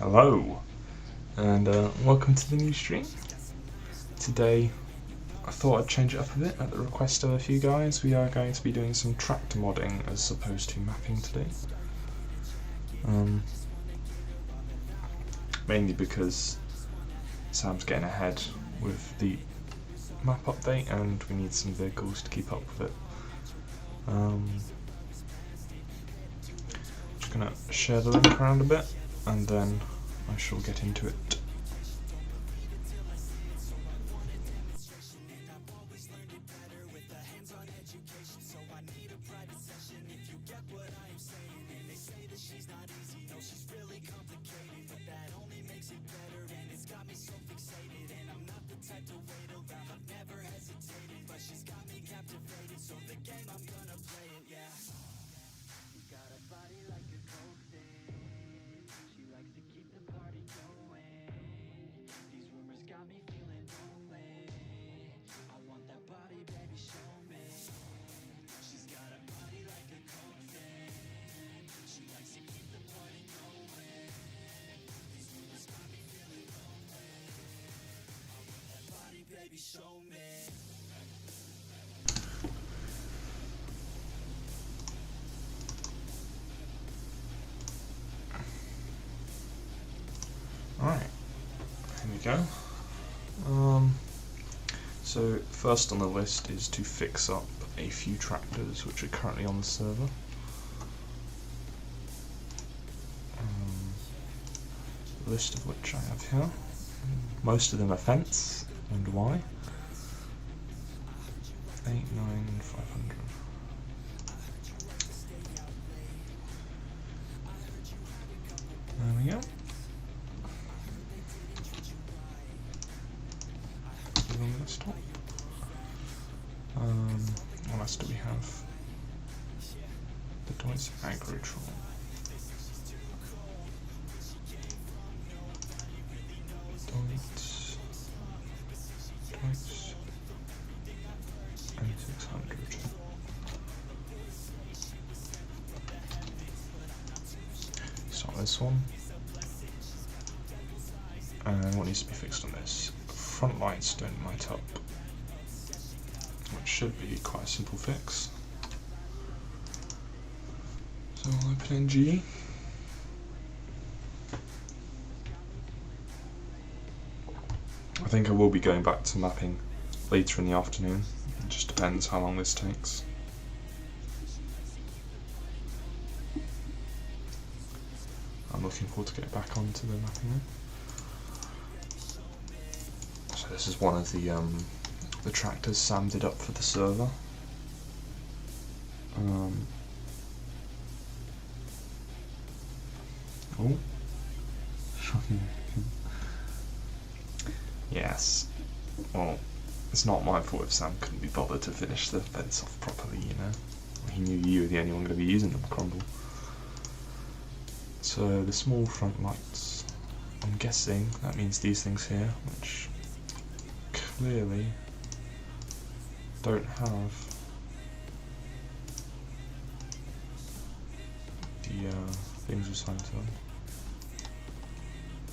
Hello, and welcome to the new stream. Today, I thought I'd change it up a bit at the request of a few guys. We are going to be doing some tractor modding as opposed to mapping today. Mainly because Sam's getting ahead with the map update and we need some vehicles to keep up with it. Just gonna share the link around a bit and then I shall get into it. Alright, here we go. So first on the list is to fix up a few tractors which are currently on the server. List of which I have here. Most of them are fence, and why? 8, 9, 500. There we go. Stop. What else do we have? The Bonnet Agricultural. Bonnet and 600. Start this one. And what needs to be fixed on this? Front lights don't light up, which should be quite a simple fix. So I'll open in G. I think I will be going back to mapping later in the afternoon. It just depends how long this takes. I'm looking forward to getting back onto the mapping then. So this is one of the tractors Sam did up for the server. Oh, shocking. Yes. Well, it's not my fault if Sam couldn't be bothered to finish the fence off properly, you know. He knew you were the only one going to be using them, Crumble. So the small front lights, I'm guessing that means these things here, which clearly don't have the things assigned to them.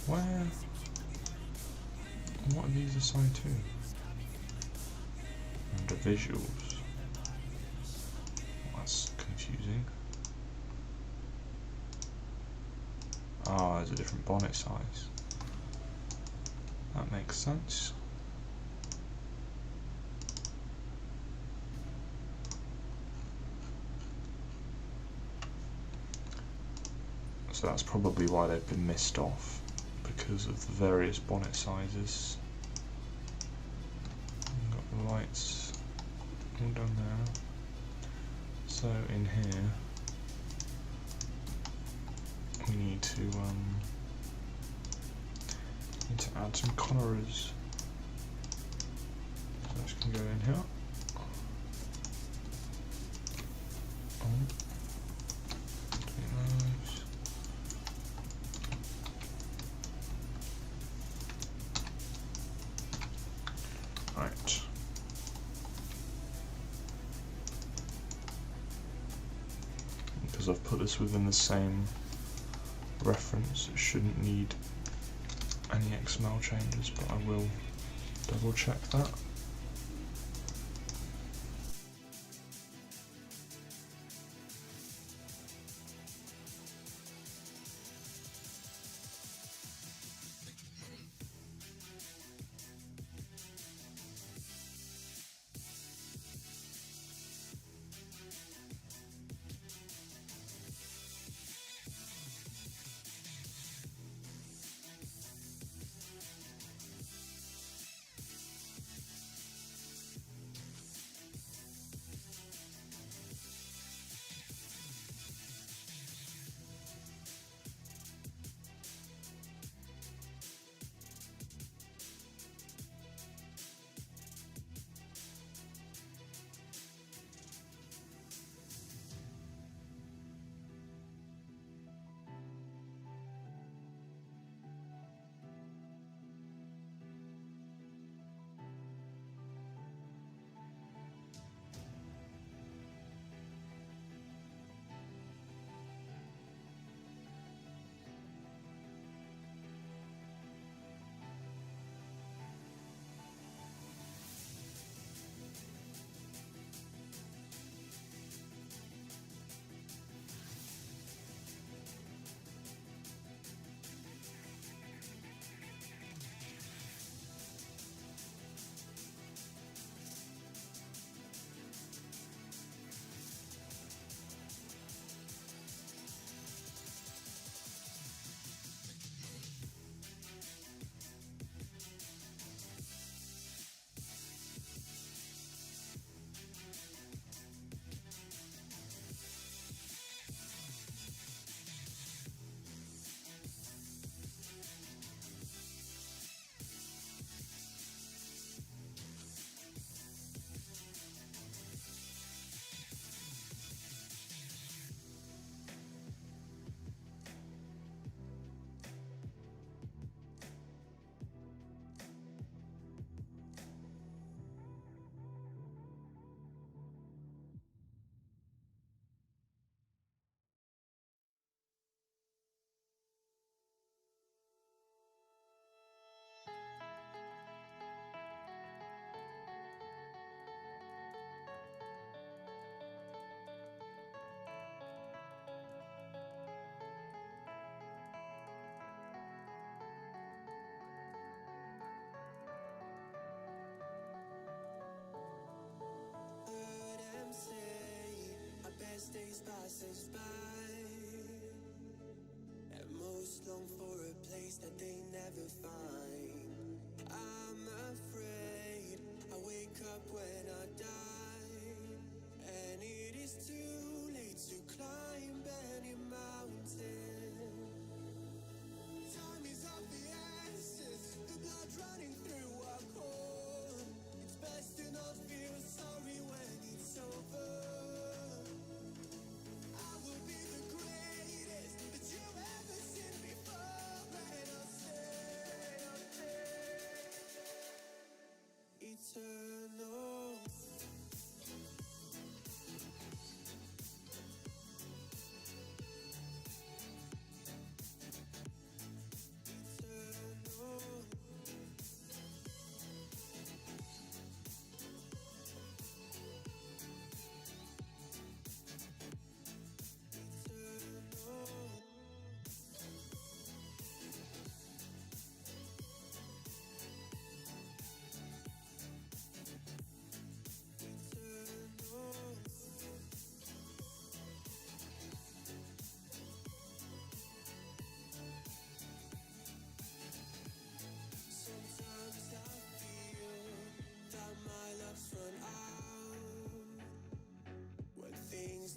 Where? What are these assigned to? Under visuals. Well, that's confusing. Ah, there's a different bonnet size. That makes sense. So that's probably why they've been missed off, because of the various bonnet sizes. Got the lights all done there. So in here we need to add some corners. So this can go in here. Right. Because I've put this within the same reference, it shouldn't need any XML changes, but I will double check that. Days passes by, and most long for a place that they never find. I'm afraid I wake up when I die, and it is too late to climb any mountain. Time is of the essence, the blood running through our core. It's best to not feel sorry when it's over. Eternal.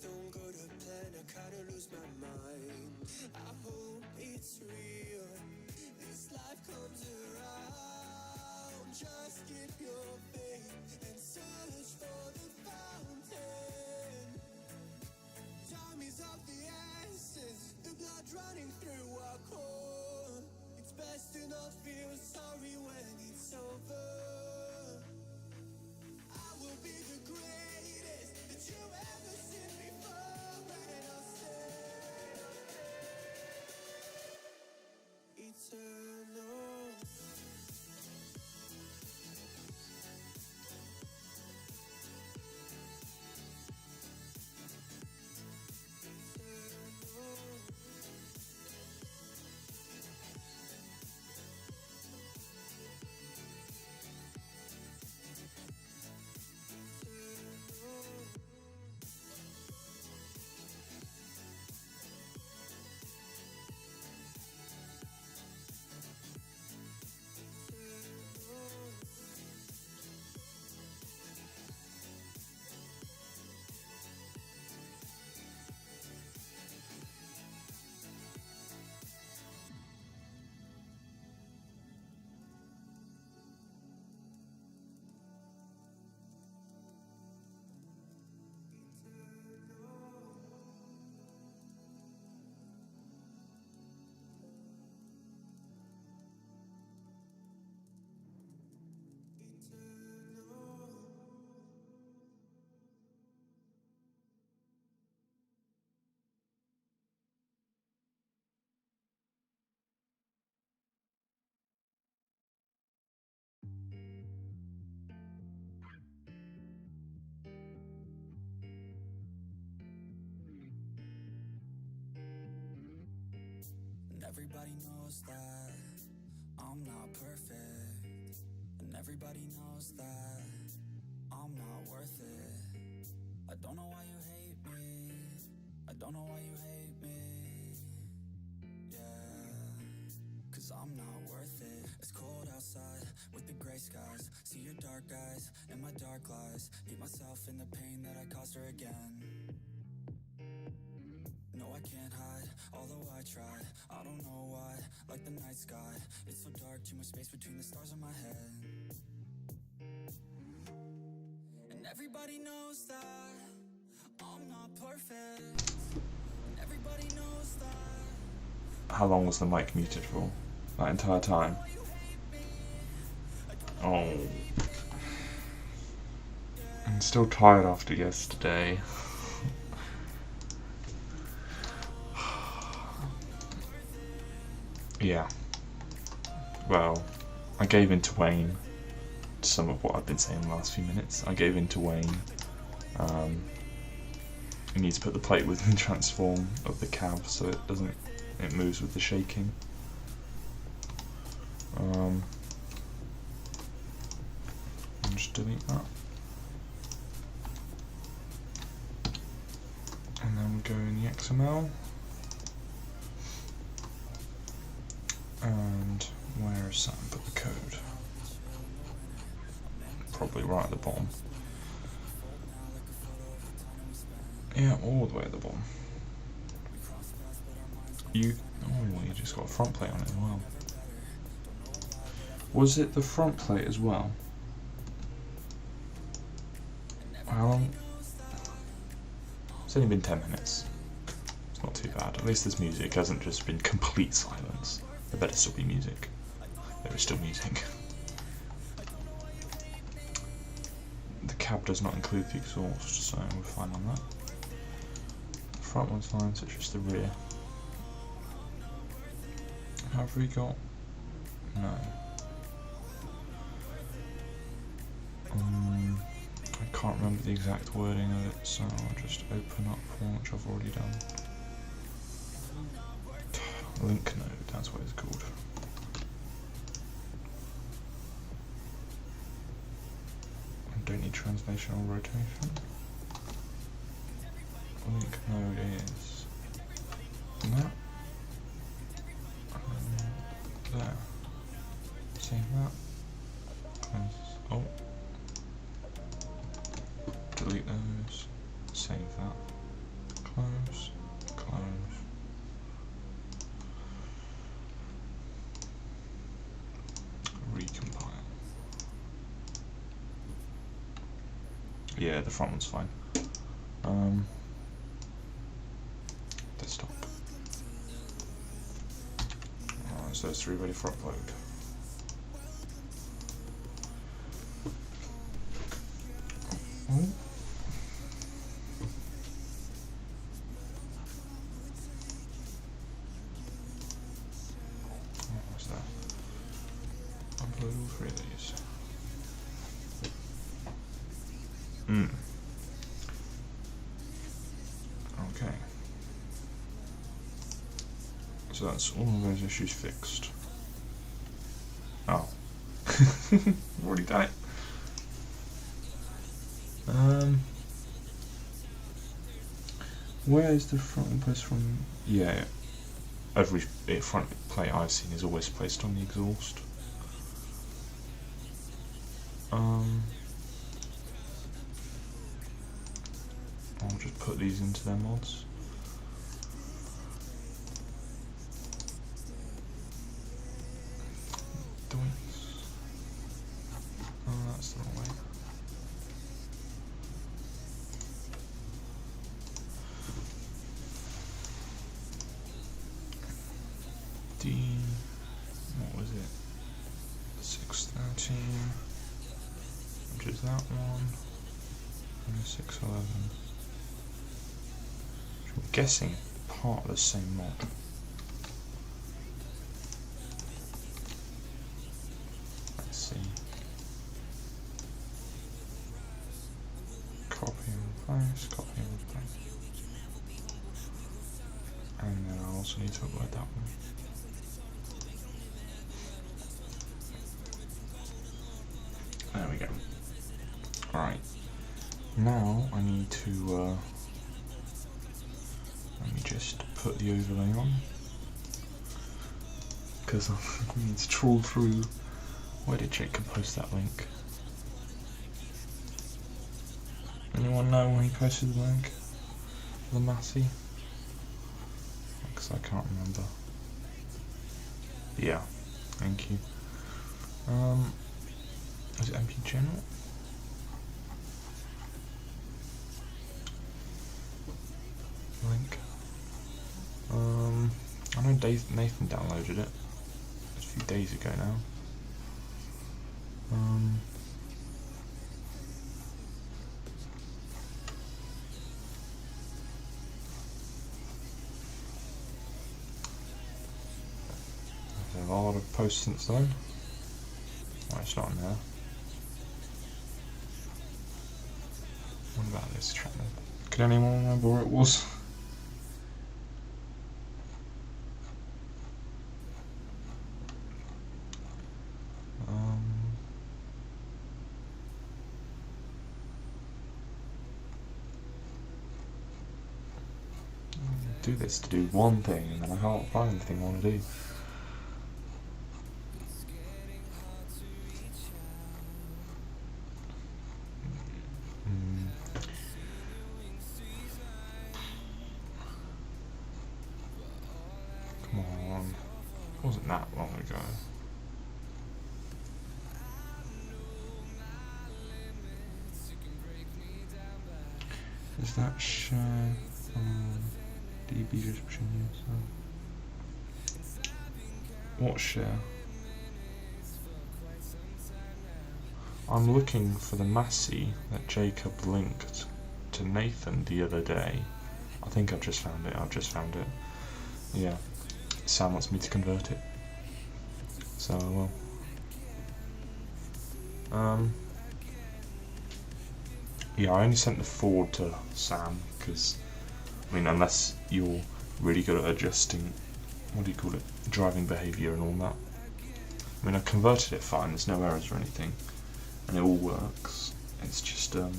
Don't go to plan, I kinda lose my mind. I hope it's real, this life comes around. Just keep your faith and search for the fountain. Time is of the essence, the blood running through our core. It's best to not feel sorry when it's over. I will be the greatest that you ever seen before, and I'll say everybody knows that I'm not perfect, and everybody knows that I'm not worth it. I don't know why you hate me, I don't know why you hate me, yeah, cause I'm not worth it. It's cold outside with the gray skies, see your dark eyes and my dark lies, hate myself in the pain that I caused her again. No, I can't hide, although I try, I don't know why, like the night sky, it's so dark, too much space between the stars in my head. And everybody knows that I'm not perfect, and everybody knows that. How long was the mic muted for? That entire time? Oh. I'm still tired after yesterday. Yeah. Well, I gave in to Wayne. Some of what I've been saying the last few minutes. I gave in to Wayne. I need to put the plate within the transform of the cab so it moves with the shaking. I'll just delete that. And then we go in the XML. And where is that? Put the code. Probably right at the bottom. Yeah, all the way at the bottom. You just got a front plate on it as well. Was it the front plate as well? How long? It's only been 10 minutes. It's not too bad. At least this music hasn't just been complete silence. There better still be music. There is still music. The cab does not include the exhaust, so we're fine on that. The front one's fine, so it's just the rear. Have we got? No. I can't remember the exact wording of it, so I'll just open up one which I've already done. Link node, that's what it's called. I don't need translation or rotation. Link node is that. There. Save that. Close. Oh. Delete those. Save that. Close. Close. Recompile. Yeah, the front one's fine. Desktop. So those three ready for upload. Oh. What's that? Upload all three of these. Okay. So that's all of those issues fixed. Oh. I've already done it. Where is the front place from? Yeah, every front plate I've seen is always placed on the exhaust. I'll just put these into their mods. Oh, that's the wrong way. What was it? 613, which is that one, and 611. I'm guessing part of the same mod. Let's see. Copy and replace, copy and replace. And then I also need to upload that one. need to let me just put the overlay on, because I need to trawl through. Where did Jacob post that link? Anyone know when he posted the link? The Massey? Because I can't remember. Yeah, thank you. Is it MP General? Link. I know Nathan downloaded it a few days ago now. There's a lot of posts since then. Oh, it's not in there. What about this channel? Could anyone remember where it was? Do this to do one thing, and then I can't find anything I want to do. Come on, it wasn't that long ago. Is that share? DB description, yes. What share? I'm looking for the Massey that Jacob linked to Nathan the other day. I think I've just found it. Yeah. Sam wants me to convert it. So I will. Yeah, I only sent the forward to Sam because, I mean, unless you're really good at adjusting, what do you call it, driving behaviour and all that. I mean, I converted it fine, there's no errors or anything, and it all works. It's just, the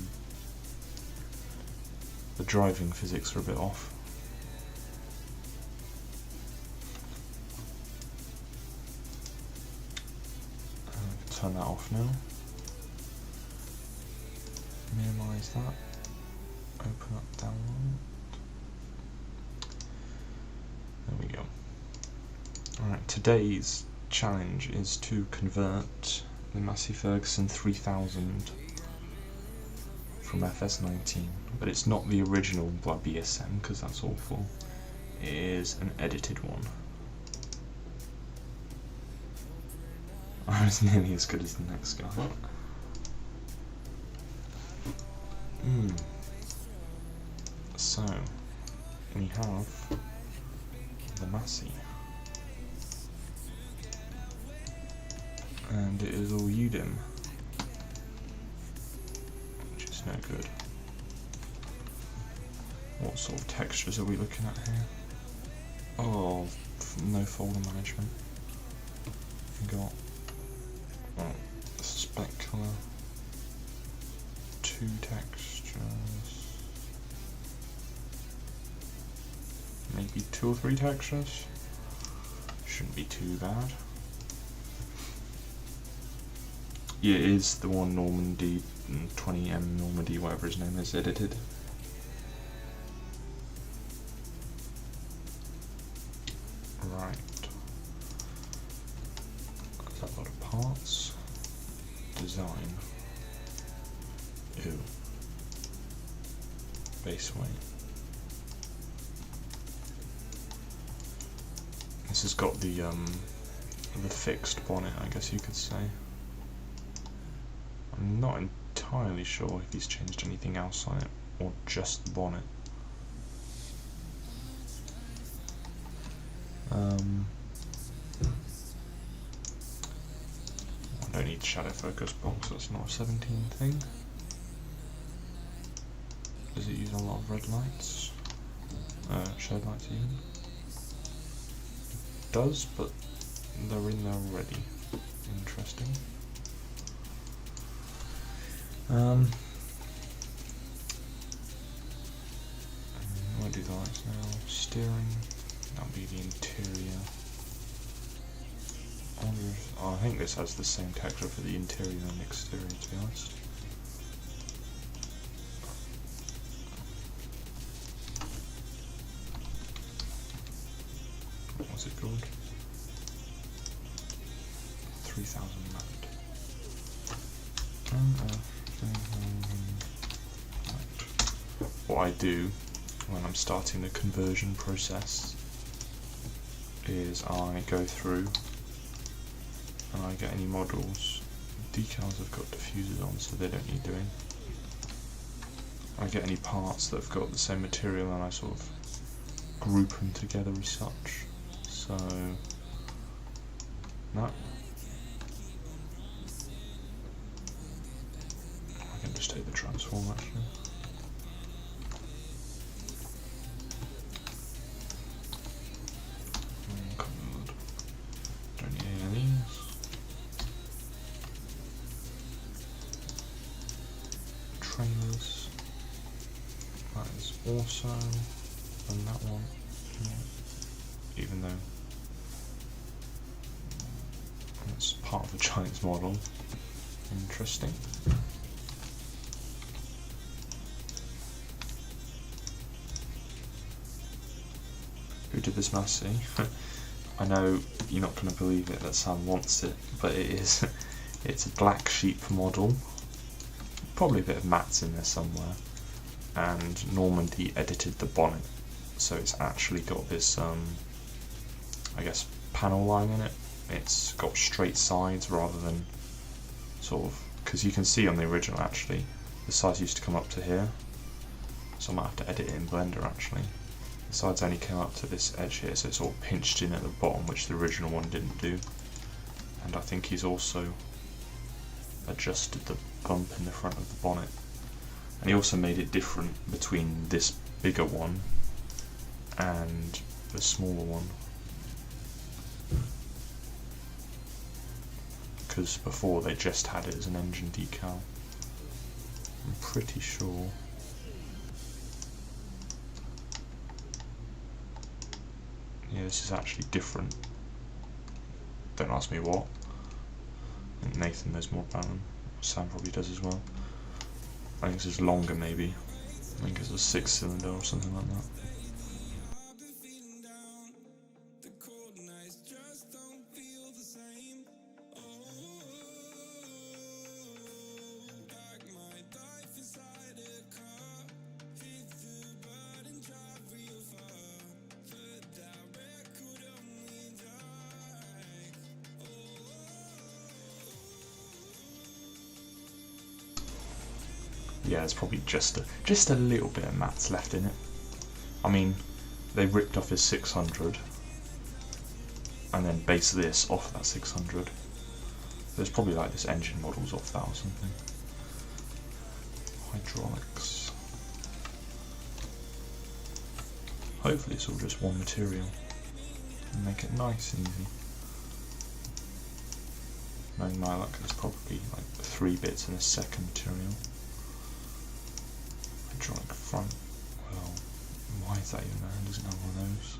driving physics are a bit off. Turn that off now. Minimise that. Open up download. There we go. Alright, today's challenge is to convert the Massey Ferguson 3000 from FS19, but it's not the original by BSM because that's awful. It is an edited one. I was nearly as good as the next guy. So, we have the Massey, and it is all UDIM, which is no good. What sort of textures are we looking at here? Oh, no folder management. We got specular, 2 textures, maybe 2 or 3 textures. Shouldn't be too bad. Yeah, it is the one Normandy 20M Normandy, whatever his name is, edited. Right. There's a lot of parts. Design. Ew. Base weight. This has got the fixed bonnet, I guess you could say. I'm not entirely sure if he's changed anything else on it, or just the bonnet. I don't need shadow focus box, that's not a 17 thing. Does it use a lot of red lights? Shade lights even? It does, but they're in there already. Interesting. Right now, steering, that'll be the interior. I think this has the same texture for the interior and exterior, to be honest. What's it called? 3000 mode. What I do when I'm starting the conversion process is I go through and I get any models. Decals have got diffusers on, so they don't need doing. I get any parts that have got the same material and I sort of group them together as such. So, no. I can just take the transform actually. Don't need any of these. Trailers. That is also, and that one, yeah. Even though it's part of the Giants model. Interesting. Who did this massey? I know you're not going to believe it that Sam wants it, but it is. It's a black sheep model. Probably a bit of mattes in there somewhere. And Normandy edited the bonnet, so it's actually got this, I guess, panel line in it. It's got straight sides rather than sort of, because you can see on the original actually, the sides used to come up to here. So I might have to edit it in Blender actually. The sides only came up to this edge here, so it's sort of pinched in at the bottom, which the original one didn't do. And I think he's also adjusted the bump in the front of the bonnet. And he also made it different between this bigger one and the smaller one. Because before they just had it as an engine decal. I'm pretty sure. Yeah, this is actually different. Don't ask me what. I think Nathan knows more about them. Sam probably does as well. I think this is longer maybe. I think it's a 6-cylinder or something like that. Yeah, there's probably just a little bit of mattes left in it. I mean, they ripped off his 600 and then based this off that 600. There's probably like this engine model's off that or something. Hydraulics. Hopefully it's all just one material and make it nice and easy. Knowing my luck, there's probably like 3 bits in a second material. Hydraulic front. Well, why is that even there? It doesn't have one of those.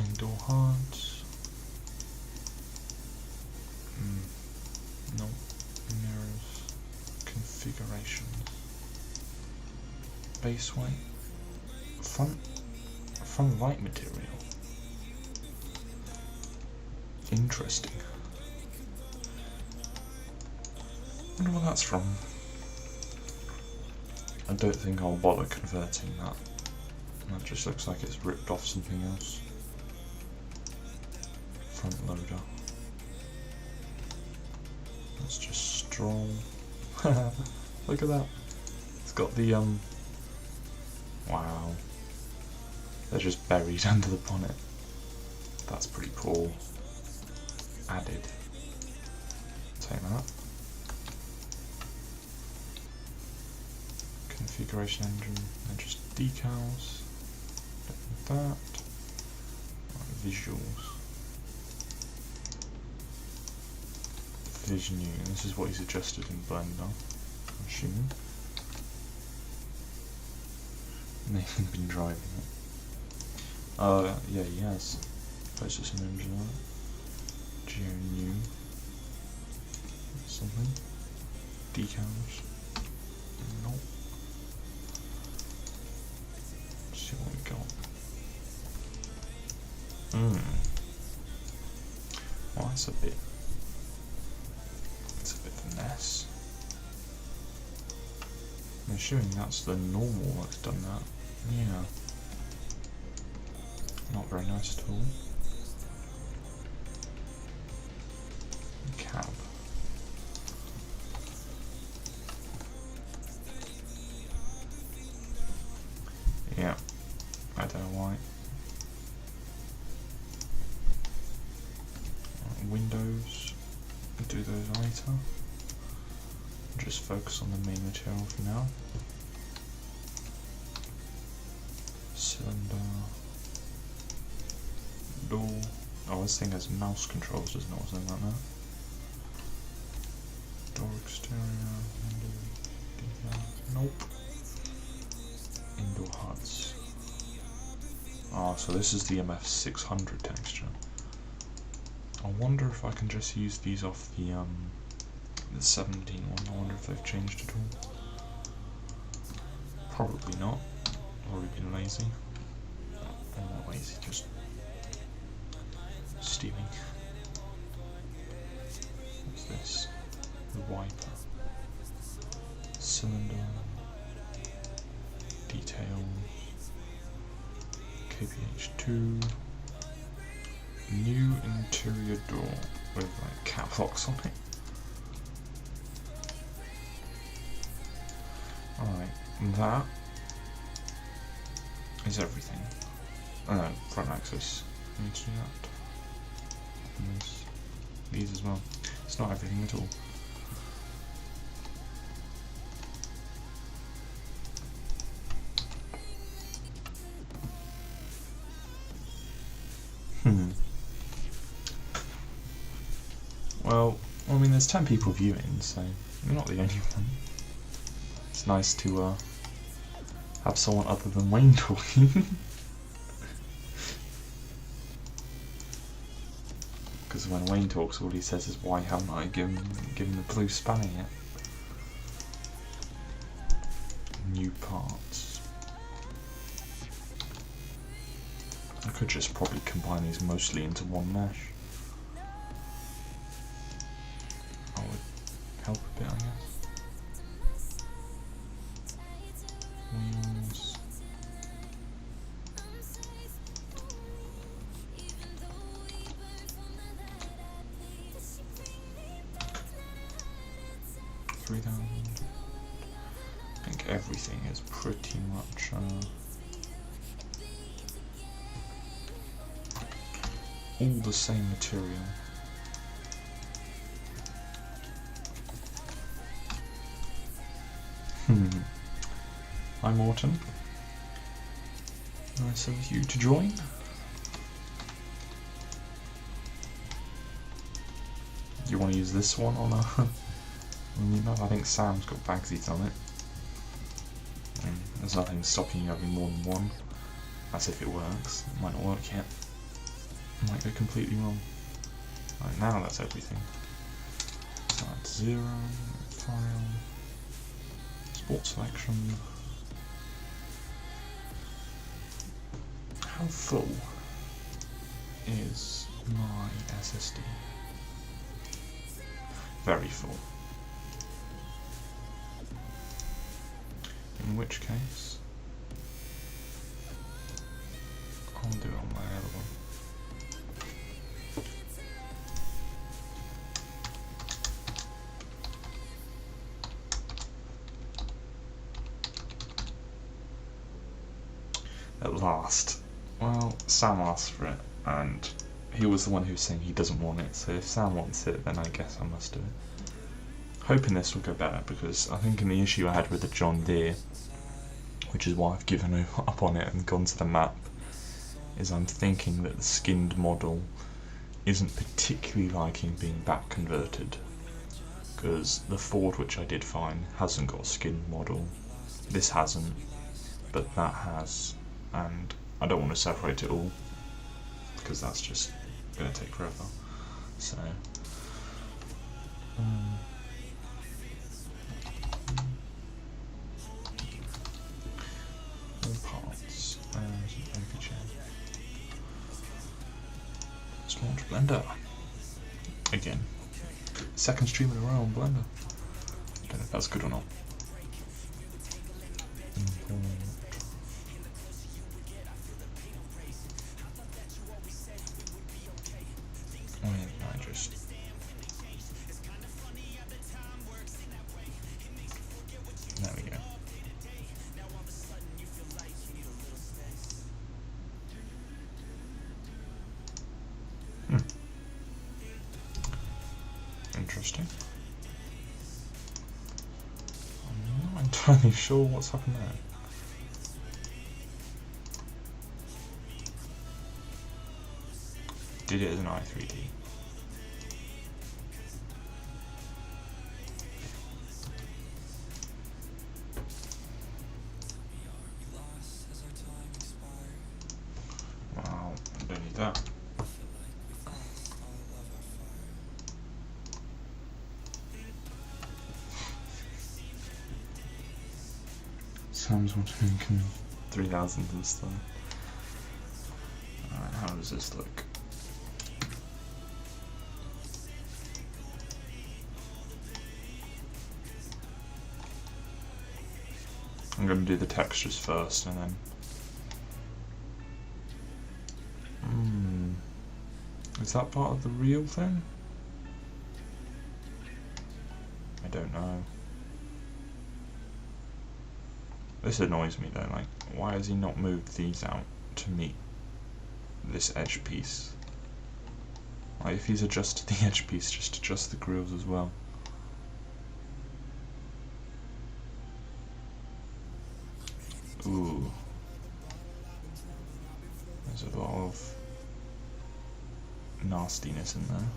Indoor hearts. No. Mirrors. Configuration. Base weight. Front light material. Interesting. I wonder what that's from. I don't think I'll bother converting that. That just looks like it's ripped off something else. Front loader. That's just straw. Look at that. It's got the wow. They're just buried under the bonnet. That's pretty cool. Added. Take that. Configuration engine, and just decals. That. Right, visuals. Visioning. This is what he's adjusted in Blender, I'm assuming. Nathan been driving it? Yeah, he has. Posted some images on it. Geo new. Something. Decals. Nope. Let's see what we got. Well, that's a bit. It's a bit of a mess. I'm assuming that's the normal that's done that. Yeah. Not very nice at all. Cab. Yeah. I don't know why. Windows. Do those later. Just focus on the main material for now. Cylinder. Door. Oh, this thing has mouse controls, doesn't it, or something like that. Door exterior. Window. Nope. Indoor HUDs. Oh, so this is the MF600 texture. I wonder if I can just use these off the 17 one. I wonder if they've changed at all. Probably not. Already been lazy. Or not lazy, just steaming. What's this? The wiper. Cylinder. Detail. KPH2. New interior door with like cap locks on it. Alright, that is everything. Front axis. I need to do that. And these as well. It's not everything at all. Well, I mean, there's 10 people viewing, so you're not the only one. It's nice to have someone other than Wayne talking. Because when Wayne talks, all he says is, "Why haven't I given the blue spanner yet?" New parts. I could just probably combine these mostly into one mesh. That would help a bit, I guess. Wheels. $3,000. I think everything is pretty much all the same material. Hi Morton. Nice of you to join. Do you want to use this one on a... I think Sam's got Bagsies on it. There's nothing stopping you having more than one. That's if it works. It might not work yet. It might go completely wrong. Right, now that's everything. So that's 0, file, sport selection. How full is my SSD? Very full. In which case, I'll do it on my other one. At last. Well, Sam asked for it, and he was the one who was saying he doesn't want it, so if Sam wants it, then I guess I must do it. Hoping this will go better, because I think in the issue I had with the John Deere, which is why I've given up on it and gone to the map, is I'm thinking that the skinned model isn't particularly liking being back converted, because the Ford, which I did fine, hasn't got a skinned model, this hasn't, but that has, and I don't want to separate it all because that's just going to take forever. So all parts and overchain. Let's launch Blender again. Second stream in a row on Blender. Don't know if that's good or not. There we go. Interesting. I'm not entirely sure what's happened there. Did it as an i3D. Wow, I don't need that. Sam's watching 3000 and stuff. Alright, how does this look? I'm going to do the textures first and then... Is that part of the real thing? I don't know. This annoys me though, like, why has he not moved these out to meet this edge piece? Like, if he's adjusted the edge piece, just adjust the grills as well. Ooh. There's a lot of nastiness in there.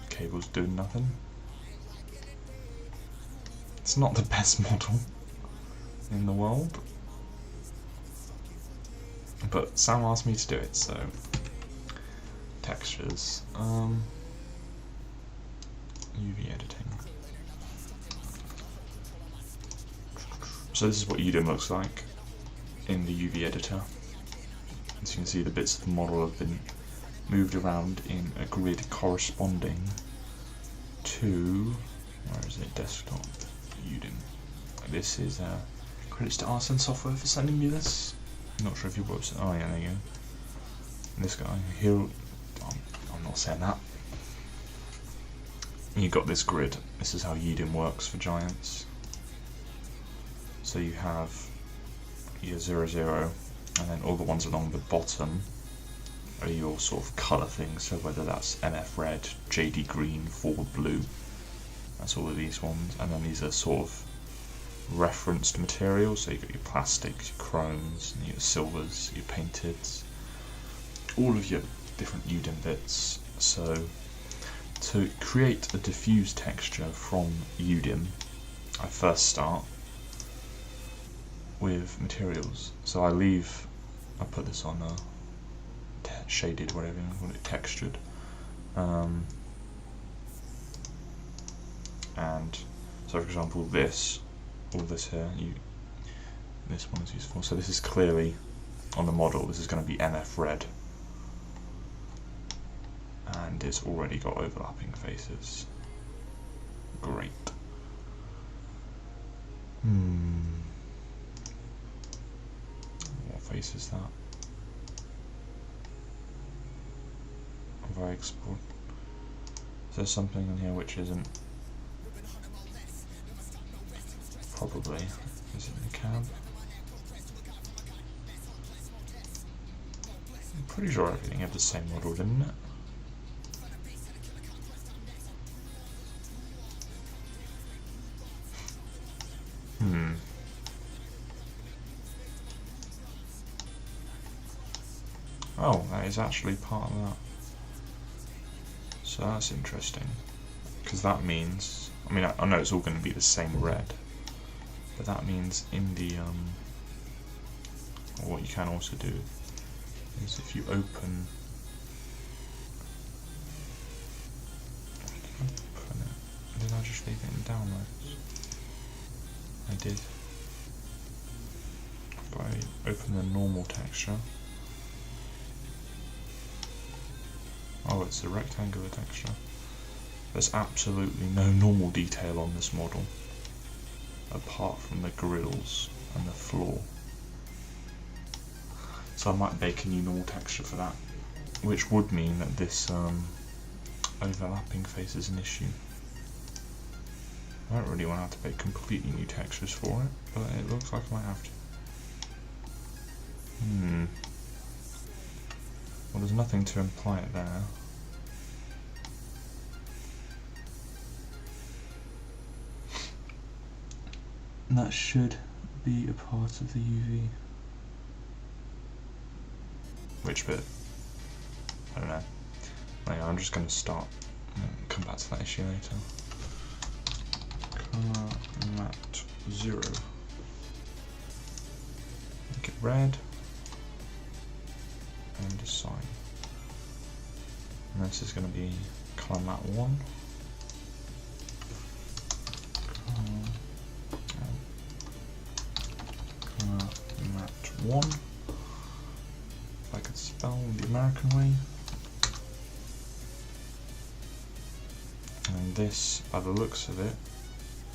Cable's doing nothing. It's not the best model in the world, but Sam asked me to do it, so textures, UV editing. So this is what UDIM looks like in the UV editor. As you can see, the bits of the model have been moved around in a grid corresponding to, where is it, desktop, UDIM. This is credits to Arsene Software for sending me this. I'm not sure if you watched it. Oh yeah, there you go. And this guy, I'm not saying that. You got this grid. This is how UDIM works for Giants. So you have your 0, 0, and then all the ones along the bottom are your sort of colour things, so whether that's NF red, JD green, forward blue, that's all of these ones, and then these are sort of referenced materials, so you've got your plastics, your chromes, and your silvers, your painteds, all of your different UDIM bits. So to create a diffuse texture from UDIM, I first start with materials. So I put this on shaded, whatever you want it, textured, and so for example all this here, this one is useful. So this is clearly on the model, this is going to be NF red, and it's already got overlapping faces. Great. What face is that? Have I explored? Is there something in here which isn't? Probably. Is it the cab? I'm pretty sure everything had the same model, didn't it? Oh, that is actually part of that. So that's interesting, because that means, I mean, I know it's all going to be the same red, but that means in the or what you can also do is if you open it, did I just leave it in downloads? I did. If I open the normal texture, oh, it's a rectangular texture. There's absolutely no normal detail on this model, apart from the grills and the floor. So I might bake a new normal texture for that, which would mean that this overlapping face is an issue. I don't really want to have to bake completely new textures for it, but it looks like I might have to. Well, there's nothing to imply it there. That should be a part of the UV. Which bit? I don't know. Anyway, I'm just going to start and come back to that issue later. Color matte 0. Make it red. And assign. And this is going to be color matte 1. Color matte 1. If I could spell the American way. And this, by the looks of it,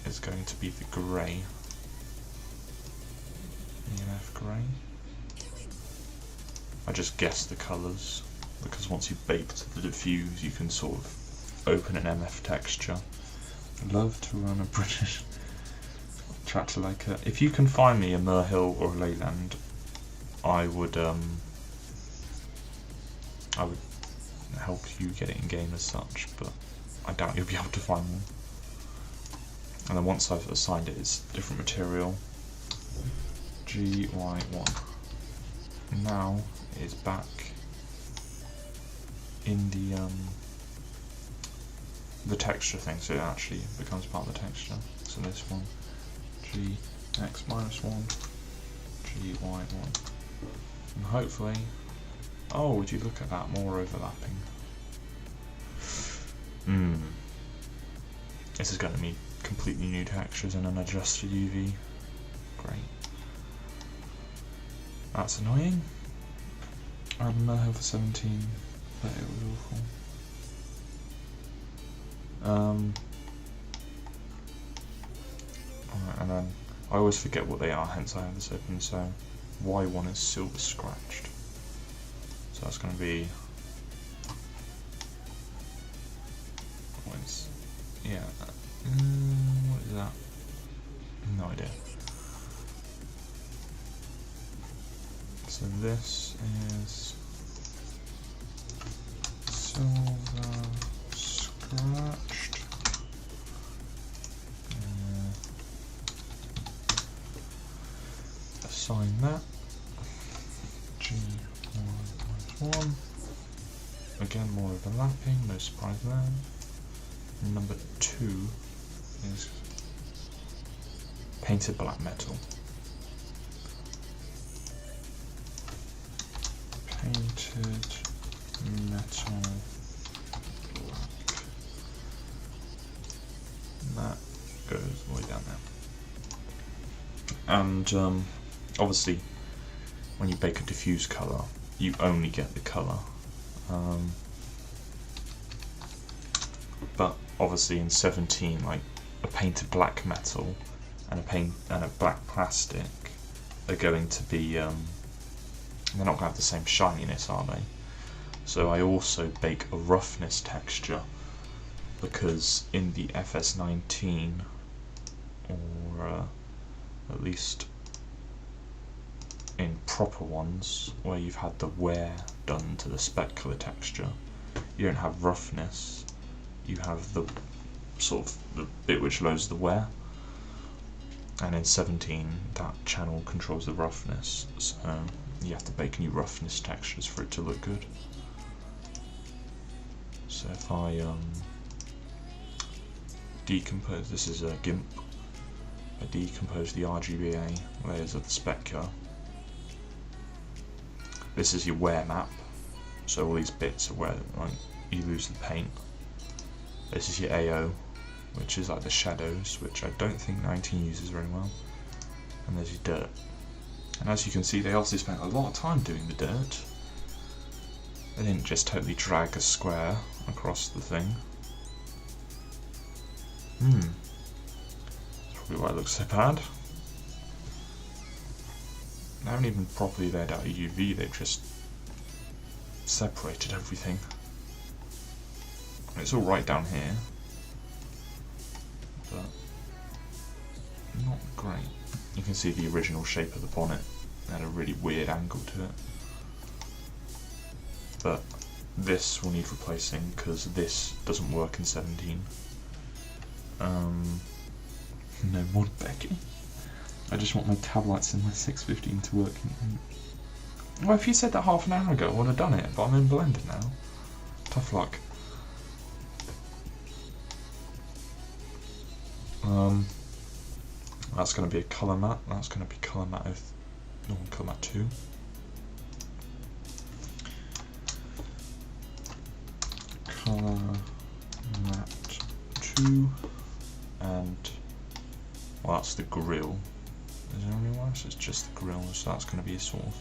is going to be the grey. EMF grey. I just guessed the colours because once you bake to the diffuse, you can sort of open an MF texture. I'd love to run a British tractor like a. If you can find me a Merhill or a Leyland, I would help you get it in game as such, but I doubt you'll be able to find one. And then once I've assigned it, it's different material. GY1. Now it's back in the texture thing, so it actually becomes part of the texture. So this one, GX-1, GY1, and hopefully, oh, would you look at that, more overlapping. This is going to need completely new textures and an adjusted UV. Great. That's annoying. I had Merhill for 17, but it was awful. Alright, and then I always forget what they are, hence I have this open. So Y1 is silver scratched. So that's going to be. What is. Yeah. What is that? No idea. So this is silver scratched. Assign that. G1. Again, more overlapping, no surprise there. Number 2 is painted black metal. Painted metal black. And that goes all the way down there. And obviously, when you bake a diffuse colour, you only get the colour. But obviously in 17, like a painted black metal and a black plastic are going to be they're not going to have the same shininess, are they? So I also bake a roughness texture, because in the FS19, or at least in proper ones where you've had the wear done to the specular texture, you don't have roughness, you have the sort of the bit which loads the wear, and in 17 that channel controls the roughness, so you have to bake new roughness textures for it to look good. So if I decompose, this is a GIMP I decompose the RGBA layers of the specular. This is your wear map, so all these bits are where like you lose the paint. This is your AO, which is like the shadows, which I don't think 19 uses very well. And there's your dirt. And as you can see, they obviously spent a lot of time doing the dirt. They didn't just totally drag a square across the thing. That's probably why it looks so bad. They haven't even properly laid out a UV, they've just separated everything. It's all right down here, but not great. You can see the original shape of the bonnet. It had a really weird angle to it. But this will need replacing because this doesn't work in 17. No mod Becky. I just want my tab lights in my 615 to work. Well, if you said that half an hour ago, I would have done it, but I'm in Blender now. Tough luck. That's going to be a colour matte. That's going to be colour matte. No, colour matte 2. Colour matte 2, and well, that's the grill. Is there anyone else? It's just the grill, so that's going to be a sort of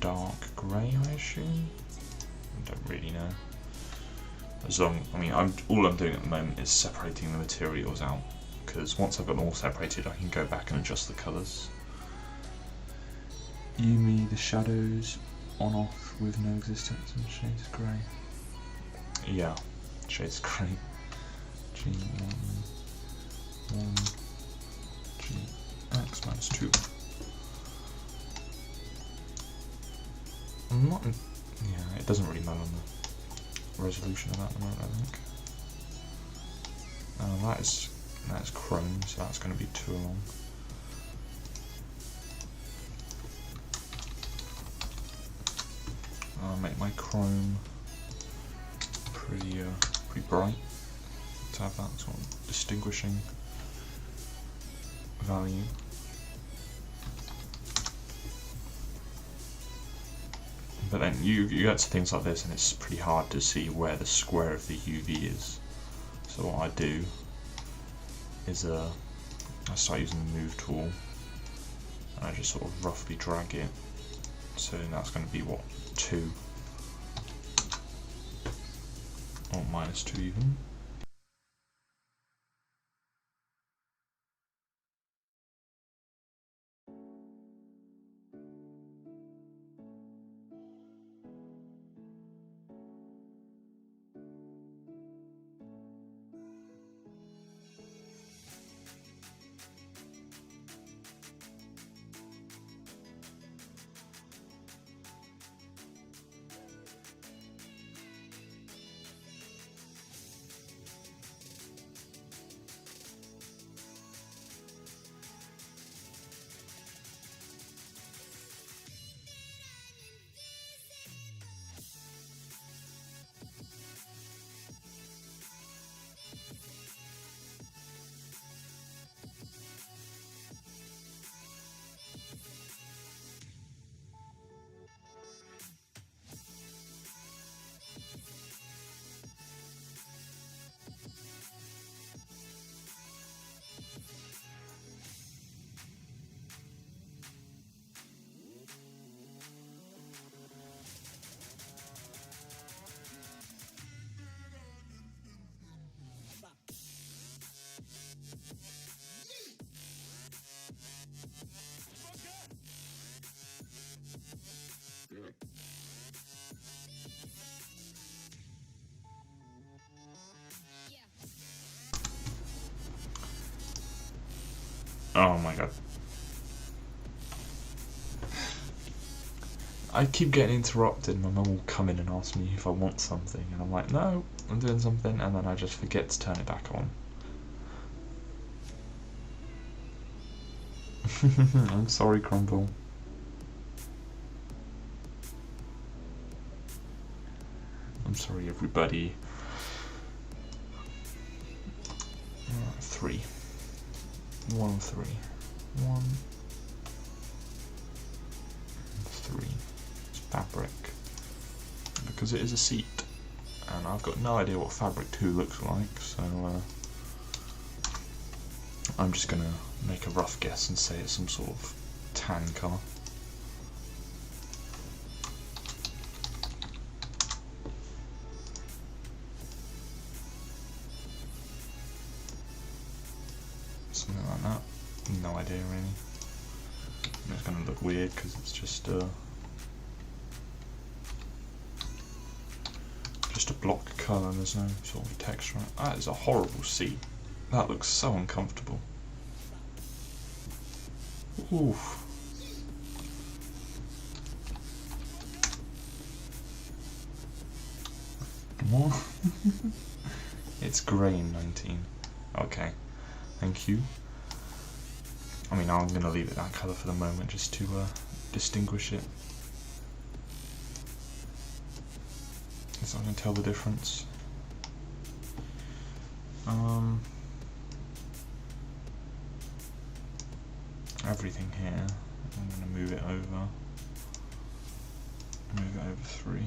dark grey, I assume. I don't really know. All I'm doing at the moment is separating the materials out, because once I've got them all separated, I can go back and adjust the colours. Yumi, the shadows on off with no existence and shades of grey. Yeah, shades of grey. G1, 1, G, X minus 2. I'm not. Yeah, it doesn't really matter on the resolution of that at the moment, I think. That is chrome, so that's going to be too long. I'll make my chrome pretty bright to have that sort of distinguishing value. But then you get to things like this and it's pretty hard to see where the square of the UV is. So what I do is I start using the move tool and I just sort of roughly drag it. So that's going to be what, 2 or minus 2 even. Oh my god. I keep getting interrupted. My mum will come in and ask me if I want something, and I'm like, no, I'm doing something, and then I just forget to turn it back on. I'm sorry, Crumble. I'm sorry, everybody. 3. 1, 3. 1, 3. It's fabric. Because it is a seat. And I've got no idea what fabric 2 looks like, so I'm just going to make a rough guess and say it's some sort of tan colour. Something like that. No idea really. And it's going to look weird because it's just a block colour, there's no sort of texture on it. That is a horrible seat. That looks so uncomfortable. Oof. What? It's grey in 19. Okay, thank you. I mean, I'm going to leave it that colour for the moment just to distinguish it. So I can tell the difference. Everything here, I'm going to move it over 3.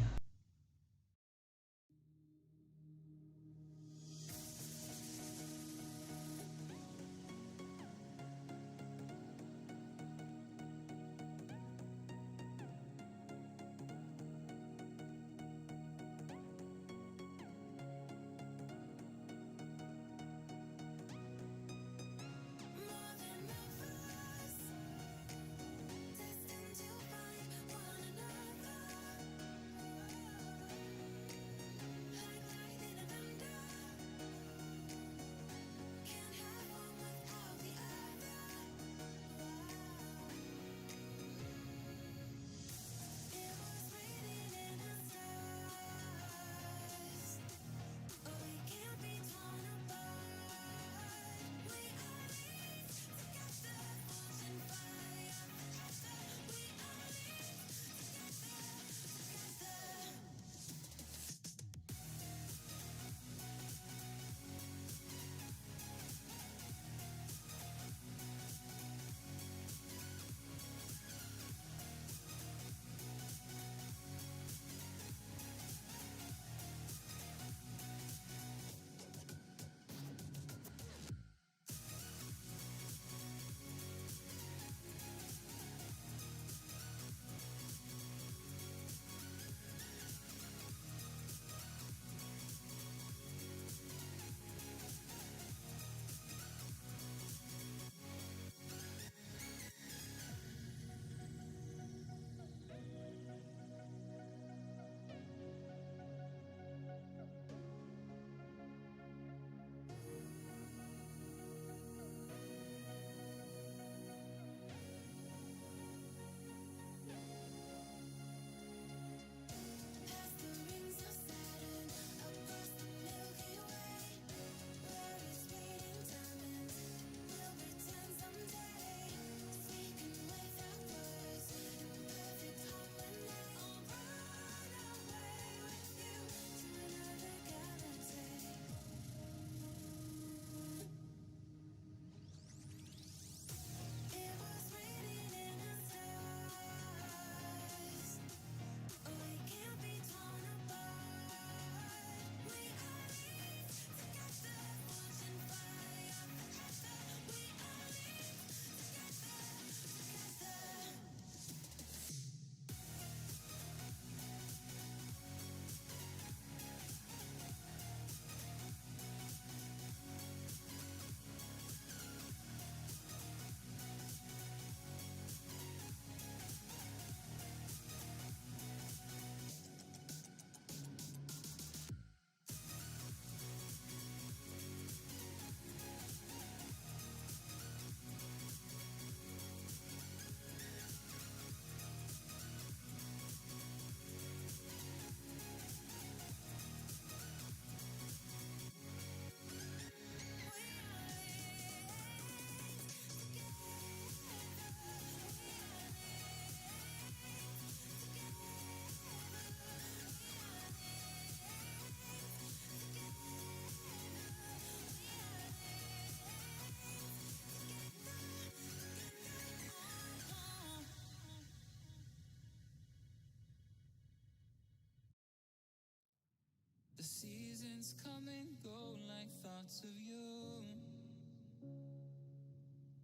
Seasons come and go like thoughts of you.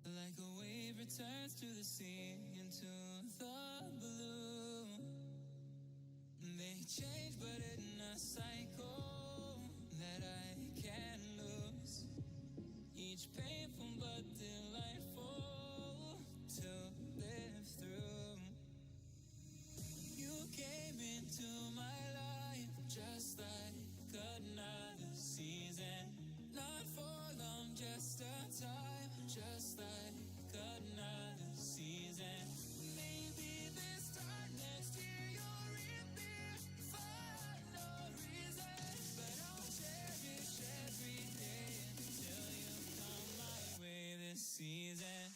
Like a wave returns to the sea into the blue. They change but in a cycle that I can't lose. Each painful but delightful to live through. You came into my life just like another season. Not for long, just a time, just like another season. Maybe this time next year you'll reappear for no reason. But I'll cherish every day until you come my way this season.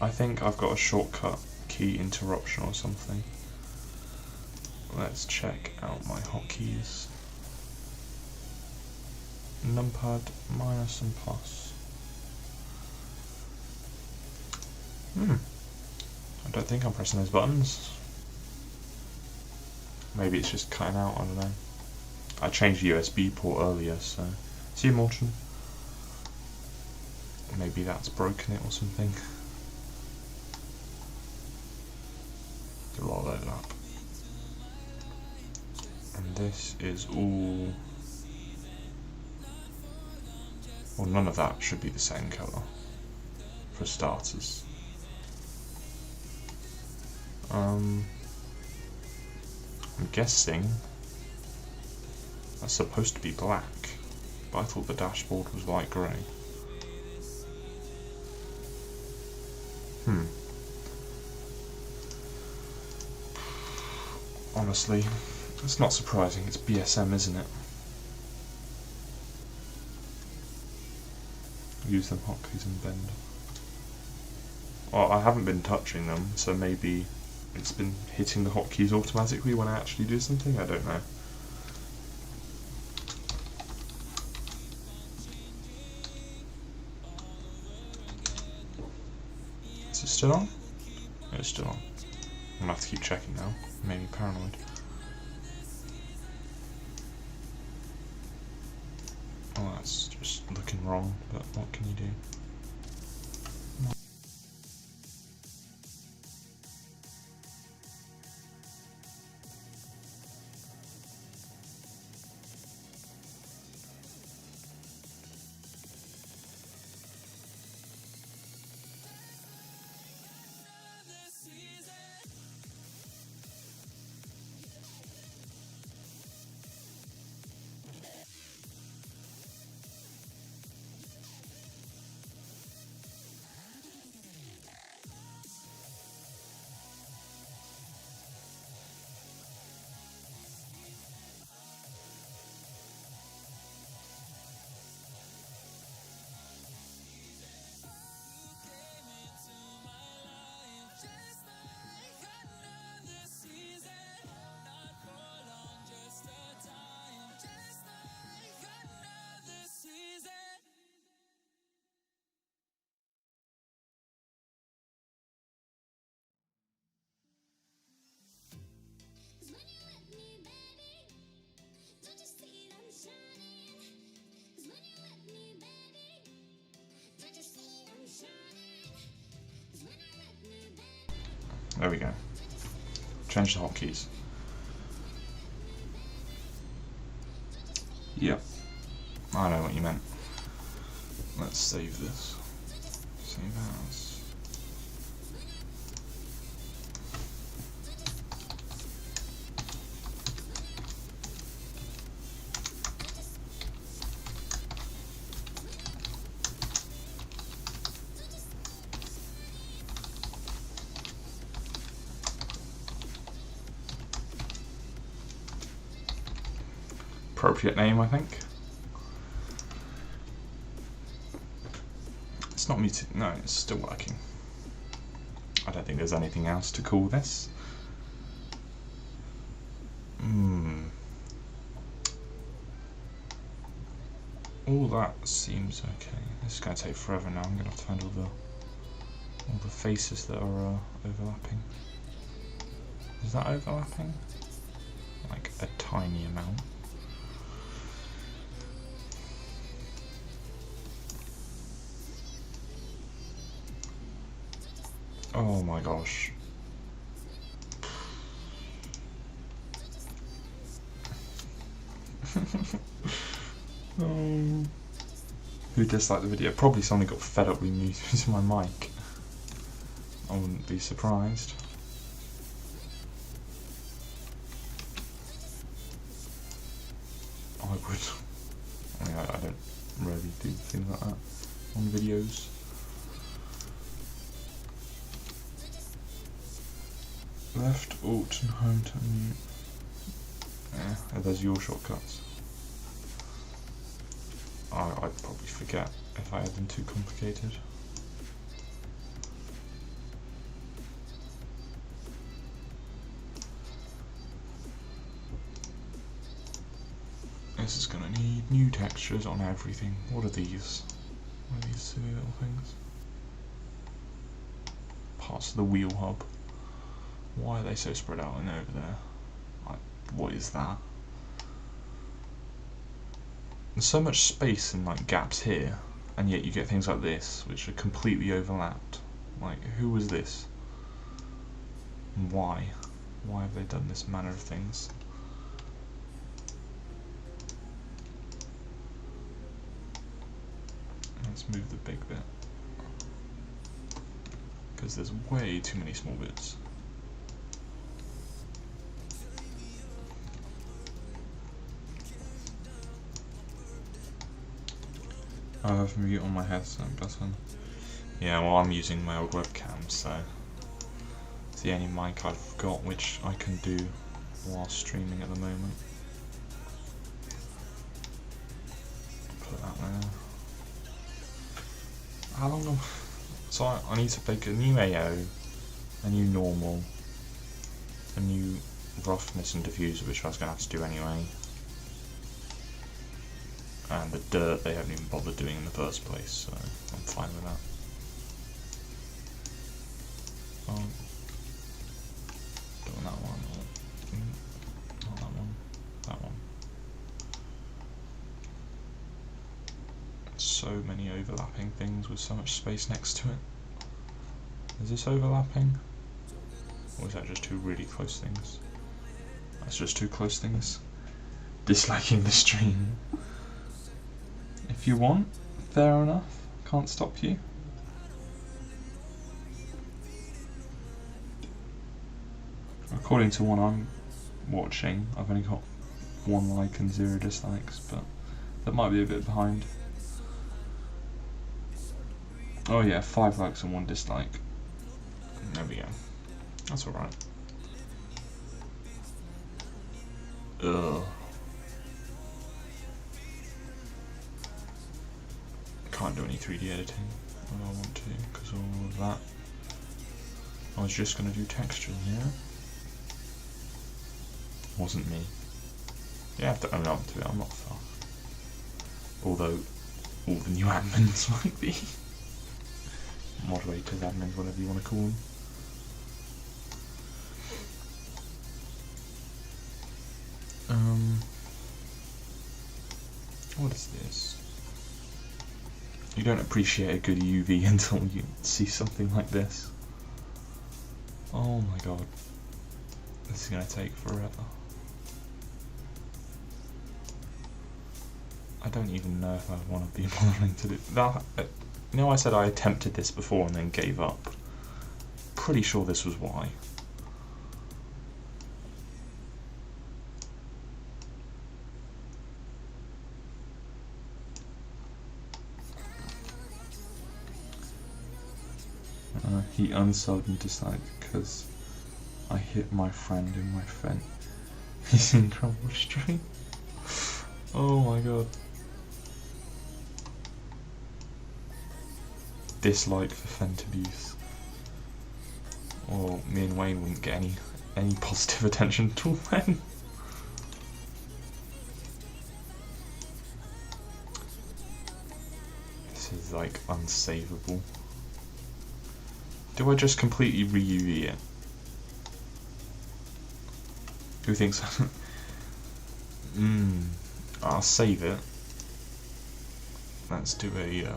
I think I've got a shortcut key interruption or something. Let's check out my hotkeys. Numpad minus and plus. I don't think I'm pressing those buttons. Maybe it's just cutting out, I don't know. I changed the USB port earlier, so... See you, Morton. Maybe that's broken it or something. Do all that up. And this is all... Well, none of that should be the same colour, for starters. I'm guessing that's supposed to be black, but I thought the dashboard was light grey. Honestly, it's not surprising, it's BSM, isn't it? Use them hotkeys and bend. Well, I haven't been touching them, so maybe it's been hitting the hotkeys automatically when I actually do something, I don't know. Is it still on? It's still on. I'm gonna have to keep checking now, made me paranoid. Oh, that's just looking wrong, but what can you do? There we go. Change the hotkeys. Yep. I know what you meant. Let's save this. Save as. Appropriate name, I think. It's not muted. No, it's still working. I don't think there's anything else to call this. All that seems okay. This is going to take forever now. I'm going to have to find all the faces that are overlapping. Is that overlapping? Like a tiny amount. Oh my gosh. Oh. Who disliked the video? Probably someone got fed up with me using my mic. I wouldn't be surprised. I would. I mean, I don't really do things like that on videos. Left, Alt and Home to mute. Yeah, there's your shortcuts. I'd probably forget if I had them too complicated. This is gonna need new textures on everything. What are these? What are these silly little things? Parts of the wheel hub. Why are they so spread out and over there? Like, what is that? There's so much space and like gaps here, and yet you get things like this, which are completely overlapped. Like, who was this? And why? Why have they done this manner of things? Let's move the big bit, because there's way too many small bits. I have mute on my headset button. Yeah, well, I'm using my old webcam, so it's the only mic I've got which I can do while streaming at the moment. Put that there. How long? So I need to make a new AO, a new normal, a new roughness and diffuser, which I was going to have to do anyway. And the dirt they haven't even bothered doing in the first place, so I'm fine with that. Doing that one, not that one, that one. So many overlapping things with so much space next to it. Is this overlapping? Or is that just two really close things? That's just two close things. Disliking the stream. If you want, fair enough, can't stop you. According to one I'm watching, I've only got 1 like and 0 dislikes, but that might be a bit behind. Oh yeah, 5 likes and 1 dislike. There we go. That's alright. Ugh. Can't do any 3D editing when I want to because of all of that. I was just going to do textures, yeah? Wasn't me. You have to own up to it, I'm not far. Although, all the new admins might be. Moderators, admins, whatever you want to call them. What is this? You don't appreciate a good UV until you see something like this. Oh my god. This is going to take forever. I don't even know if I want to be bothering to do that. You know, I said I attempted this before and then gave up. Pretty sure this was why. He unsubbed and disliked because I hit my friend in my friend. He's in trouble stream. Oh my god. Dislike for Fent abuse. Or me and Wayne wouldn't get any positive attention at all then. This is like unsavable. Do I just completely re-UV it? Who thinks? I'll save it. Let's do a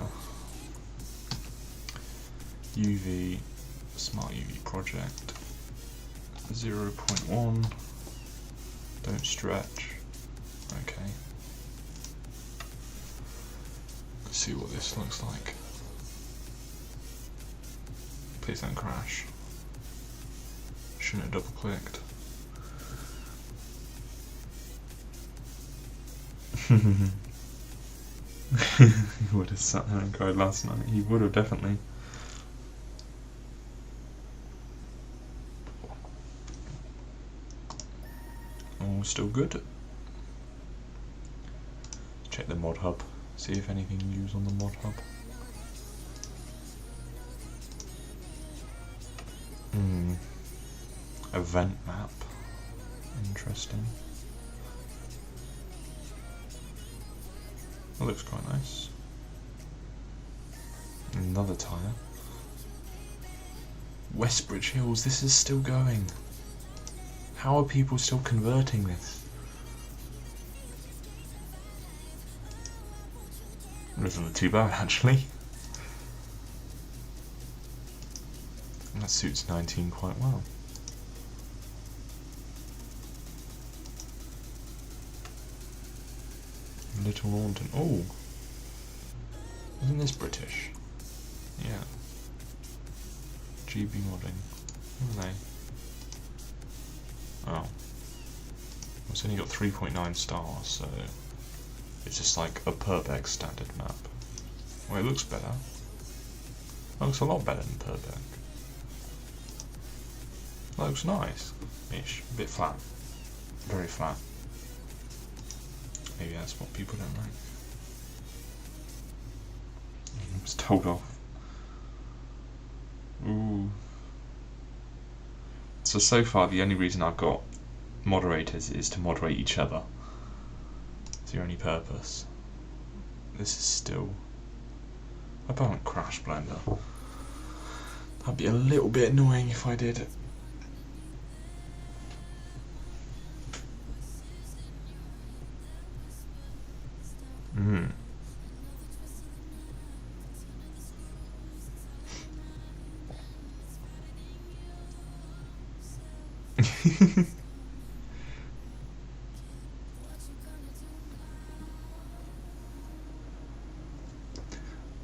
UV Smart UV project 0.1. Don't stretch. Okay. Let's see what this looks like. Please don't crash. Shouldn't have double clicked. He would have sat there and cried last night. He would have definitely. All still good. Check the mod hub. See if anything new's on the mod hub. Event map. Interesting. That looks quite nice. Another tyre. Westbridge Hills, this is still going. How are people still converting this? It isn't too bad actually. And that suits 19 quite well. Little Orton. Oh! Isn't this British? Yeah. GB modding. Who are they? Oh. It's only got 3.9 stars, so it's just like a Purbeck standard map. Well, it looks better. It looks a lot better than Purbeck. It looks nice-ish. A bit flat. Very flat. Maybe that's what people don't like. I was told off. Ooh. So far the only reason I've got moderators is to moderate each other. It's your only purpose. This is still... I don't crash Blender. That'd be a little bit annoying if I did.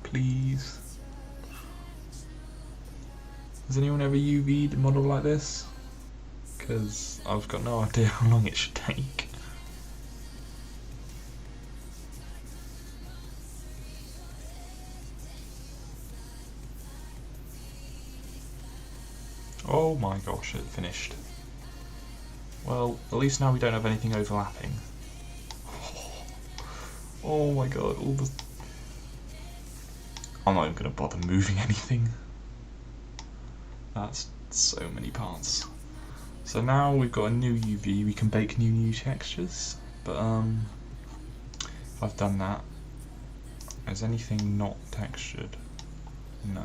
Please. Has anyone ever UV'd a model like this? Because I've got no idea how long it should take. Oh my gosh, it finished. Well, at least now we don't have anything overlapping. Oh my god, all the... I'm not even going to bother moving anything. That's so many parts. So now we've got a new UV, we can bake new textures, but if I've done that, is anything not textured? No.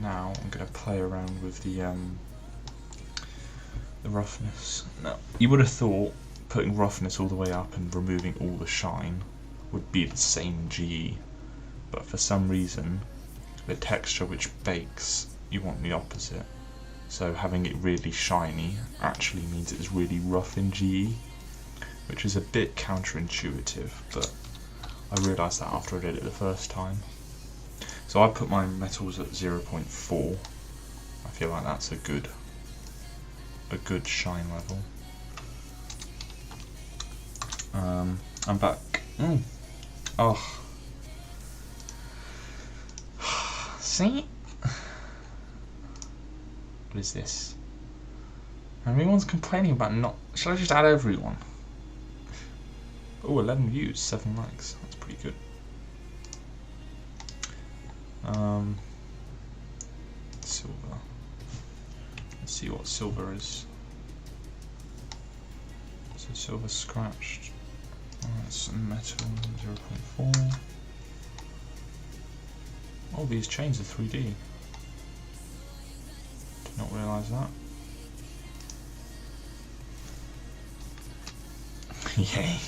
Now I'm going to play around with the roughness. Now, you would have thought putting roughness all the way up and removing all the shine would be the same GE, but for some reason the texture which bakes, you want the opposite. So having it really shiny actually means it's really rough in GE, which is a bit counterintuitive, but I realised that after I did it the first time. So I put my metals at 0.4. I feel like that's a good shine level. I'm back. Oh. See? What is this? Everyone's complaining about not. Should I just add everyone? Oh, 11 views, 7 likes. That's pretty good. Silver. Let's see what silver is. So silver scratched. That's metal 0.4. Oh, these chains are 3D. Did not realise that. Yay.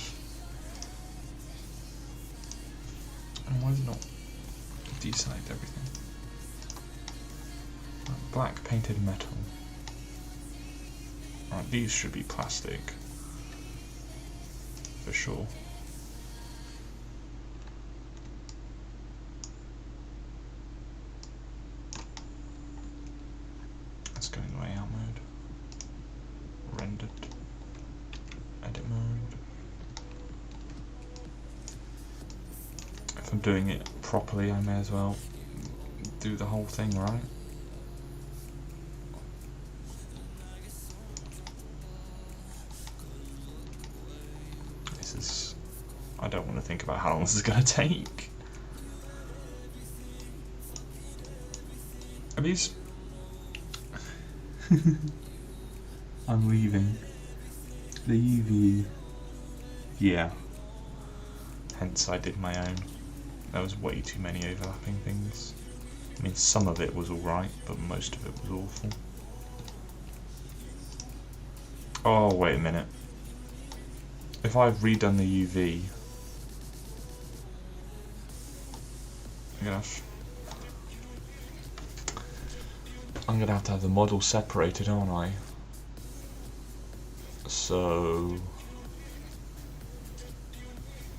And why did it not deselect everything? Right, black painted metal. Right, these should be plastic. For sure. Let's go in layout mode. Rendered. Edit mode. If I'm doing it properly, I may as well do the whole thing, right? This is... I don't want to think about how long this is going to take. Are these... I'm leaving. The UV... Yeah. Hence I did my own. There was way too many overlapping things. I mean, some of it was alright, but most of it was awful. Oh, wait a minute. If I've redone the UV... I'm gonna have to have the model separated, aren't I? So...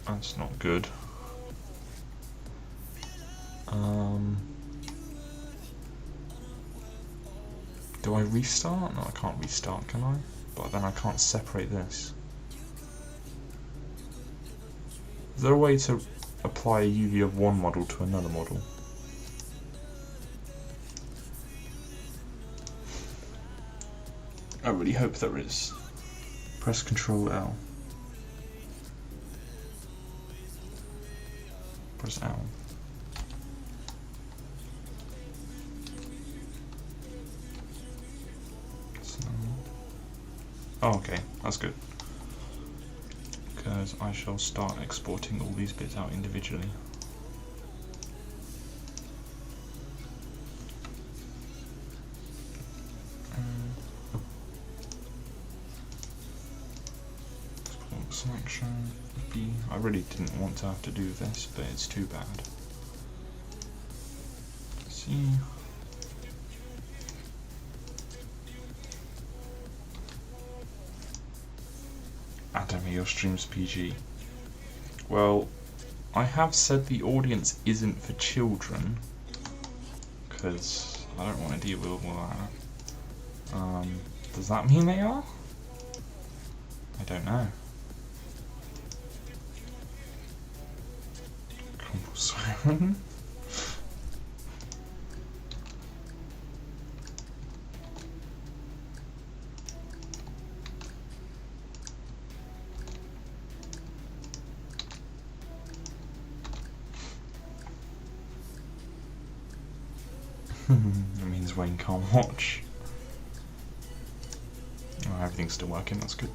That's not good. Do I restart? No, I can't restart, can I? But then I can't separate this. Is there a way to apply a UV of one model to another model? I really hope there is. Press Ctrl L. Press L. Oh, okay, that's good. Because I shall start exporting all these bits out individually. Export selection. B. I really didn't want to have to do this, but it's too bad. C. Adam, your stream's PG. Well, I have said the audience isn't for children, because I don't want to deal with all that. Does that mean they are? I don't know. Crumble swearing. It means Wayne can't watch. Oh, everything's still working, that's good.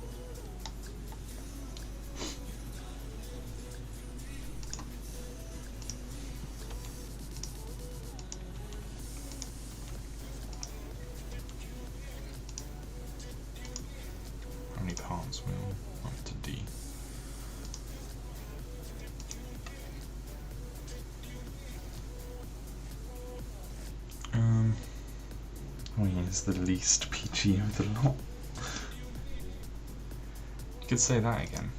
How many parts will up to D? Oh yeah, it's the least PG of the lot. You could say that again.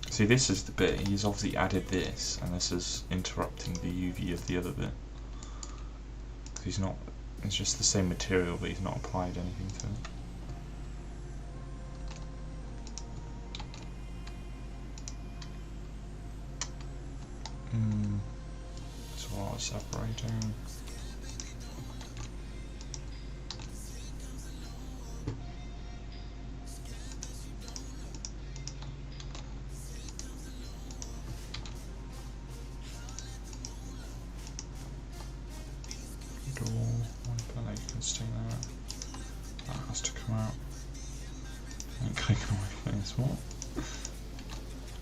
See, this is the bit, he's obviously added this, and this is interrupting the UV of the other bit. He's not, it's just the same material, but he's not applied anything to it. So a lot of separating.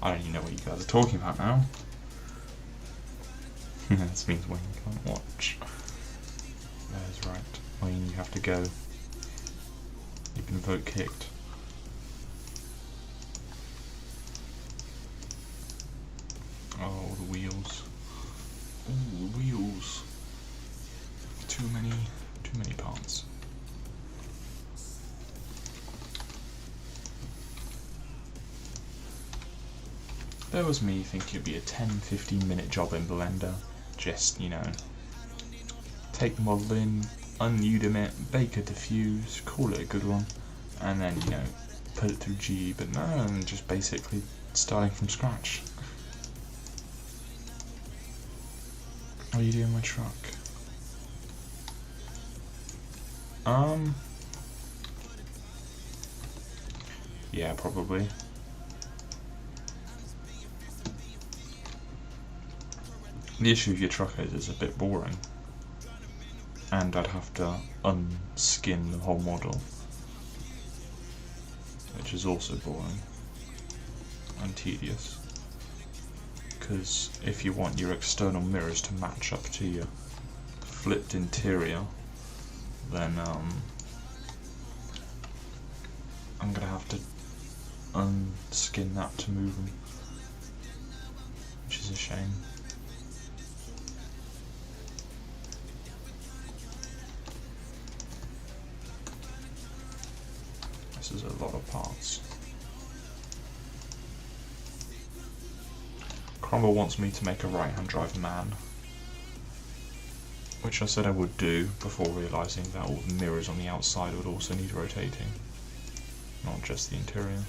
I don't even know what you guys are talking about now. This means when you can't watch. That's right. When you have to go. You've been vote kicked. Oh, the wheels. Ooh, the wheels. Too many parts. There was me thinking it'd be a 10-15 minute job in Blender. Just, you know, take the model in, unudem it, bake a diffuse, call it a good one, and then, you know, put it through G, but no, I'm just basically starting from scratch. What are you doing, my truck? Yeah, probably. The issue with your truck is it's a bit boring, and I'd have to unskin the whole model, which is also boring and tedious, because if you want your external mirrors to match up to your flipped interior, then I'm gonna have to unskin that to move them, which is a shame. This is a lot of parts. Cromwell wants me to make a right-hand drive man, which I said I would do before realising that all the mirrors on the outside would also need rotating, not just the interior.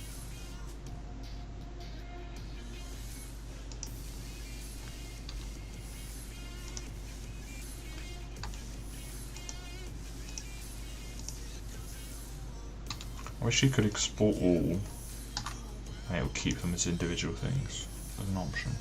I wish you could export all, and it would keep them as individual things, as an option.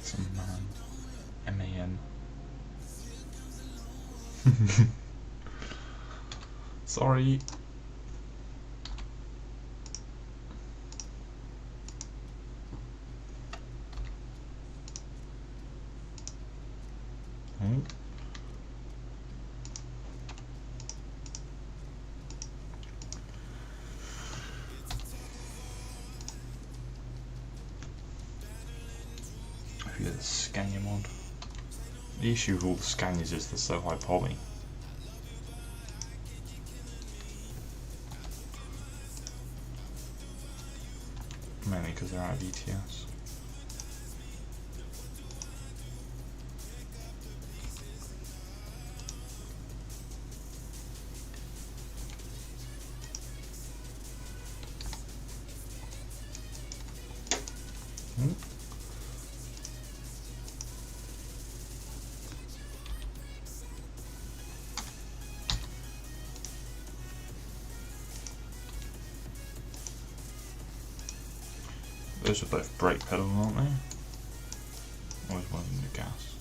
Some man. MAN. Sorry. Hmm? I forget the Scania mod. The issue with all the Scanias is they're so high poly. Mainly because they're out of ETS. Hmm? Those are both brake pedals, aren't they? Or is one of them the gas?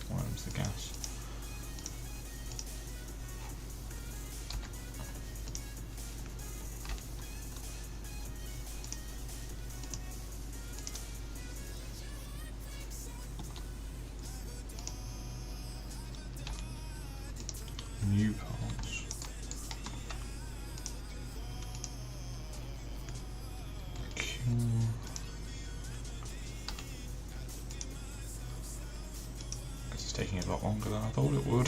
One of them's the gas. New parts. This is taking a lot longer than I thought it would.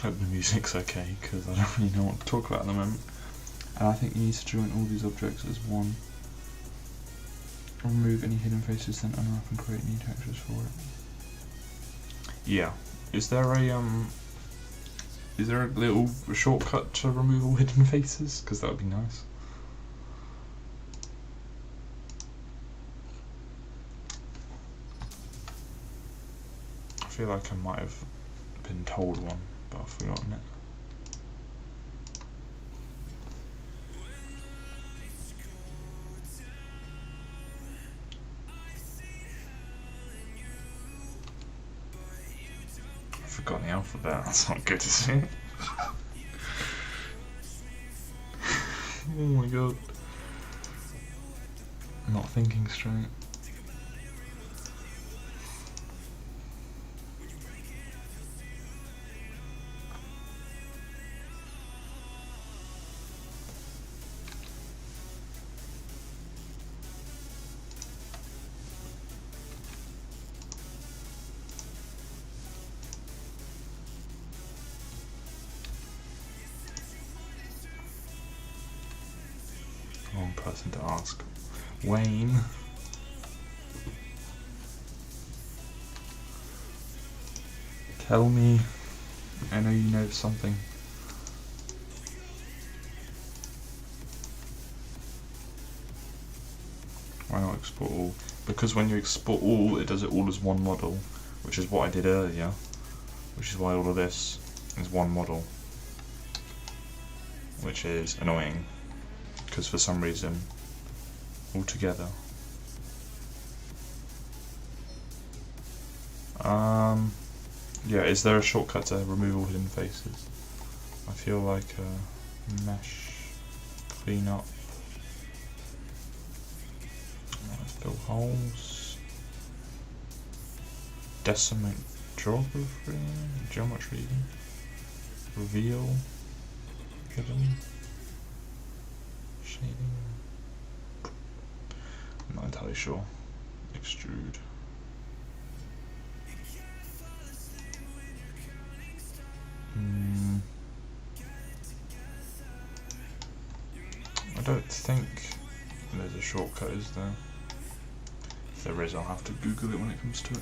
Hope the music's okay, because I don't really know what to talk about at the moment. And I think you need to join all these objects as one. Remove any hidden faces, then unwrap and create new textures for it. Yeah. Is there a little shortcut to remove all hidden faces? Because that would be nice. I feel like I might have been told one, but I've forgotten it. I've forgotten the alphabet, that's not good, is it? Oh my god. I'm not thinking straight. Wrong person to ask. Wayne. Tell me. I know you know something. Why not export all? Because when you export all, it does it all as one model, which is what I did earlier, which is why all of this is one model, which is annoying, because for some reason, all together. Yeah, is there a shortcut to remove all hidden faces? I feel like mesh, clean up, fill holes, decimate geometry, reveal, hidden, shading, I'm not entirely sure, extrude. I don't think there's a shortcut, is there? If there is, I'll have to Google it when it comes to it.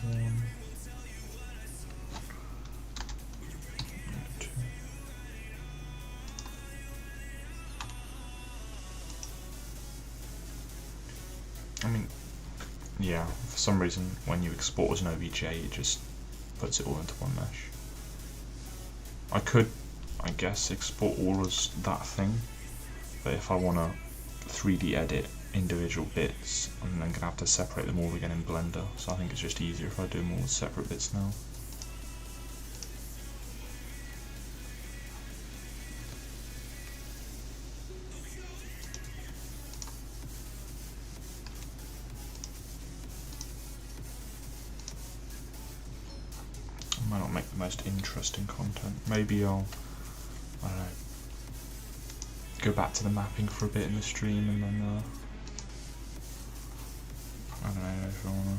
One, two. I mean, yeah, for some reason when you export as an OBJ it just puts it all into one mesh. I could, I guess, export all as that thing, but if I want to 3D edit individual bits, I'm then going to have to separate them all again in Blender, so I think it's just easier if I do them all as separate bits now. Might not make the most interesting content. Maybe I'll, I don't know, go back to the mapping for a bit in the stream and then, I don't know if I wanna.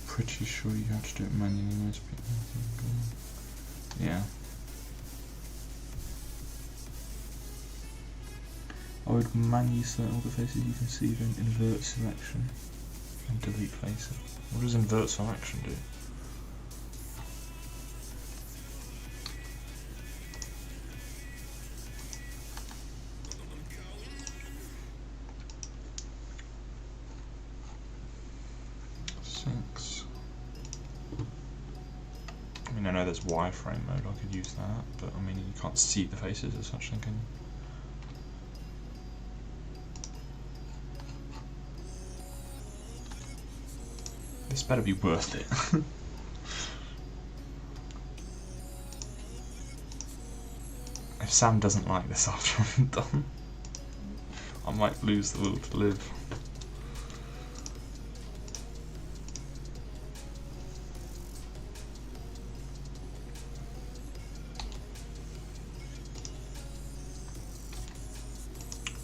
Pretty sure you have to do it manually, most people. Yeah. I would manually select all the faces you can see, then invert selection and delete faces. What does invert selection do? I mean, I know there's wireframe mode, I could use that, but I mean, you can't see the faces as such, can you? This better be worth it. If Sam doesn't like this after I'm done, I might lose the will to live.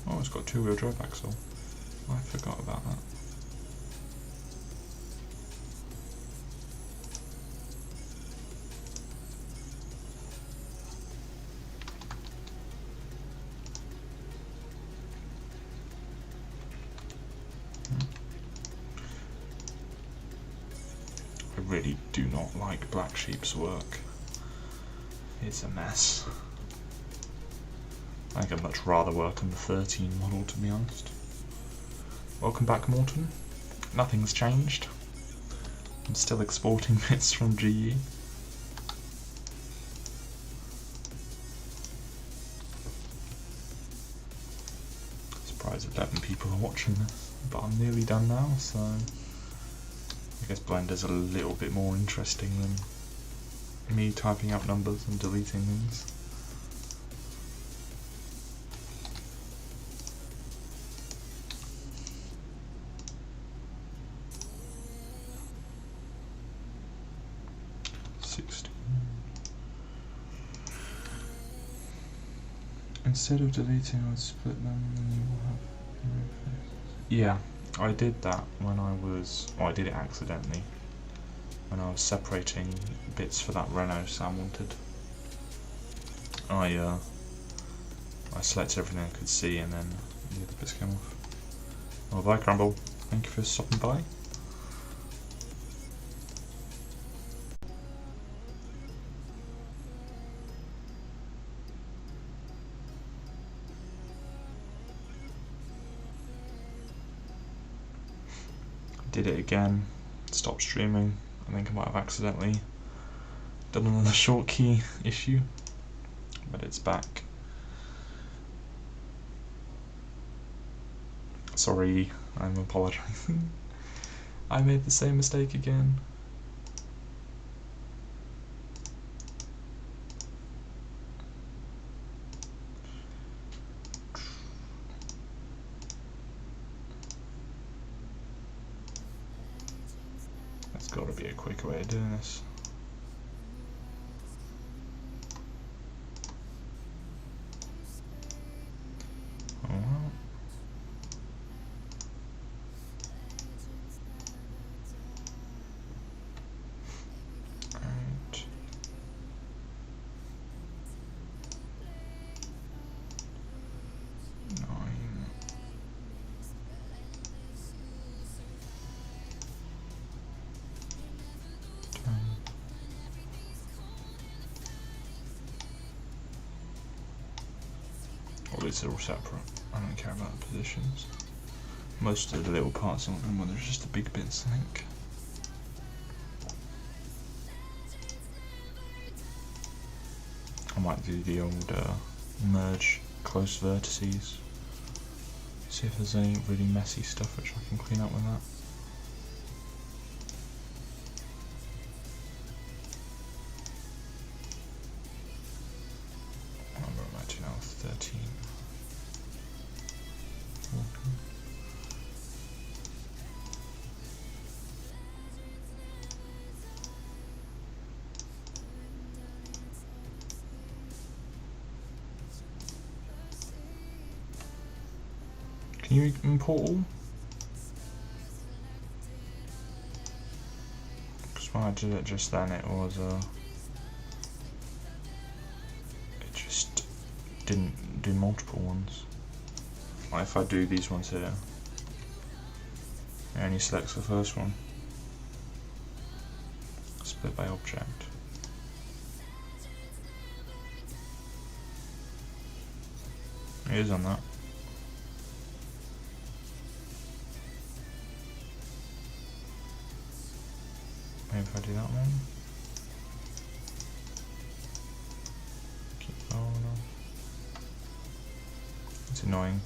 Oh, it's got two-wheel drive axle. I forgot about that. really do not like Black Sheep's work. It's a mess. I think I'd much rather work on the 13 model, to be honest. Welcome back, Morton. Nothing's changed. I'm still exporting bits from GE. Surprised 11 people are watching this, but I'm nearly done now, so I guess Blender's a little bit more interesting than me typing up numbers and deleting things. Instead of deleting, I would split them and you will have yeah, I did that when I was, I did it accidentally when I was separating bits for that Renault Sam wanted. I selected everything I could see and then the other bits came off. Well, bye Crumble, thank you for stopping by. Did it again, stopped streaming. I think I might have accidentally done another short key issue, but it's back. Sorry, I'm apologising. I made the same mistake again. There's got to be a quicker way of doing this. Oh well. Right. 9. 10. All these are all separate. I don't care about the positions. Most of the little parts aren't them, there's just the big bits, I think. I might do the old merge close vertices. See if there's any really messy stuff which I can clean up with that. What number am I to now? 13. 14. Can you import all? Because when I did it just then, it was it just didn't do multiple ones. Like if I do these ones here, it only selects the first one. Split by object. It is on that. Maybe if I do that one. Keep going on. It's annoying.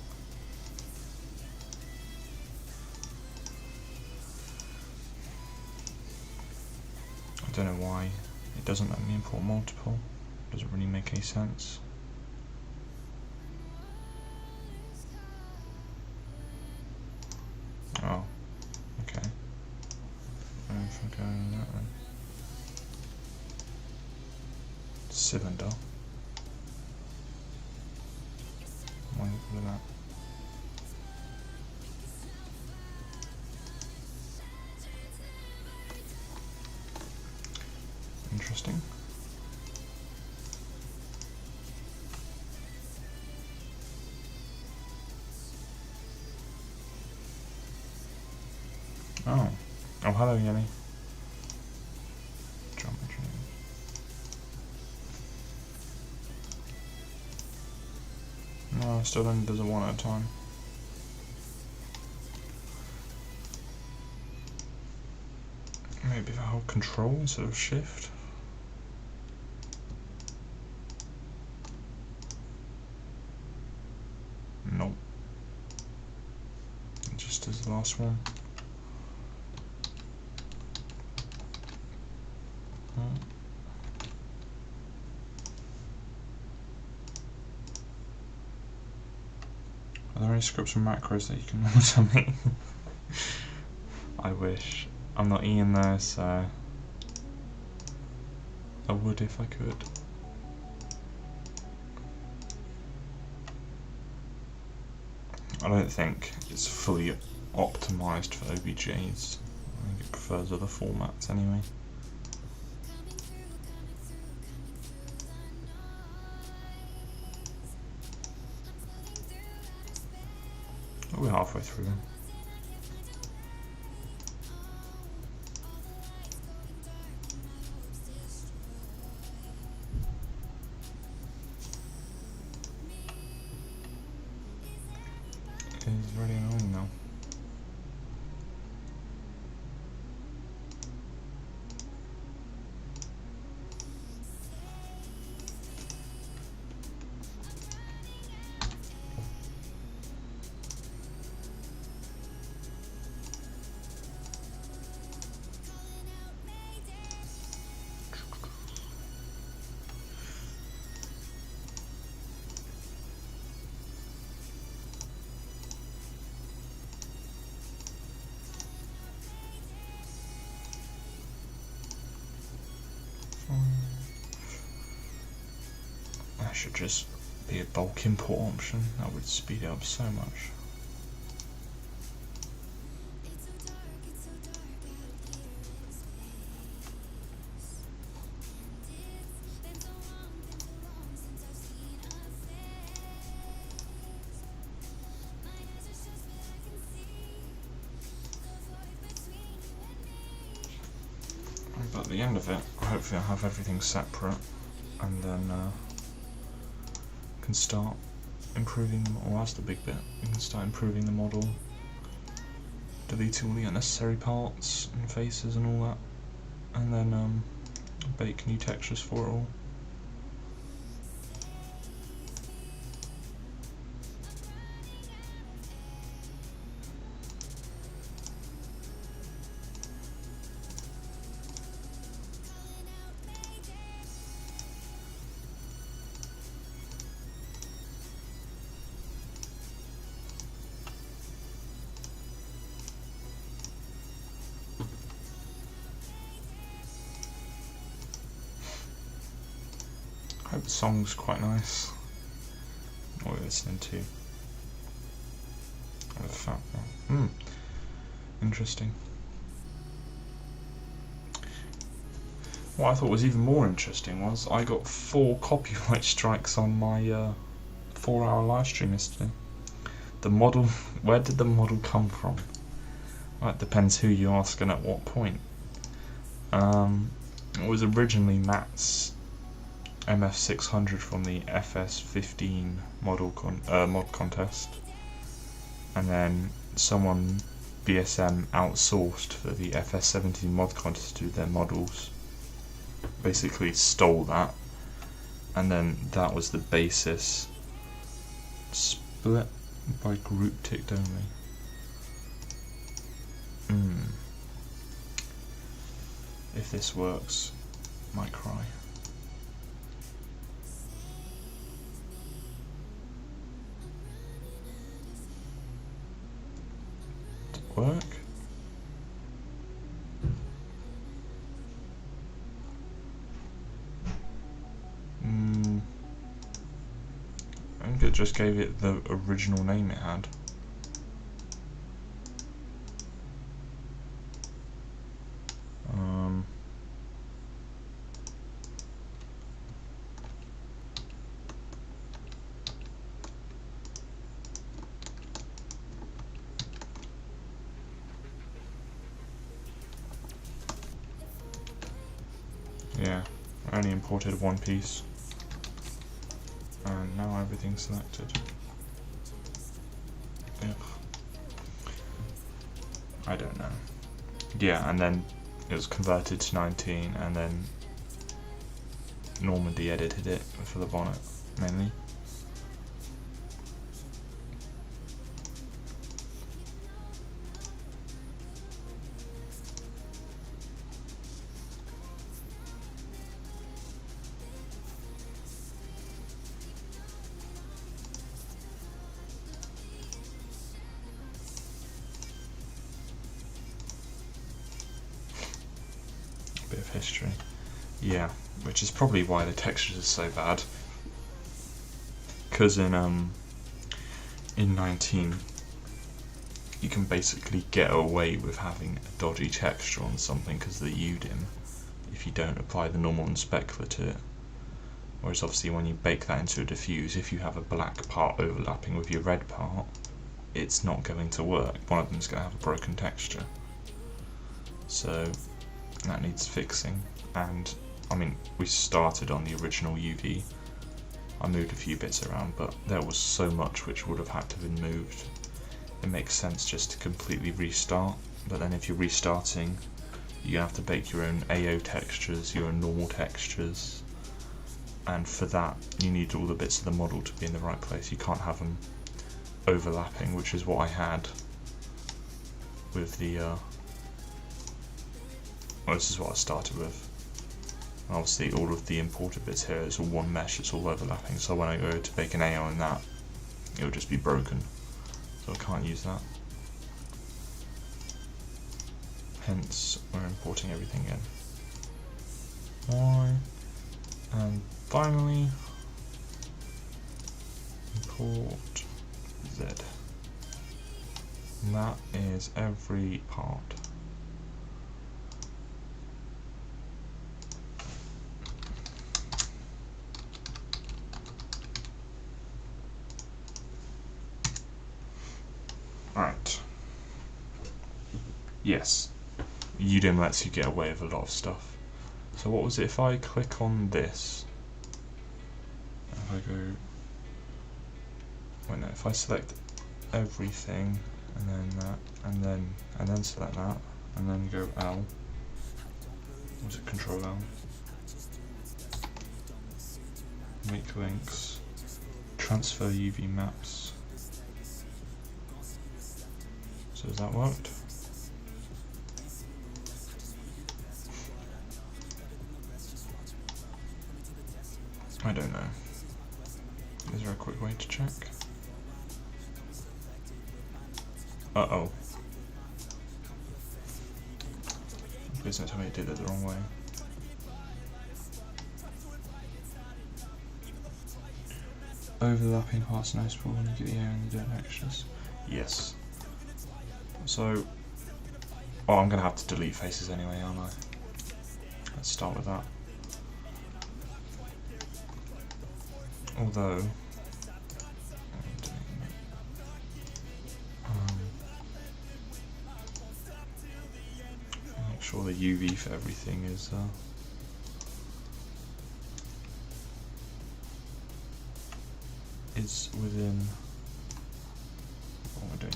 I don't know why it doesn't let me import multiple. Doesn't really make any sense. Oh, okay. If I go that one. Cylinder. Why look at that? Interesting. Oh. Oh, hello, Yenny. No, it still only does it one at a time. Maybe if I hold control instead of shift. Nope. Just as the last one. Are there any scripts and macros that you can monitor me? I wish. I'm not Ian though, so I would if I could. I don't think it's fully optimised for OBJs. I think it prefers other formats anyway. Oh, we're halfway through. It's really annoying now. That should just be a bulk import option. That would speed it up so much. But at the end of it, hopefully I'll have everything separate, and then can start improving them. Well, that's the big bit. We can start improving the model, deleting all the unnecessary parts and faces and all that, and then bake new textures for it all. I hope the song's quite nice. What we're listening to. Oh, the fat one. Interesting. What I thought was even more interesting was I got 4 copyright strikes on my 4-hour live stream yesterday. The model, where did the model come from? Well, it depends who you ask and at what point. It was originally Matt's MF600 from the FS15 mod contest, and then someone BSM outsourced for the FS17 mod contest to do their models, basically stole that, and then that was the basis, split by group ticked only. If this works, might cry. Work? I think it just gave it the original name it had. Yeah, I only imported one piece, and now everything's selected. I don't know. Yeah, and then it was converted to 19, and then Normandy edited it for the bonnet mainly. Bit of history. Yeah, which is probably why the textures are so bad. Because in 19, you can basically get away with having a dodgy texture on something because of the UDIM if you don't apply the normal and specular to it. Whereas obviously when you bake that into a diffuse, if you have a black part overlapping with your red part, it's not going to work. One of them's going to have a broken texture. So that needs fixing. And I mean, we started on the original UV. I moved a few bits around, but there was so much which would have had to have been moved. It makes sense just to completely restart, but then if you're restarting, you have to bake your own AO textures, your own normal textures, and for that you need all the bits of the model to be in the right place. You can't have them overlapping, which is what I had with the well, this is what I started with. Obviously all of the imported bits here, it's all one mesh, it's all overlapping, so when I go to bake an AO in that, it will just be broken, so I can't use that. Hence we're importing everything in. Y, and finally import Z, and that is every part. Right. Yes, UDIM lets you get away with a lot of stuff. So what was it, if I click on this, if I go, wait no, if I select everything, and then that, and then select that, and then go L, was it Control L? Make links, transfer UV maps. So has that worked? I don't know. Is there a quick way to check? Uh-oh. Business, I did it the wrong way. Overlapping parts noticeable when you get the air and the dirt textures. Yes. So, oh, I'm going to have to delete faces anyway, aren't I? Let's start with that. Although, make sure the UV for everything is within what we're doing.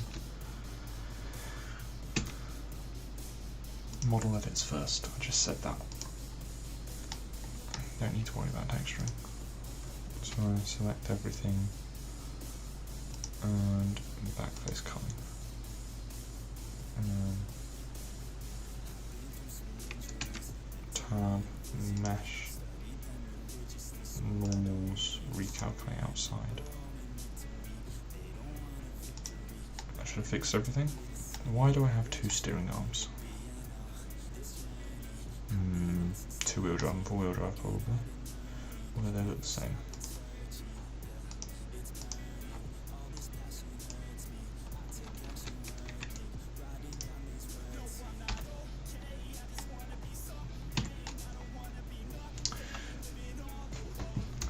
Model edits first. I just said that. Don't need to worry about texturing. So I select everything and backface color, and then tab mesh normals recalculate outside. I should have fixed everything. Why do I have two steering arms? Two-wheel drive and four-wheel drive probably. Or they look the same.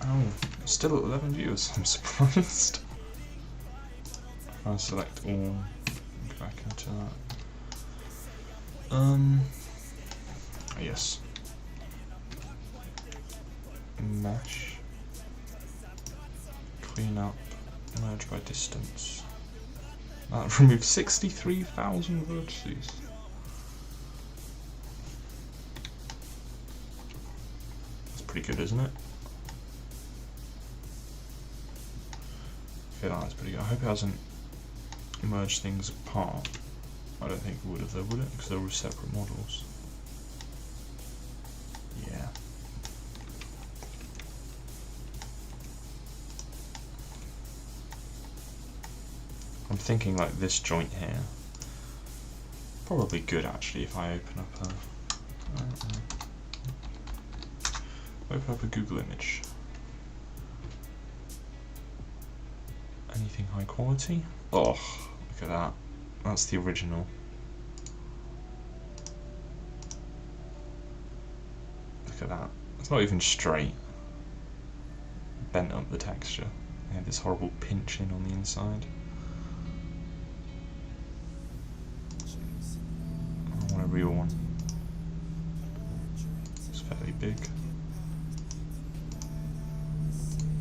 Oh, still at 11 viewers, I'm surprised. If I select all, go back into that. Yes. Mesh. Clean up, merge by distance. Remove 63,000 vertices. That's pretty good, isn't it? I feel like that's pretty good. I hope it hasn't merged things apart. I don't think it would have though, would it? Because they were separate models. Yeah. I'm thinking like this joint here. Probably good actually if I open up a Google image. Anything high quality? Oh, look at that. That's the original. Look at that. It's not even straight. Bent up the texture. They had this horrible pinching on the inside. I want a real one. It's fairly big.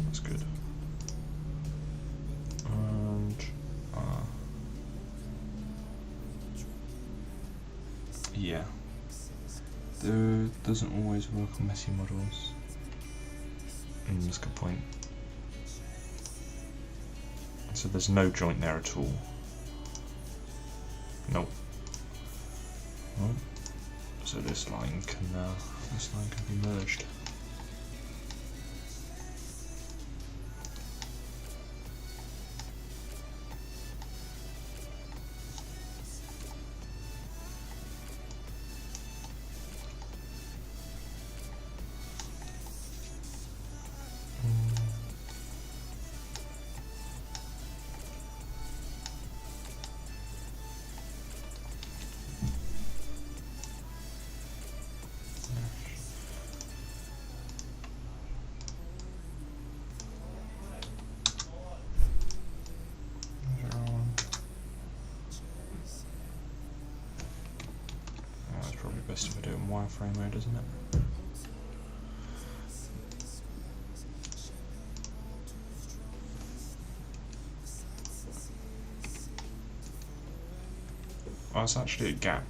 That's good. And yeah. Doesn't always work on messy models. That's a good point. So there's no joint there at all. Nope. Well, so this line can be merged. Best if I do it in wireframe mode, isn't it? Oh, it's actually a gap.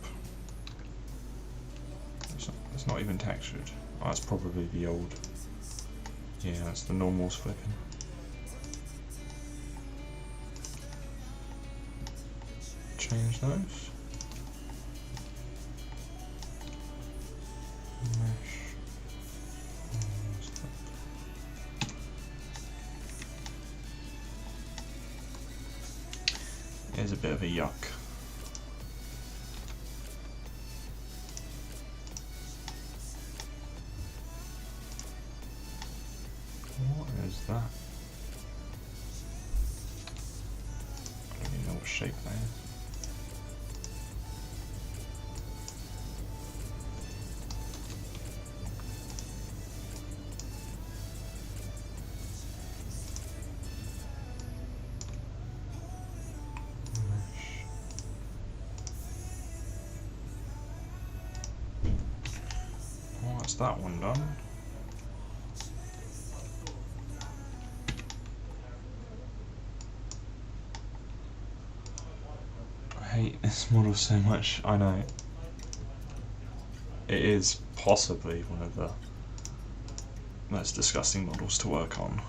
It's not even textured. Oh, it's probably the old. Yeah, that's the normals flipping. Change those. Is a bit of a yuck. What is that? I don't even know what shape that is. That's that one done. I hate this model so much, I know. It is possibly one of the most disgusting models to work on.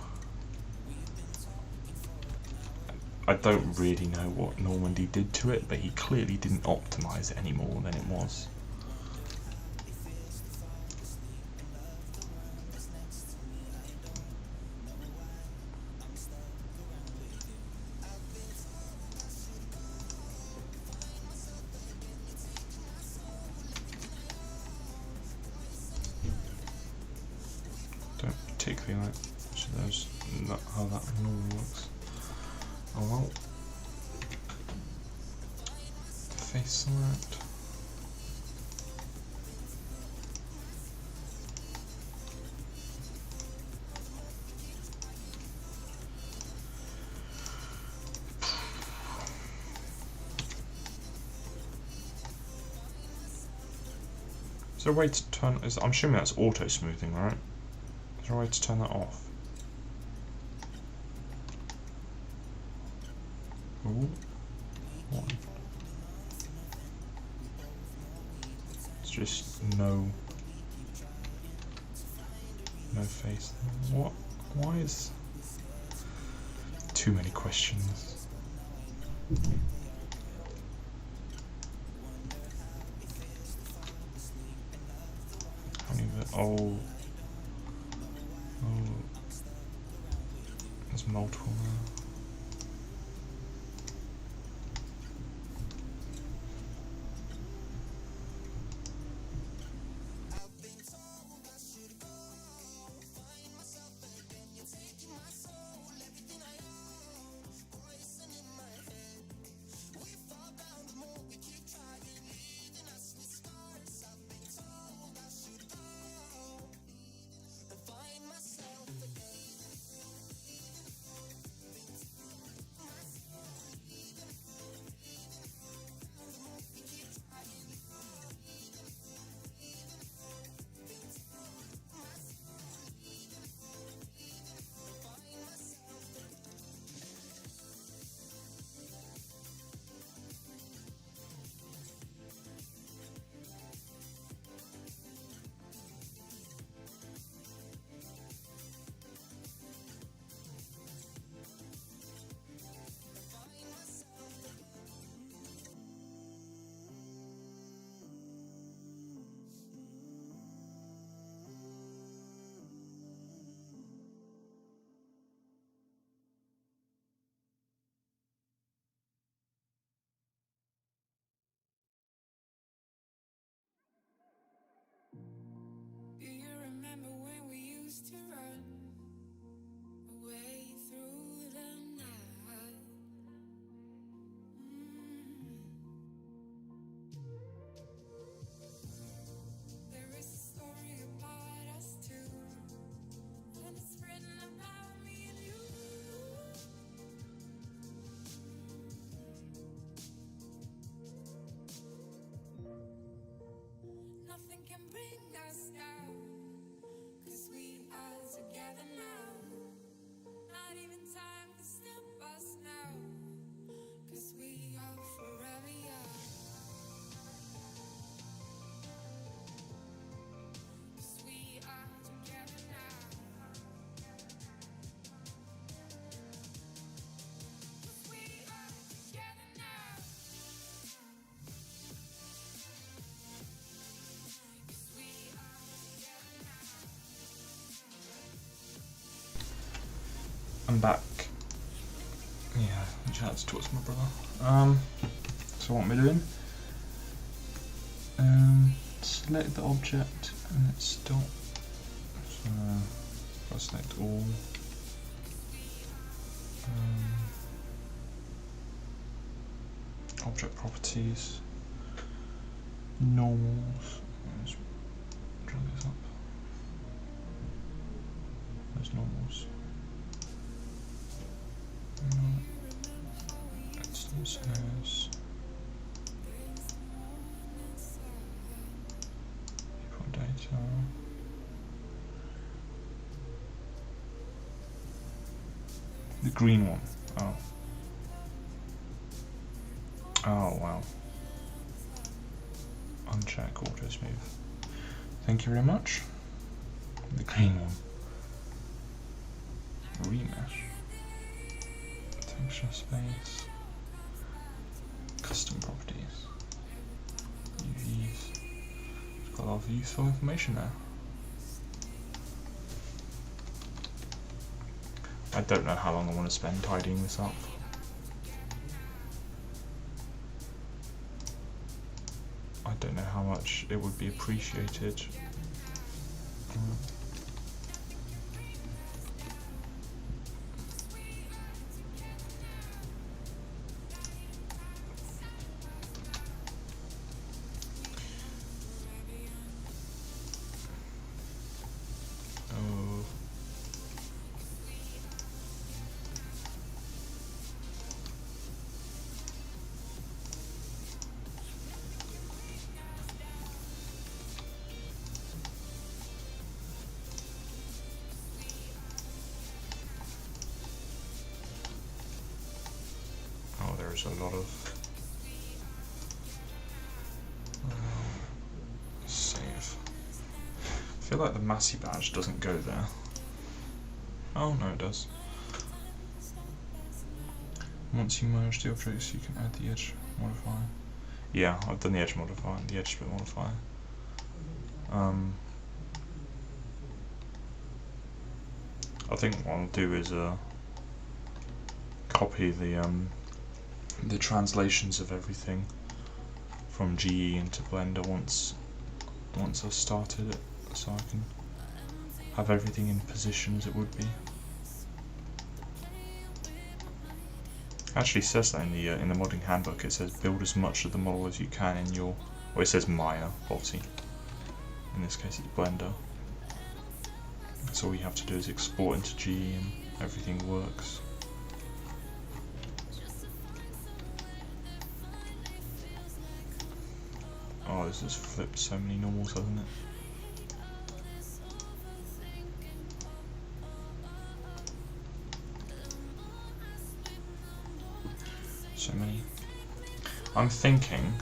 I don't really know what Normandy did to it, but he clearly didn't optimize it any more than it was. Don't particularly like those, not how that normally works. Oh well. Face select. Is there a way to turn? I'm assuming that's auto smoothing, right? Is there a way to turn that off? Ooh. just no face. What? Why is too many questions? Oh, there's multiple now. Do you remember when we used to run away through the night? There is a story about us two, and it's written about me and you. Nothing can bring us down, 'cause we are together now. Not even time can stop us now, 'cause we are forever young. 'Cause we are together now. 'Cause we are together now. 'Cause we are together now. I'm back. Yeah, I just had to talk to my brother. So what am I doing? Select the object and it's stop. So I'll select all. Object properties. Normals. Let's drag this up. There's normals. Instances. People data. The green one. Oh. Oh wow. Uncheck auto smooth. Thank you very much. The green one. Remesh. Texture space. Custom properties. UVs. It's got a lot of useful information there. I don't know how long I want to spend tidying this up. I don't know how much it would be appreciated. There's a lot of feel like the Massey badge doesn't go there. Oh no, it does. Once you merge the objects, you can add the edge modifier. Yeah, I've done the edge modifier and the edge split modifier. I think what I'll do is copy the translations of everything from GE into Blender once I've started it, so I can have everything in position as it would be. Actually says that in the modding handbook. It says build as much of the model as you can in your, or it says Maya, obviously. In this case it's Blender. So all you have to do is export into GE and everything works. Oh, this has flipped so many normals, hasn't it? So many. I'm thinking,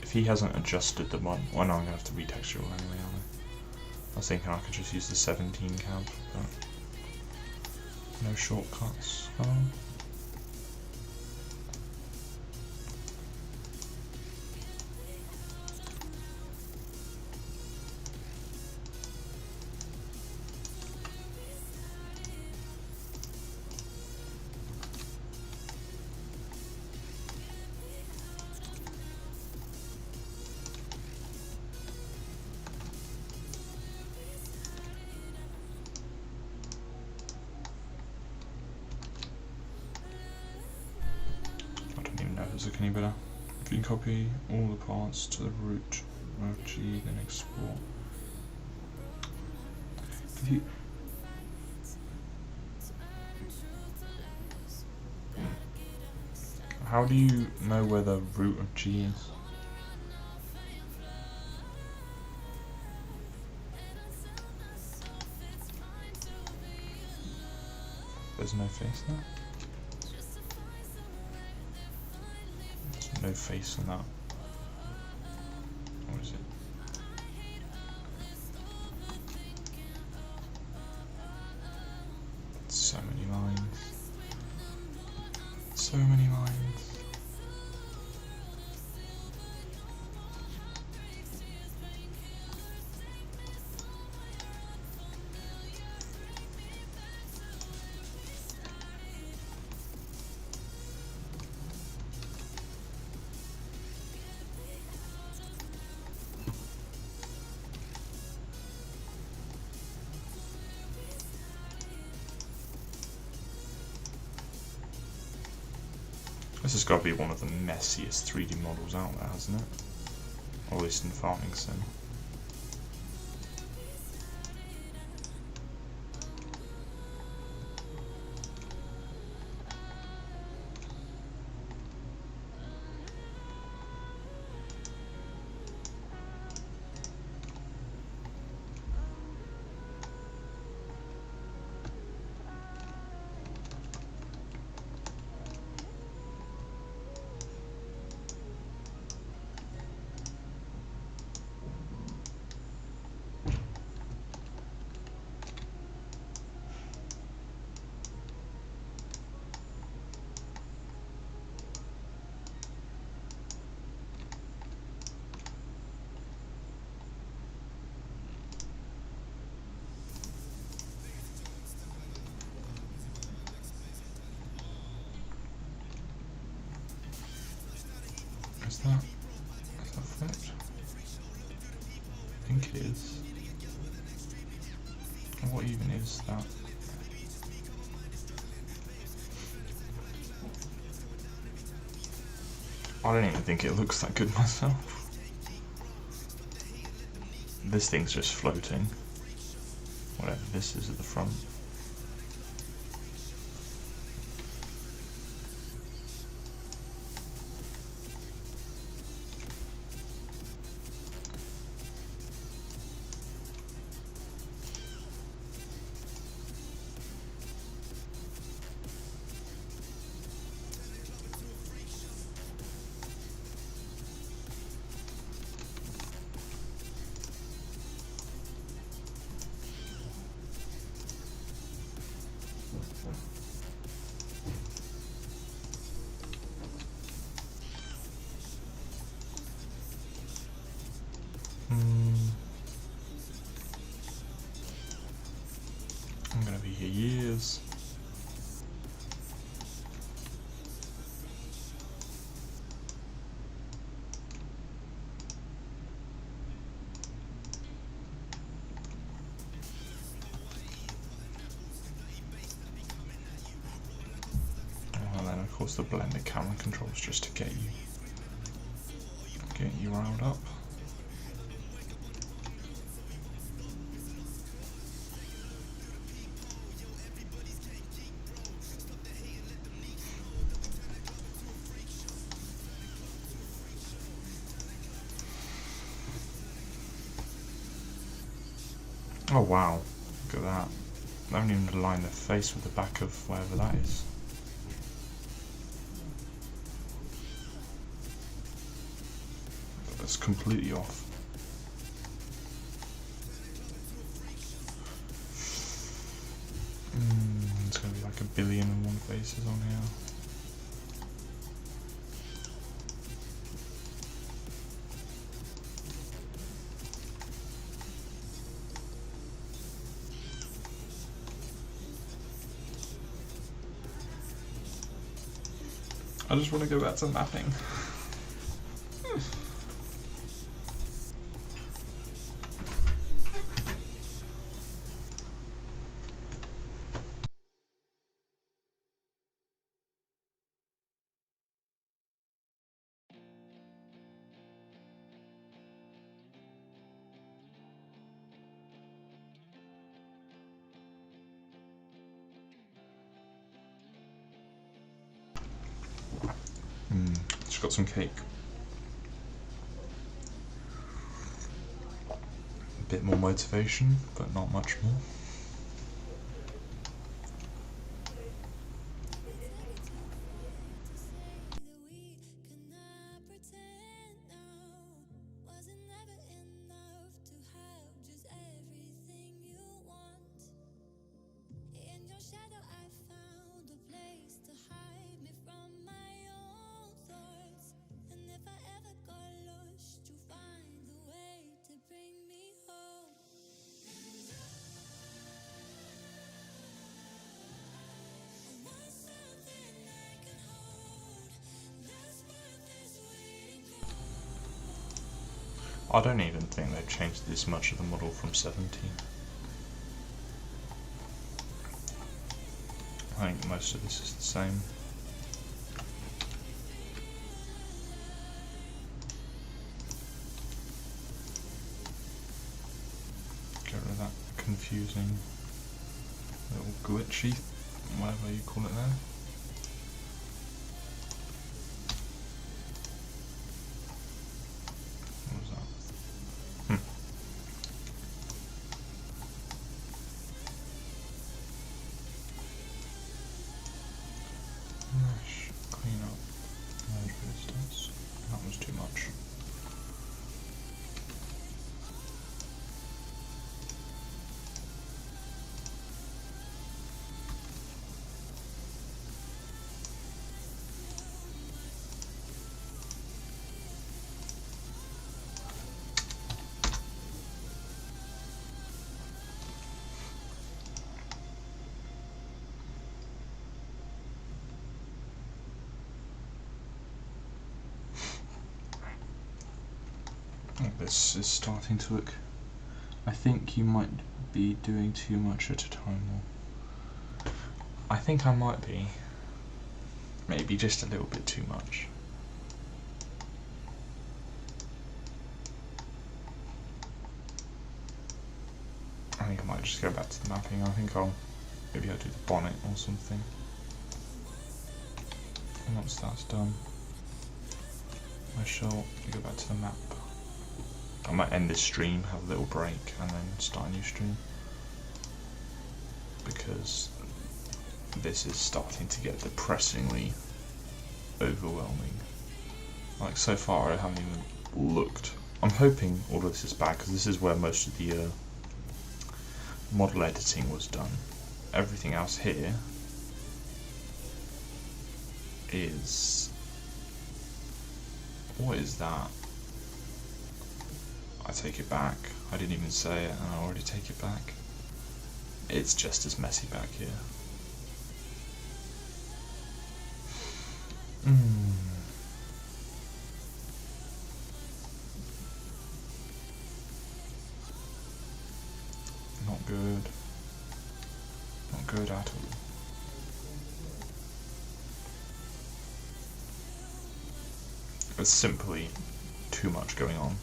if he hasn't adjusted the mod, well no, I'm going to have to retexture it all anyway, aren't I? I was thinking I could just use the 17 count, but no shortcuts. Look any better. If you can copy all the parts to the root of G, then export. How do you know where the root of G is? There's no face there. No face on that. What is it? So many lines. So many lines. This has got to be one of the messiest 3D models out there, hasn't it? Or at least in Farming Sim. Is that flipped? I think it is. What even is that? I don't even think it looks that good myself. This thing's just floating. Whatever this is at the front. I'm gonna be here years. And then of course the blended camera controls just to get you riled up. Oh wow, look at that. I haven't even aligned the face with the back of wherever that is. That's completely off. It's going to be like 1,000,000,001 faces on here. I just want to go back to mapping. Just got some cake. A bit more motivation, but not much more. I don't even think they've changed this much of the model from 17. I think most of this is the same. Get rid of that confusing little glitchy, whatever you call it there. Clean up merge resistance. That was too much. This is starting to look. I think you might be doing too much at a time though. I think I might be. Maybe just a little bit too much. I think I might just go back to the mapping. I think maybe I'll do the bonnet or something. And once that's done, I shall go back to the map. I might end this stream, have a little break, and then start a new stream. Because this is starting to get depressingly overwhelming. Like, so far I haven't even looked. I'm hoping all of this is bad, because this is where most of the model editing was done. Everything else here is... what is that? I take it back. I didn't even say it, and I already take it back. It's just as messy back here. Not good. Not good at all. There's simply too much going on.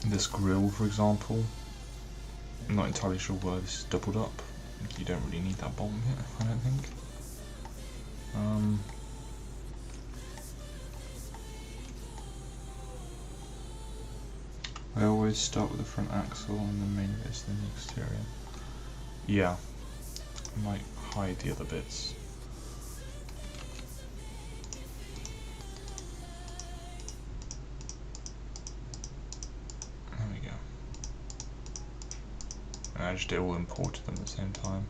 This grill, for example, I'm not entirely sure why this is doubled up. You don't really need that bottom bit, I don't think. I always start with the front axle and the main bits, then the exterior. Yeah, I might hide the other bits. There we go. And I just did all imported them at the same time.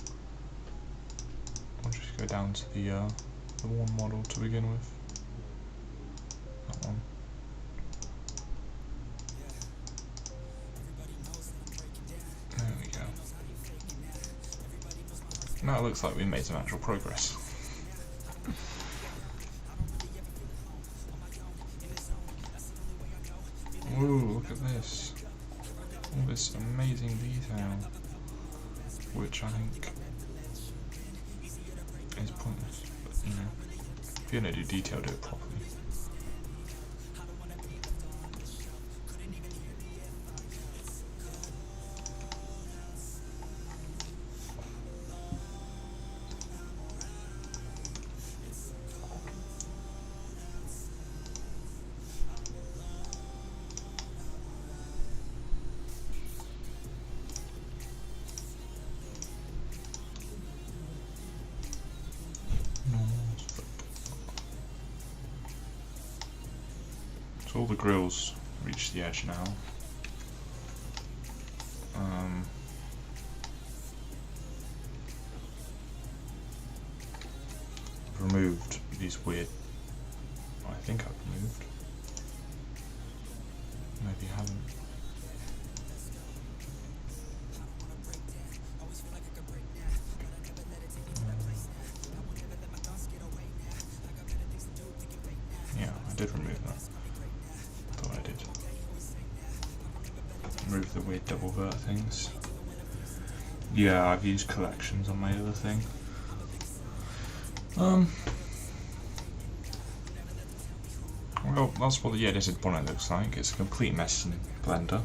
I'll just go down to the one model to begin with. That one. There we go. Now it looks like we made some actual progress. Ooh, look at this. All this amazing detail, which I think is pointless, but you know, if you're going to do detail, do it properly. So all the grills reach the edge now. I've removed these weird. I think I've removed. Maybe I haven't. Yeah, I did remove that. Thought I did. Remove the weird double vert things. Yeah, I've used collections on my other thing. Well, that's what the edited bonnet looks like. It's a complete mess in Blender.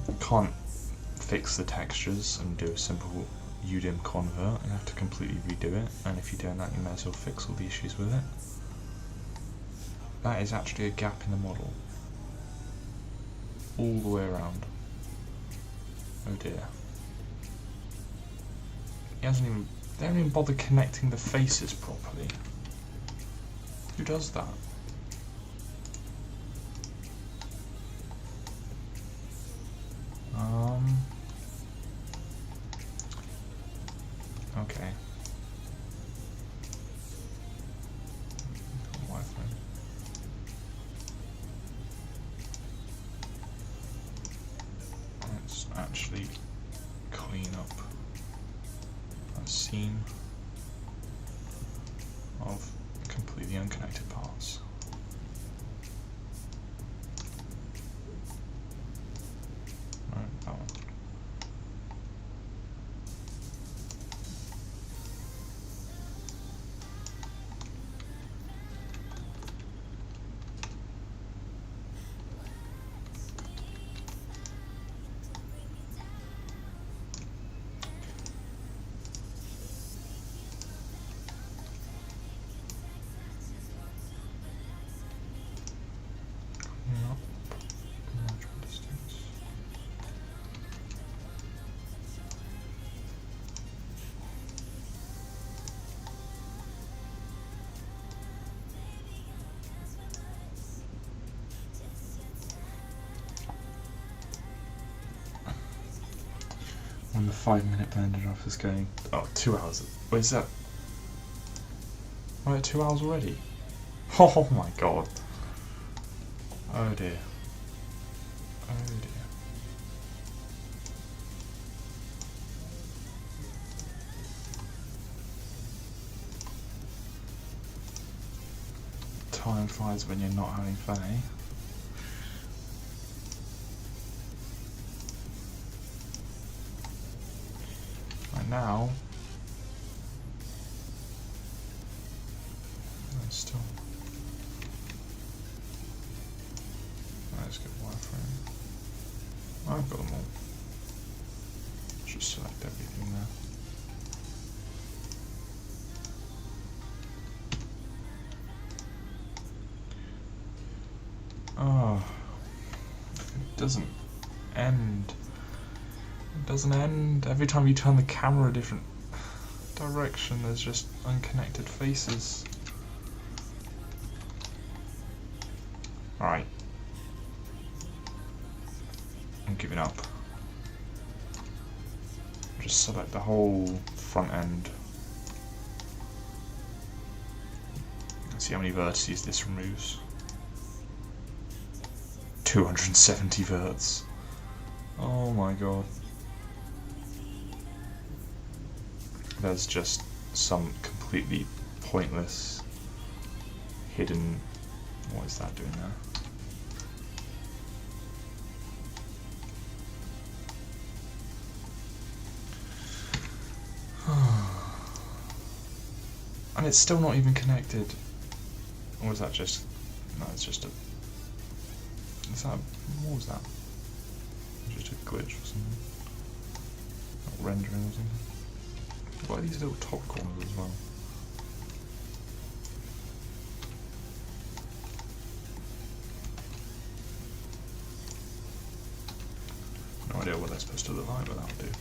You can't fix the textures and do a simple UDIM convert. You have to completely redo it, and if you're doing that, you may as well fix all the issues with it. That is actually a gap in the model. All the way around. Oh dear. He hasn't even. They haven't even bothered connecting the faces properly. Who does that? Okay. Wi-Fi. Let's actually clean up a scene of completely unconnected parts. Right, that one. When the 5-minute blender off is going. Oh, 2 hours. What is that? We're at 2 hours already. Oh my god. Oh dear. Oh dear. Time flies when you're not having fun, eh? Right now, there's still. Let's get wireframe. I've got them all. Just select everything there. Oh, it doesn't end. It doesn't end. Every time you turn the camera a different direction, there's just unconnected faces. Alright. I'm giving up. Just select the whole front end. Let's see how many vertices this removes. 270 verts. Oh my god. There's just some completely pointless hidden. What is that doing there? And it's still not even connected. Or is that just. No, it's just a. Is that. What was that? Just a glitch or something? Not rendering or something? What are these little top corners as well? No idea what they're supposed to look like, but that'll do.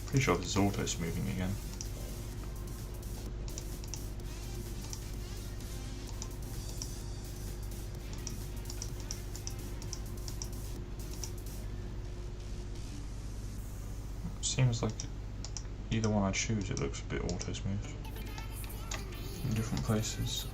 Pretty sure this is auto smoothing again. Seems like either one I choose, it looks a bit auto smooth in different places.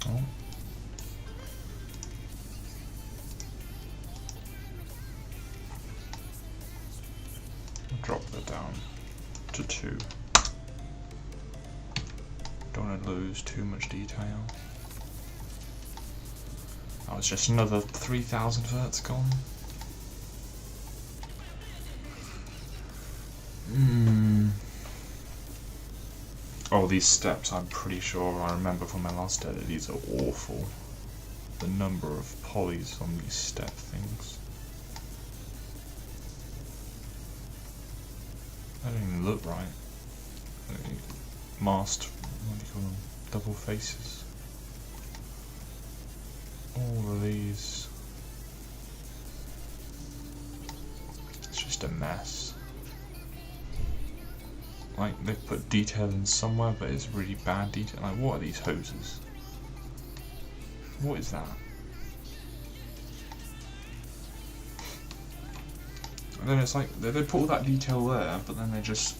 Oh. Drop that down to 2. Don't want to lose too much detail. Oh, it's just another 3,000 verts gone. Oh, these steps, I'm pretty sure I remember from my last edit, these are awful. The number of polys on these step things. They don't even look right. Masked, what do you call them? Double faces. All of these. It's just a mess. Like, they've put detail in somewhere, but it's really bad detail. Like, what are these hoses? What is that? And then it's like, they put all that detail there, but then they just...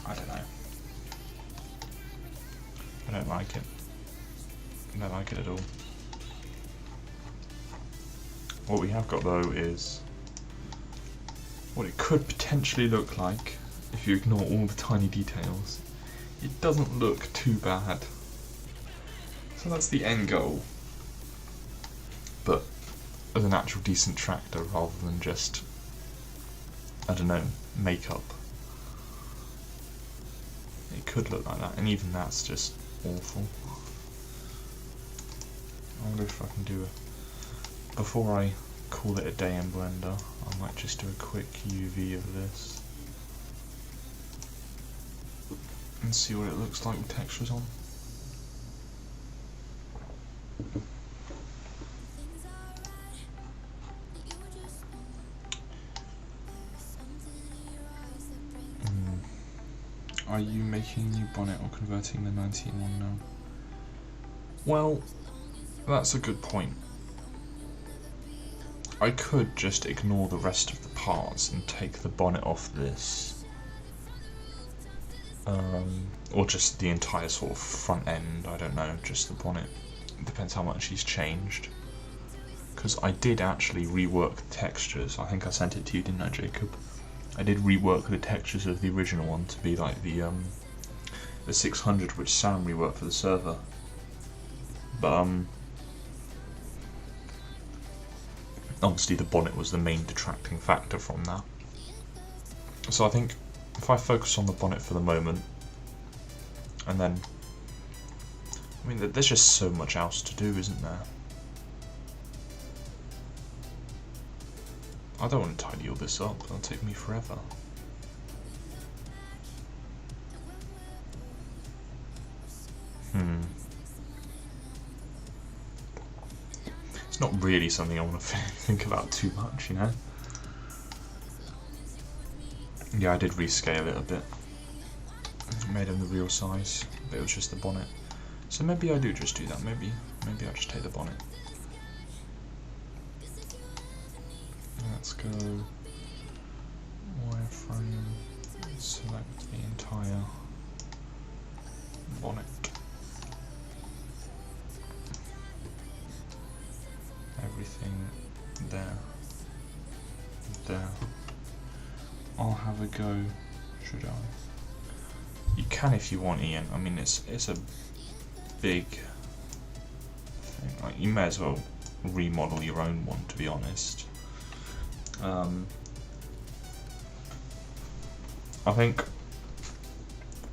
I don't know. I don't like it. I don't like it at all. What we have got though is what it could potentially look like if you ignore all the tiny details. It doesn't look too bad. So that's the end goal. But as an actual decent tractor rather than just, I don't know, makeup. It could look like that, and even that's just awful. I wonder if I can do a, before I call it a day in Blender, I might just do a quick UV of this and see what it looks like with textures on. Are you making a new bonnet or converting the 19 now? Well, that's a good point. I could just ignore the rest of the parts and take the bonnet off this. Or just the entire sort of front end, I don't know, just the bonnet. It depends how much he's changed. Because I did actually rework the textures. I think I sent it to you, didn't I, Jacob? I did rework the textures of the original one to be like the 600, which Sam reworked for the server. But obviously the bonnet was the main detracting factor from that. So I think if I focus on the bonnet for the moment, and then, I mean, there's just so much else to do, isn't there? I don't want to tidy all this up, it'll take me forever. It's not really something I want to think about too much, you know? Yeah, I did rescale it a bit. Made him the real size, but it was just the bonnet. So maybe I do just do that, maybe I'll just take the bonnet. Let's go wireframe, select the entire bonnet. Everything there. I'll have a go, should I? You can if you want, Ian. I mean, it's a big thing. Like, you may as well remodel your own one, to be honest. I think,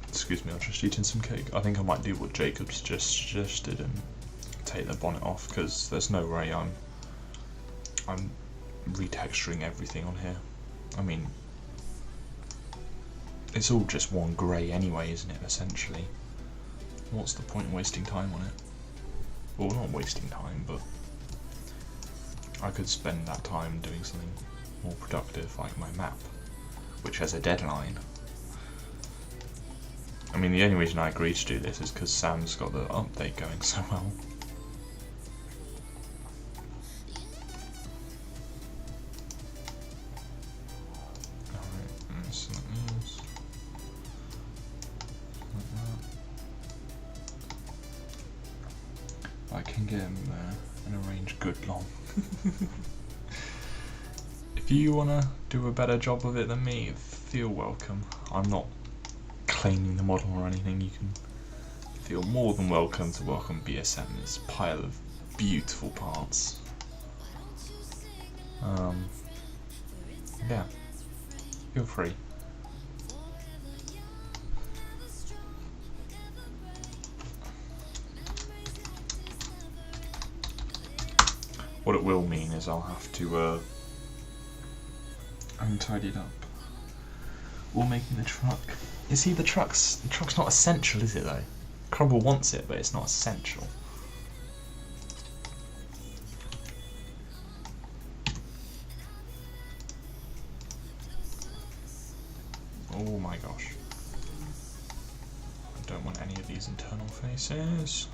excuse me, I was just eating some cake. I think I might do what Jacob's just suggested and take the bonnet off, because there's no way I'm retexturing everything on here. I mean, it's all just one grey anyway, isn't it, essentially? What's the point in wasting time on it? Well, not wasting time, but I could spend that time doing something more productive, like my map, which has a deadline. I mean, the only reason I agreed to do this is because Sam's got the update going so well. Alright, so that is like that. I can get him there and arrange good long. If you want to do a better job of it than me, feel welcome. I'm not claiming the model or anything. You can feel more than welcome to work on BSM's pile of beautiful parts. Yeah, feel free. What it will mean is I'll have to untidy it up. Or making the truck. You see, the truck's not essential, is it though? Crumble wants it, but it's not essential. Oh my gosh. I don't want any of these internal faces.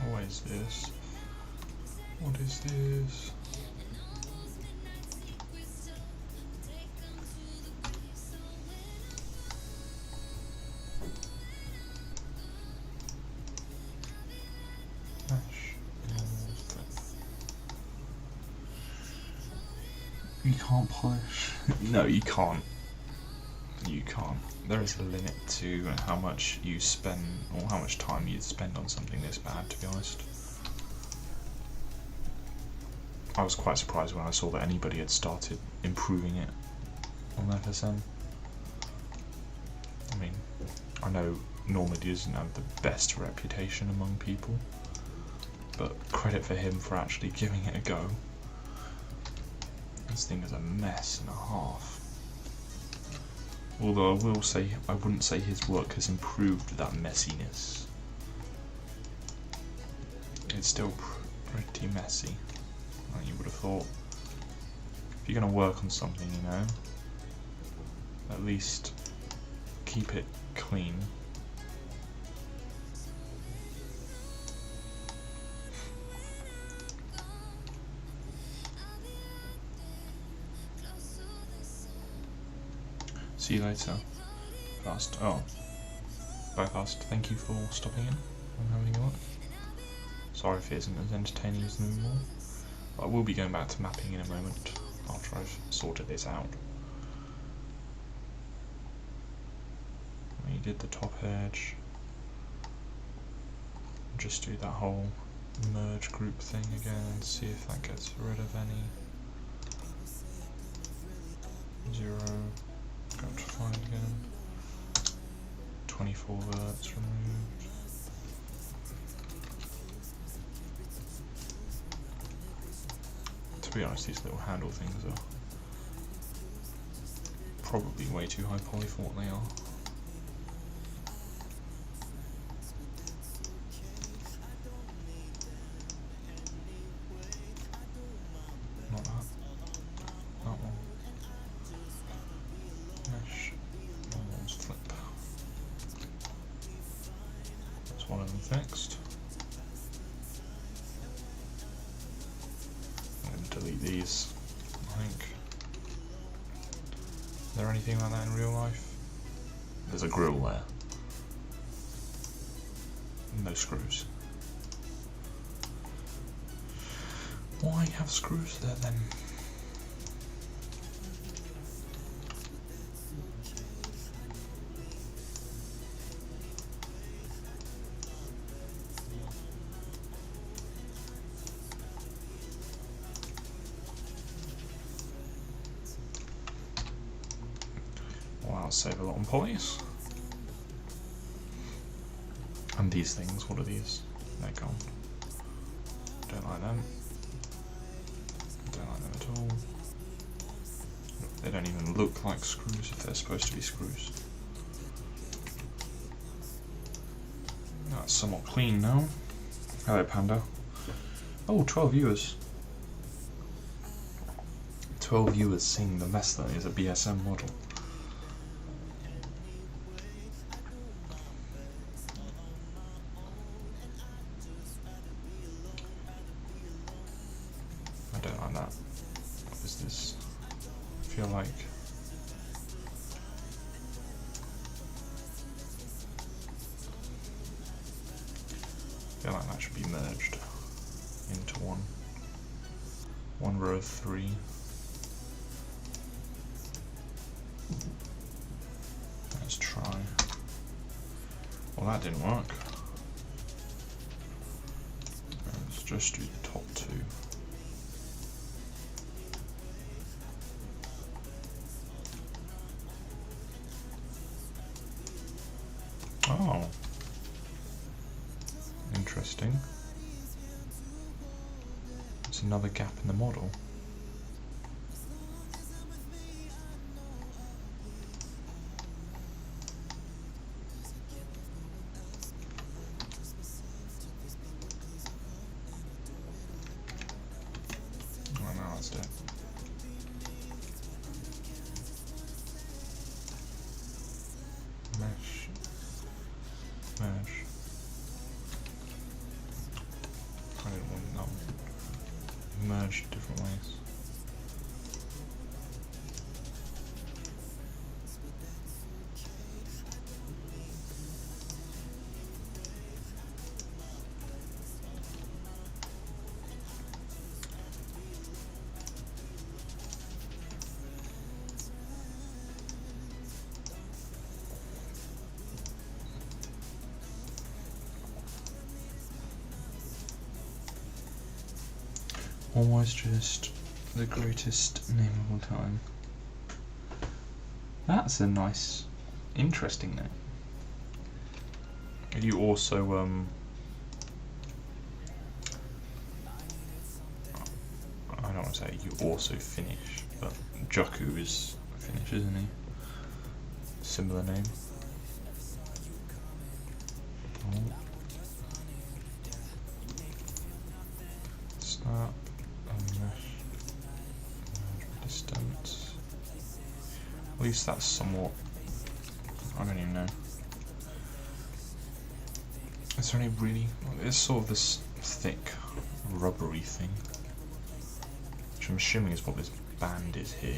What is this? What is this? You can't polish. No, you can't. You can't. there is a limit to how much you spend, or how much time you'd spend on something this bad, to be honest. I was quite surprised when I saw that anybody had started improving it on FSM. I mean, I know Normandy doesn't have the best reputation among people, but credit for him for actually giving it a go. This thing is a mess and a half. Although I will say, I wouldn't say his work has improved that messiness. It's still pretty messy, like you would have thought. If you're going to work on something, you know, at least keep it clean. See you later. Fast. Oh. Bye, Fast. Thank you for stopping in and having a look. Sorry if it isn't as entertaining as normal. But I will be going back to mapping in a moment after I've sorted this out. You did the top edge. Just do that whole merge group thing again and see if that gets rid of any. 0. Go to 5 again. 24 verts removed. To be honest, these little handle things are probably way too high poly for what they are. Not that. That one. Mesh. That one's flip. That's one of them fixed. Delete these, I think. Is there anything like that in real life? There's a grill there. No screws. Why have screws there then? I'll save a lot on polys. And these things, what are these? They're gone. Don't like them. Don't like them at all. They don't even look like screws if they're supposed to be screws. That's somewhat clean now. Hello, Panda. Oh, 12 viewers. 12 viewers seeing the mess that is a BSM model. I don't like that. What is this? I feel like that should be merged into one row of 3. Let's try. Well, that didn't work. Let's just do the top 2. Oh. Interesting. It's another gap in the model. Oh, now that's it. Mesh. Merge. I didn't want that one. Merged different ways. Almost just the greatest name of all time. That's a nice, interesting name. You also, I don't want to say you also Finnish, but Joku is Finnish, isn't he? Similar name. Oh. Snap and mesh distance. At least that's somewhat. I don't even know. Is there any really? It's sort of this thick, rubbery thing, which I'm assuming is what this band is here.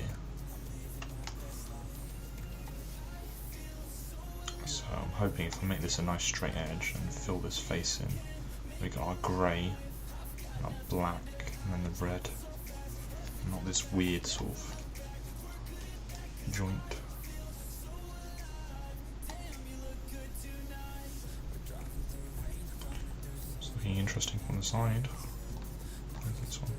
So I'm hoping if I make this a nice straight edge and fill this face in, we got our grey, and our black, and then the red. Not this weird sort of joint. It's looking interesting from the side. Like this one.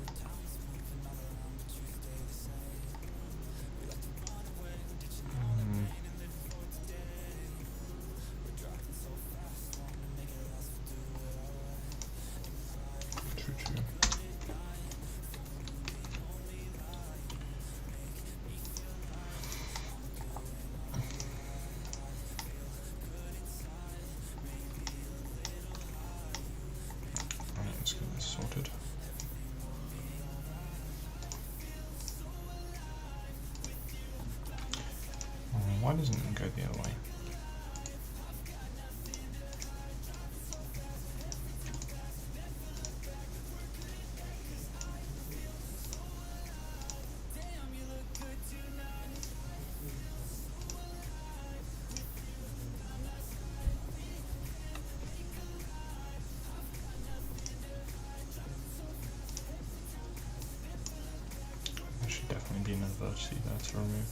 Let's get this sorted. Why doesn't it go the other way? There should definitely be another vertex there to remove.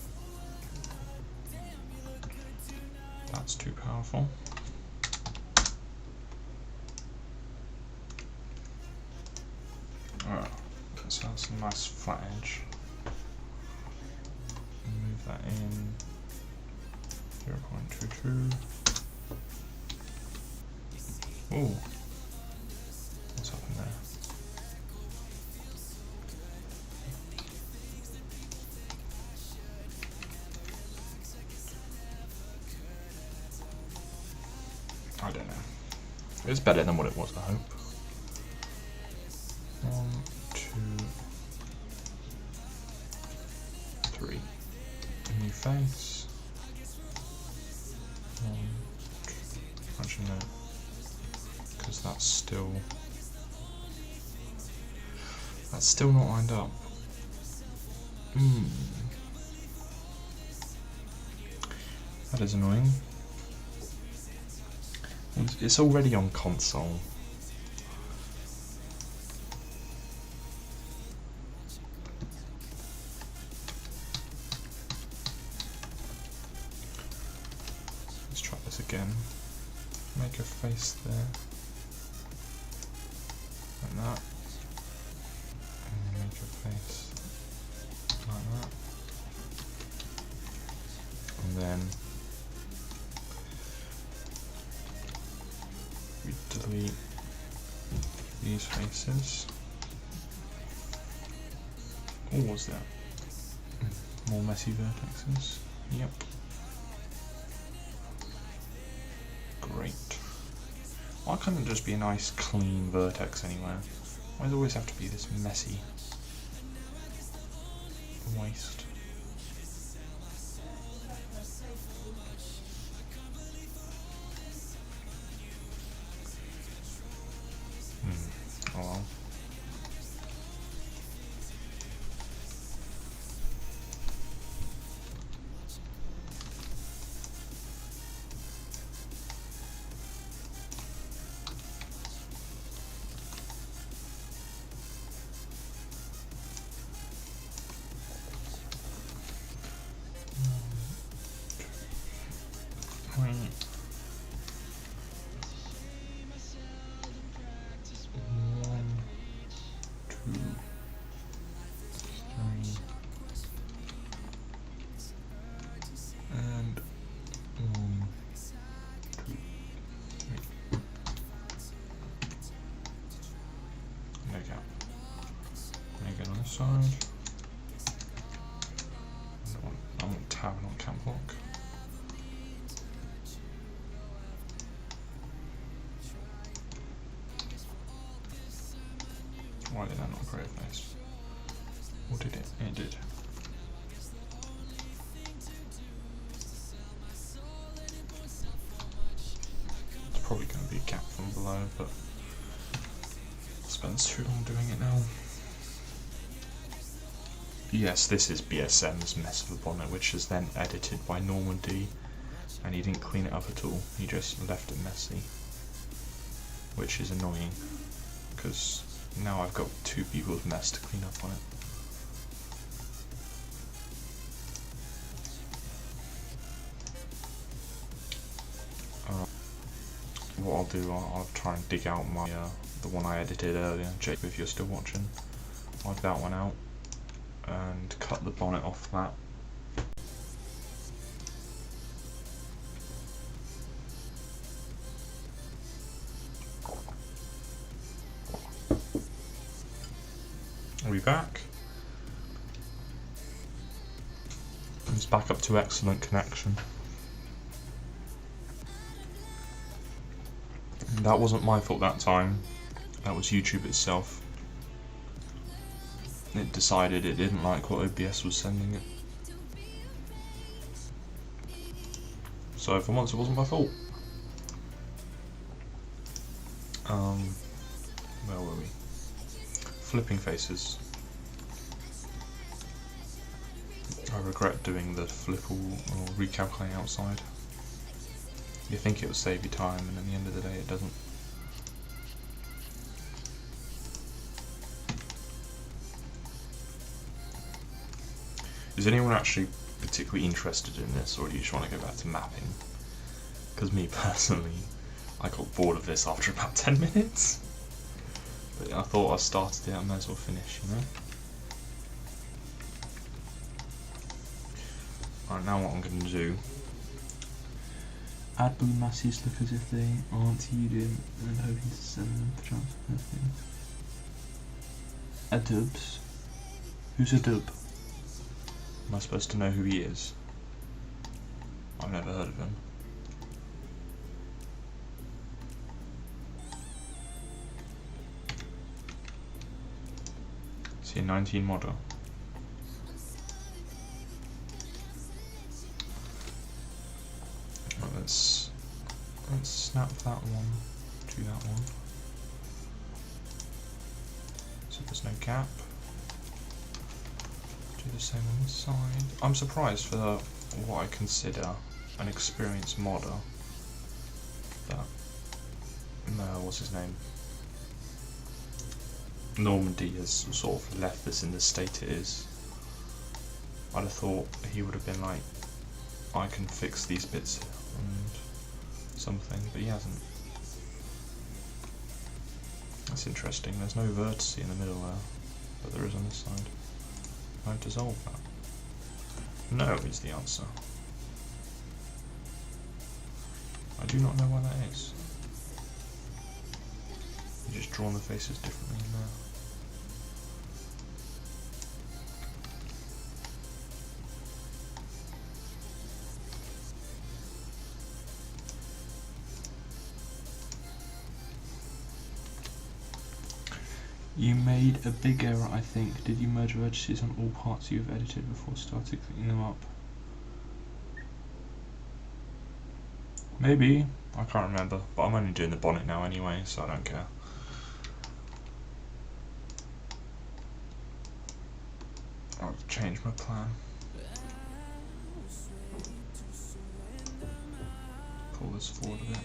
That's too powerful. Alright, so that's a nice flat edge. Move that in 0.22. Ooh, what's happened there? I don't know. It's better than what it was, I hope. 1, 2, 3. New face. 1, 2. Actually, no. Because that's still not lined up. That is annoying. It's already on console. Let's try this again. Make a face there. Like that. And make a face like that. And then we delete these faces. What was that? More messy vertexes. Yep. Great. Why can't it just be a nice clean vertex anywhere? Why does it always have to be this messy waste? Oh well. side. I want tower, not camp block. Why did that not grave nice? Or did it? It did. It's probably going to be a gap from below, but I'll spend too long doing it now. Yes, this is BSM's mess of a bonnet, which is then edited by Normandy, and he didn't clean it up at all. He just left it messy, which is annoying, because now I've got two people's mess to clean up on it. What I'll do, I'll try and dig out my the one I edited earlier. Jake, if you're still watching, I'll dig that one out and cut the bonnet off that. Are we back? It's back up to excellent connection. That wasn't my fault that time, that was YouTube itself. It decided it didn't like what OBS was sending it. So for once it wasn't my fault. Where were we? Flipping faces. I regret doing the flip or recalculating outside. You think it will save you time, and at the end of the day it doesn't. Is anyone actually particularly interested in this, or do you just want to go back to mapping? Because me personally, I got bored of this after about 10 minutes. But I thought I started it, I might as well finish, you know? Alright, now what I'm going to do. Add blue masses look as if they aren't hidden and hoping to send them for chance of things. Adubs. Who's a dub? Am I supposed to know who he is? I've never heard of him. Is he a 19 model? Well, let's snap that one to that one. So there's no gap. Do the same on this side. I'm surprised for what I consider an experienced modder that, what's his name? Normandy has sort of left this in the state it is. I'd have thought he would have been like, I can fix these bits and something, but he hasn't. That's interesting, there's no vertice in the middle there, but there is on this side. I've dissolved that. No is the answer. I do not know why that is. You just drawn the faces differently in there. You made a big error, I think. Did you merge vertices on all parts you've edited before starting cleaning them up? Maybe. I can't remember. But I'm only doing the bonnet now anyway, so I don't care. I'll change my plan. Pull this forward a bit.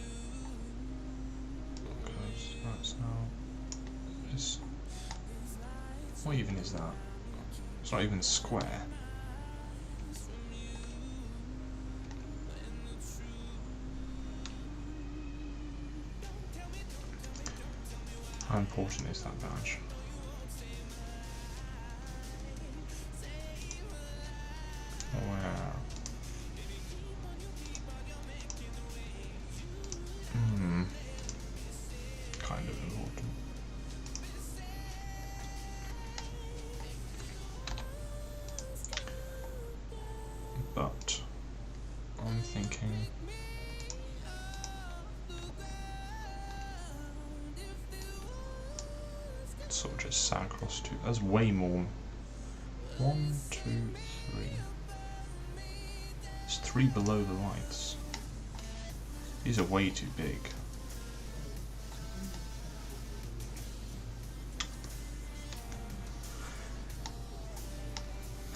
Because that's now this. What even is that? It's not even square. How important is that badge? Wow. Kind of important. sort of just sat across two. That's way more. 1, 2, 3. There's 3 below the lights. These are way too big.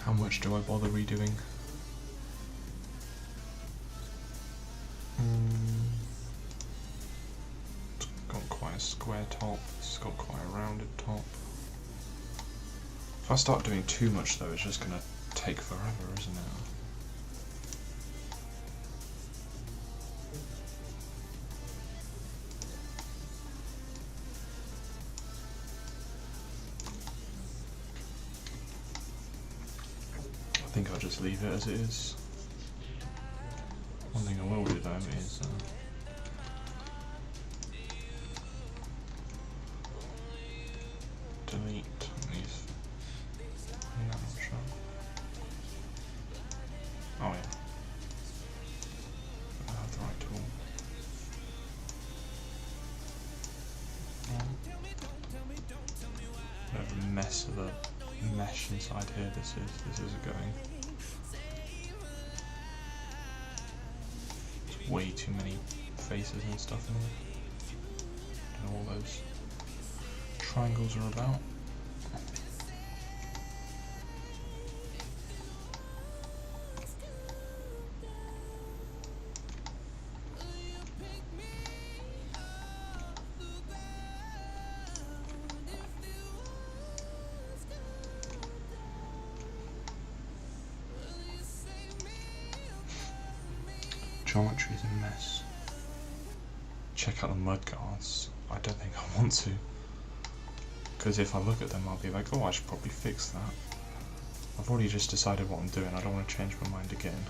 How much do I bother redoing? It's got quite a square top, it's got quite a rounded top. If I start doing too much though, it's just going to take forever, isn't it? I think I'll just leave it as it is. One thing I will do though is delete these. No, I'm sure. Oh yeah. I have the right tool. Bit of a mess of a mesh inside here. This isn't going. There's way too many faces and stuff in there. And all those triangles are about. Geometry is a mess. Check out the mud guards. I don't think I want to. Because if I look at them I'll be like, oh, I should probably fix that. I've already just decided what I'm doing, I don't want to change my mind again.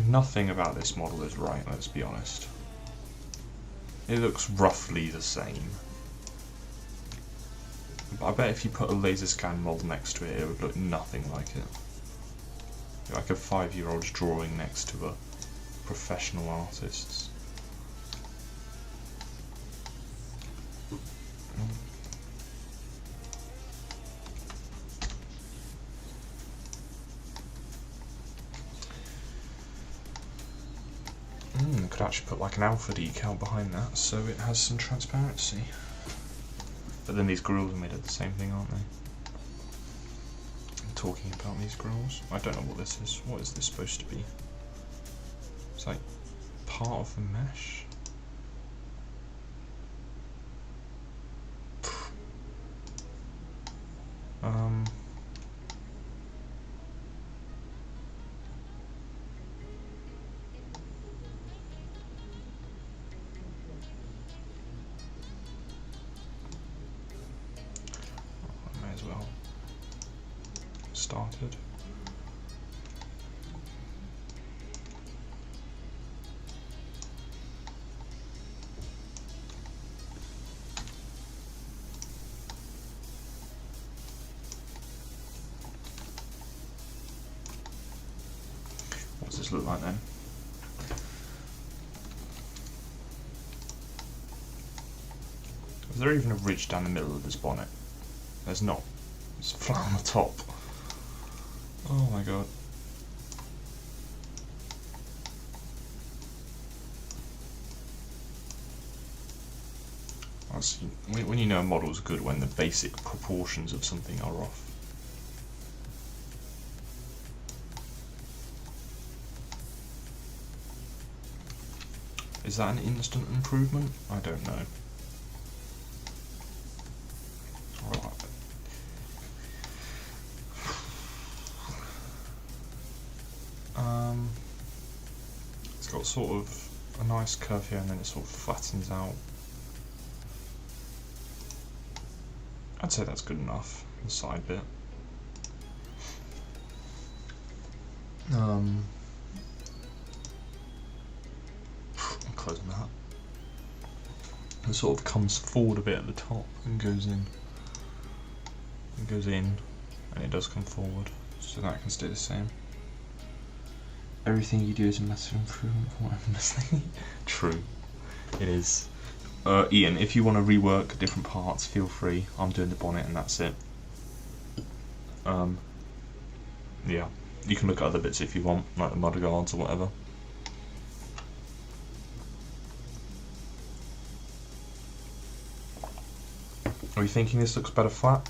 Nothing about this model is right, let's be honest. It looks roughly the same. But I bet if you put a laser scan model next to it, it would look nothing like it. Like a 5-year-old's drawing next to a professional artist's. I could actually put like an alpha decal behind that so it has some transparency. But then these grills are made of the same thing, aren't they? I'm talking about these grills. I don't know what this is. What is this supposed to be? It's like part of the mesh. Well started. What does this look like then? Is there even a ridge down the middle of this bonnet? There's not. It's flat on the top. Oh my god. When you know a model's good, when the basic proportions of something are off. Is that an instant improvement? I don't know. It's got sort of a nice curve here and then it sort of flattens out. I'd say that's good enough, the side bit. I'm closing that. It sort of comes forward a bit at the top and goes in. It goes in and it does come forward, so that can stay the same. Everything you do is a massive improvement from what I'm listening. True, it is. Ian, if you want to rework different parts, feel free. I'm doing the bonnet and that's it. Yeah, you can look at other bits if you want, like the mudder guards or whatever. Are you thinking this looks better flat?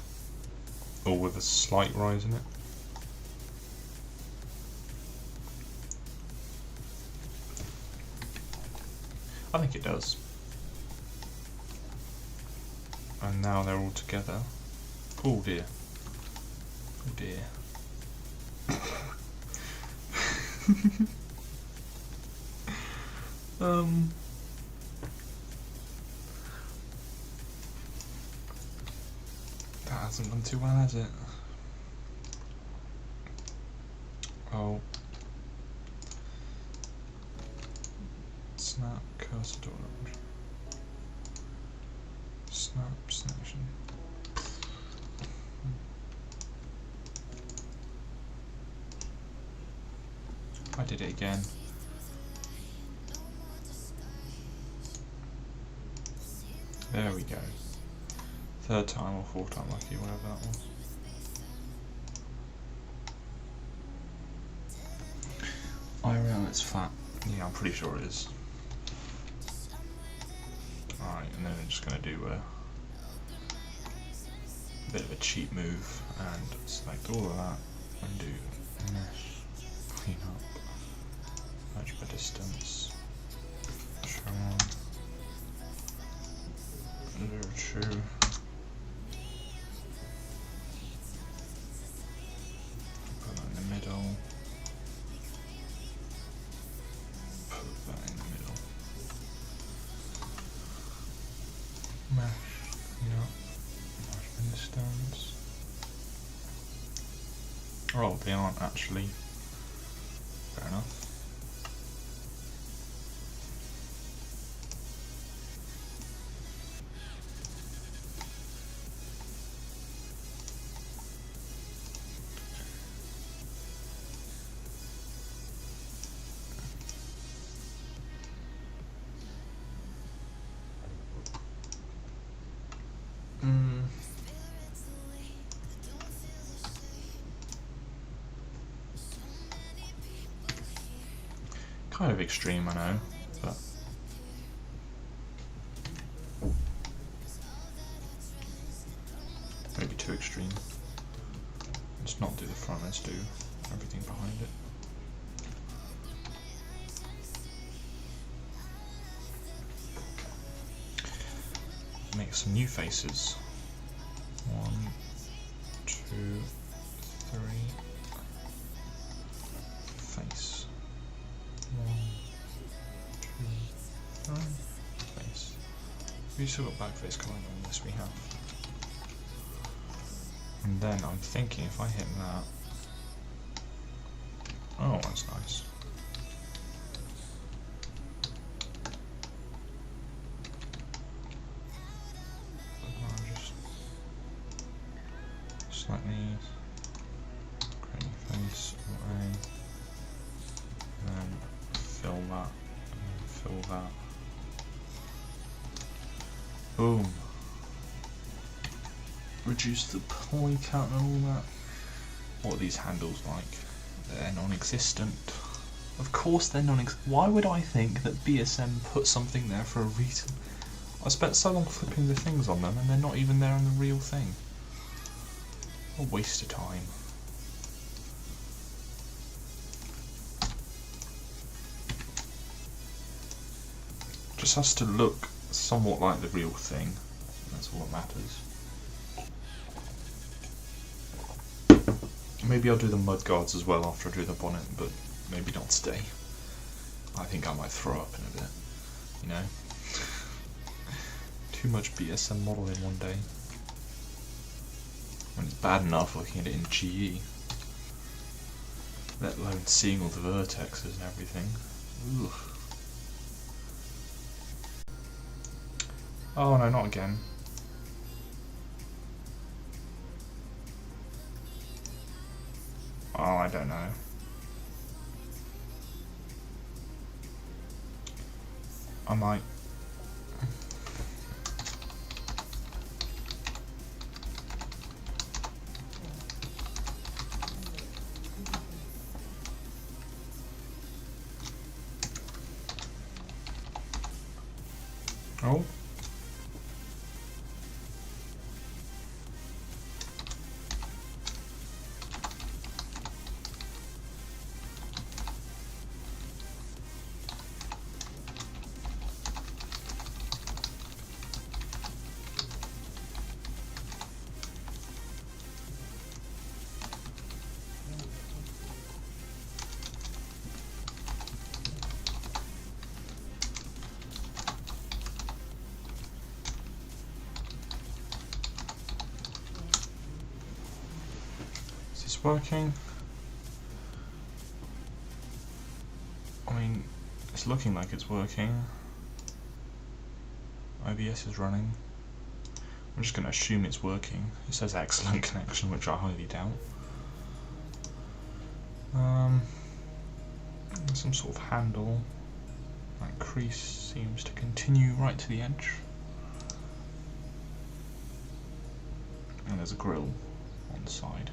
Or with a slight rise in it? I think it does. And now they're all together. Oh dear. Oh dear. That hasn't done too well, has it? Oh. Snap, cursor to orange. Snap, selection. I did it again. There we go. Third time or fourth time lucky, whatever that was. IRL, it's flat. Yeah, I'm pretty sure it is. Alright, and then I'm just going to do a bit of a cheap move and select all of that and do mesh, clean up, match by distance, show on, 0, 2. Put that in the middle. Put that in the middle. Mesh, clean up, match by distance. Oh, they aren't actually. Fair enough. Kind of extreme, I know, but maybe too extreme. Let's not do the front, let's do everything behind it. Make some new faces. 1, 2, 3. Face. 1, 2, 3. Face. We've still got back face going on. Yes, we have. And then I'm thinking if I hit that. Oh, that's nice. Slightly create face away, and then fill that, and then fill that. Boom. Reduce the poly count and all that. What are these handles like? They're non-existent. Of course they're non-existent. Why would I think that BSM put something there for a reason? I spent so long flipping the things on them and they're not even there in the real thing. A waste of time. Just has to look somewhat like the real thing. That's all that matters. Maybe I'll do the mud guards as well after I do the bonnet, but maybe not today. I think I might throw up in a bit, you know? Too much BSM model in one day. When it's bad enough looking at it in GE, let alone seeing all the vertexes and everything. Ugh. Oh no, not again. Oh, I don't know. I might. Oh. Is this working? I mean, it's looking like it's working. OBS is running. I'm just going to assume it's working. It says excellent connection, which I highly doubt. Some sort of handle. That crease seems to continue right to the edge. And there's a grill on the side.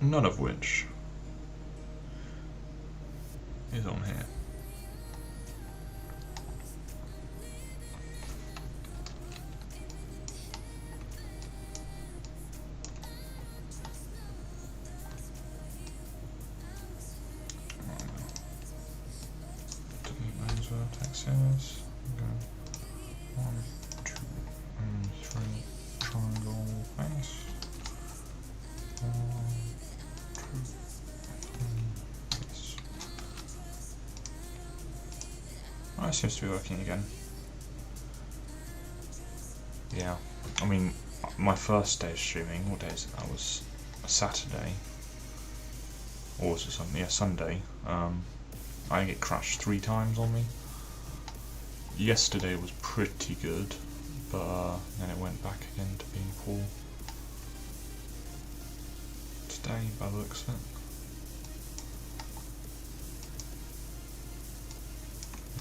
None of which is on here. Delete those vertexes. Go 1, 2, and 3 triangle face. 1, 2, 3, yes. Oh, it seems to be working again. Yeah, I mean, my first day of streaming, what day is it? That was a Saturday. Or was it Sunday? Yeah, Sunday. I get crashed 3 times on me. Yesterday was pretty good, but then it went back again to being poor. Today, by the looks of it.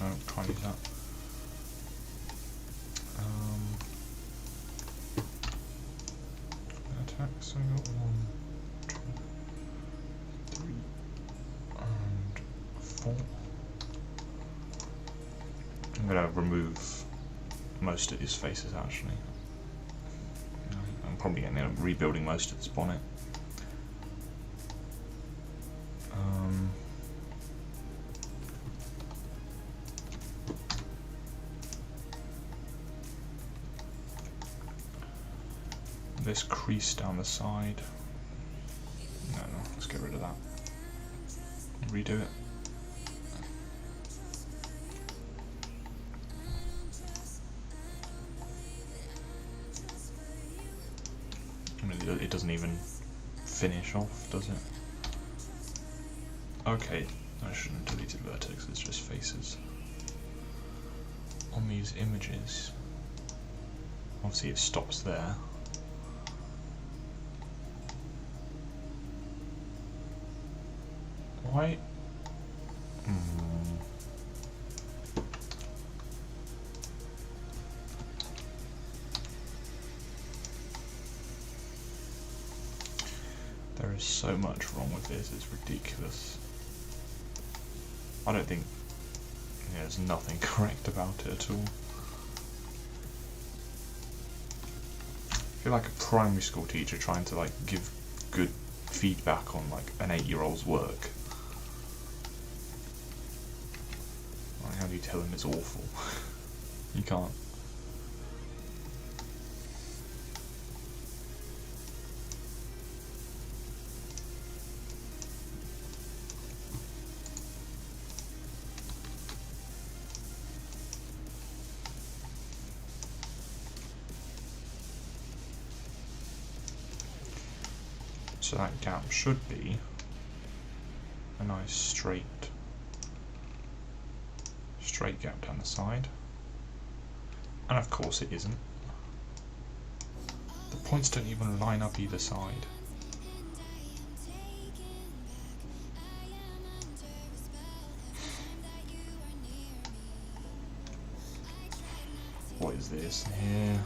No, try and use that. Attacks, so I got 1, 2, 3, and 4. I'm going to remove most of these faces actually. I'm probably going to end up rebuilding most of this bonnet. This crease down the side. No, let's get rid of that. Redo it. I mean, it doesn't even finish off, does it? Okay, I shouldn't have deleted vertex, it's just faces. On these images, obviously it stops there. Why? There is so much wrong with this, it's ridiculous. I don't think there's nothing correct about it at all. I feel like a primary school teacher trying to like give good feedback on like an 8-year-old's work. Like, how do you tell them it's awful? You can't. So that gap should be a nice straight gap down the side, and of course it isn't. The points don't even line up either side. there's this here.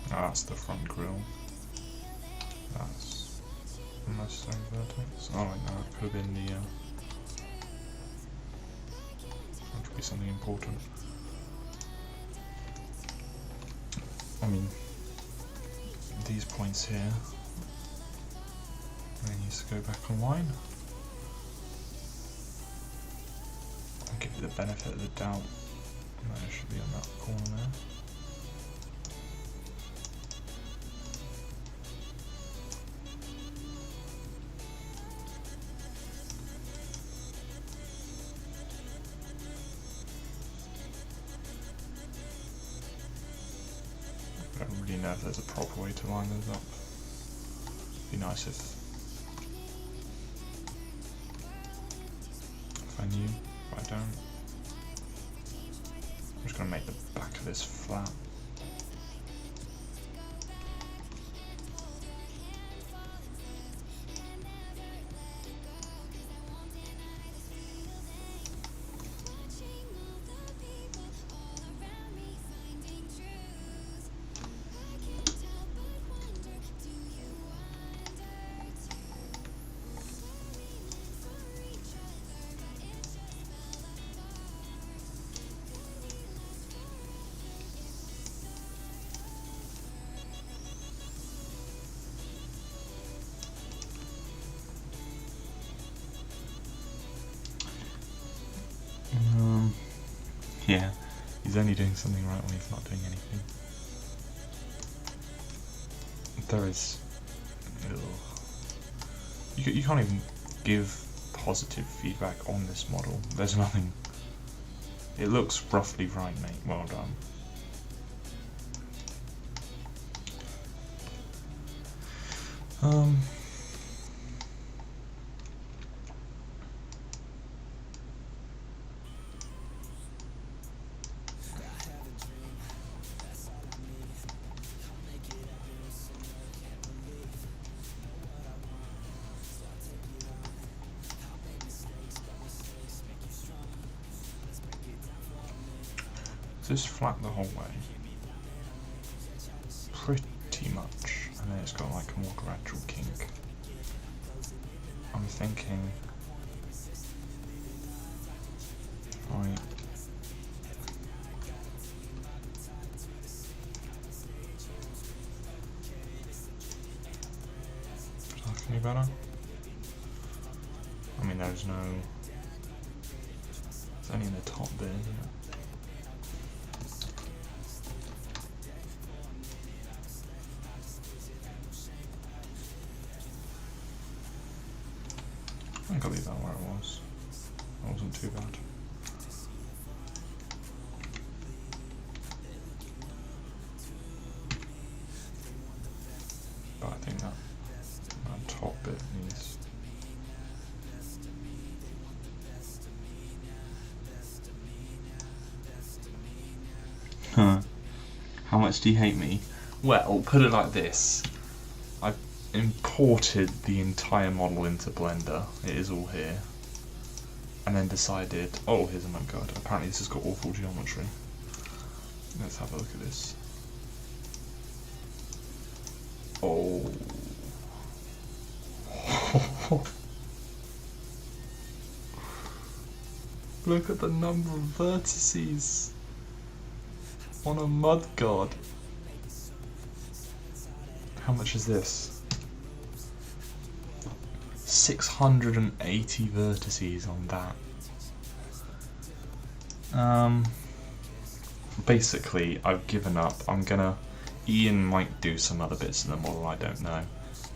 That's the front grille. That's unnecessary vertex. Oh wait, no, it could have been the that could be something important. I mean, these points here, I need to go back online. I'll give you the benefit of the doubt. No, it should be on that corner there. I don't really know if there's a proper way to line those up. Be nice if I knew, but I don't. I'm just going to make the back of this flat. Yeah, he's only doing something right when he's not doing anything. There is... You can't even give positive feedback on this model. There's nothing... It looks roughly right, mate. Well done. Just flat the whole way, pretty much, and then it's got like a more gradual kink. I'm thinking, right, is that any better? I mean, there's no, it's only in the top bit, isn't it? I think I'll leave that where it was. That wasn't too bad. But I think that top bit needs... Huh. How much do you hate me? Well, put it like this. I've imported the entire model into Blender, it is all here, and then decided, oh, here's a notepad. Apparently this has got awful geometry. Let's have a look at this. Oh. Look at the number of vertices on a mud god. How much is this? 680 vertices on that. Basically, I've given up. Ian might do some other bits in the model, I don't know.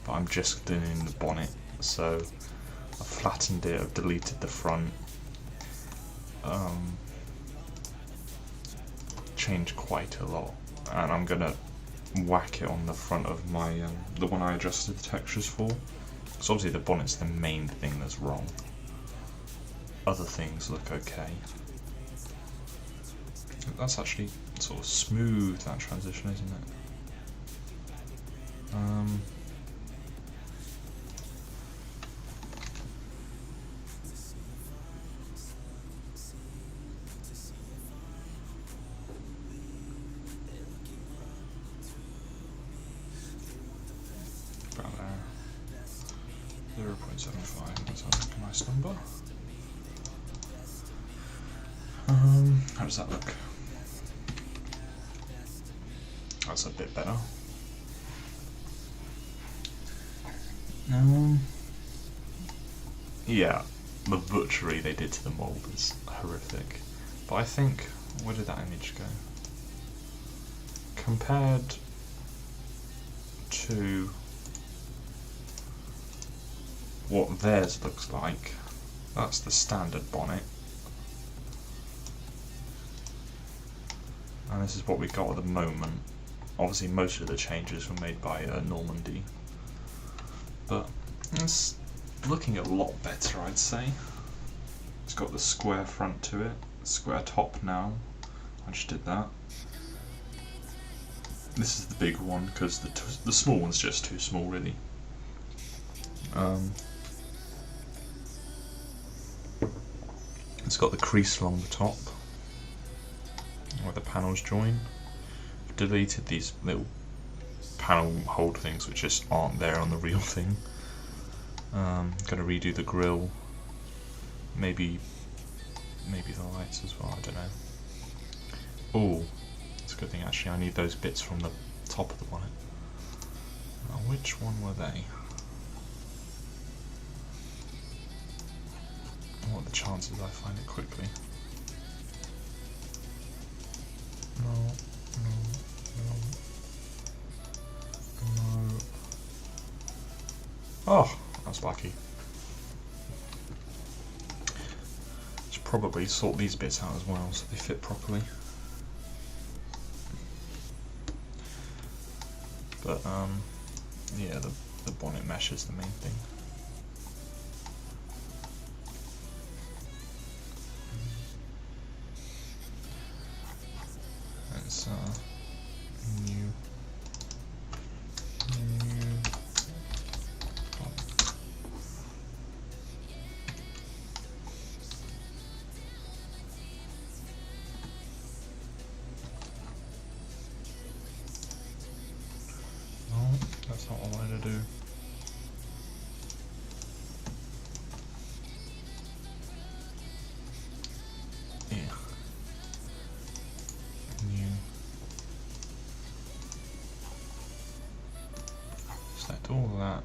But I'm just doing the bonnet. So, I've flattened it, I've deleted the front. Changed quite a lot. And I'm gonna whack it on the front of my, the one I adjusted the textures for. So obviously the bonnet's the main thing that's wrong. Other things look okay. That's actually sort of smooth, that transition, isn't it? 0.75, that sounds like a nice number. How does that look? That's a bit better. Yeah, the butchery they did to the mould is horrific. But I think, where did that image go? Compared to what theirs looks like, that's the standard bonnet. And this is what we got at the moment. Obviously most of the changes were made by Normandy. But it's looking a lot better, I'd say. It's got the square front to it, square top now. I just did that. This is the big one because the small one's just too small, really. It's got the crease along the top where the panels join. I've deleted these little panel hold things which just aren't there on the real thing. Gonna redo the grille, maybe the lights as well, I don't know. Oh, it's a good thing actually, I need those bits from the top of the bonnet. Now, which one were they? What are the chances I find it quickly? No. Oh, that's lucky. Should probably sort these bits out as well so they fit properly. But yeah, the bonnet mesh is the main thing. It's new. No, that's not what I wanted to do. Yeah. New. Select all of that.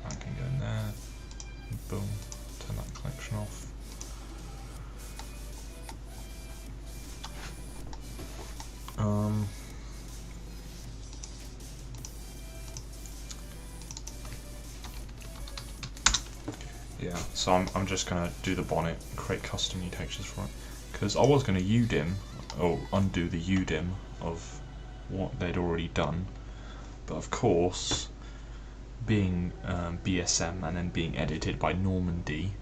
I can go in there. Boom. Turn that collection off. Yeah, so I'm just gonna do the bonnet and create custom new textures for it, because I was gonna UDIM or undo the UDIM of what they'd already done, but of course, being BSM and then being edited by Normandy,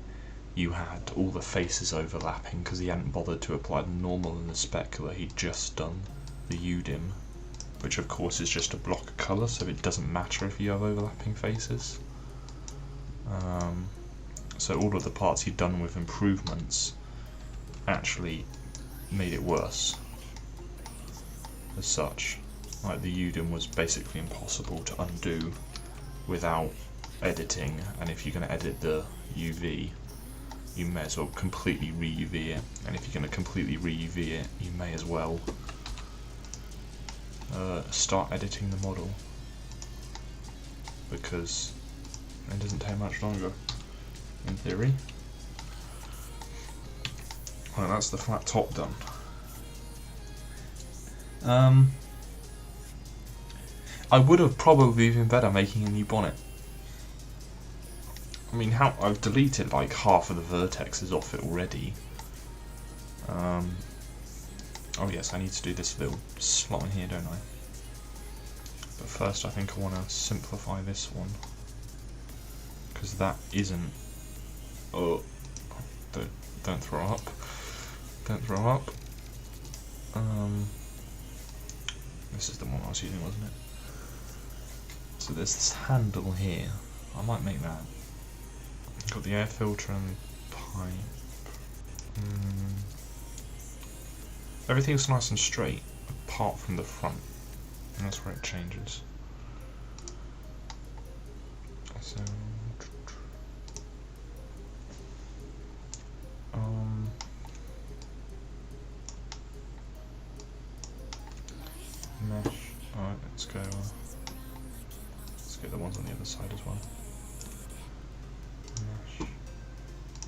you had all the faces overlapping because he hadn't bothered to apply the normal and the specular. He'd just done the UDIM, which of course is just a block of colour, so it doesn't matter if you have overlapping faces. So all of the parts he'd done with improvements actually made it worse as such. Like the UDIM was basically impossible to undo without editing, and if you're going to edit the UV, you may as well completely re-UV it, and if you're going to completely re-UV it, you may as well start editing the model, because it doesn't take much longer, in theory. Well, that's the flat top done. I would have probably been better making a new bonnet. I mean, I've deleted like half of the vertexes off it already. Oh yes, I need to do this little slot in here, don't I? But first I think I want to simplify this one, because that isn't... Oh, don't throw up. Don't throw up. This is the one I was using, wasn't it? So there's this handle here. I might make that. Got the air filter and pipe. Everything's nice and straight, apart from the front. And that's where it changes. So go. Let's get the ones on the other side as well. Mesh,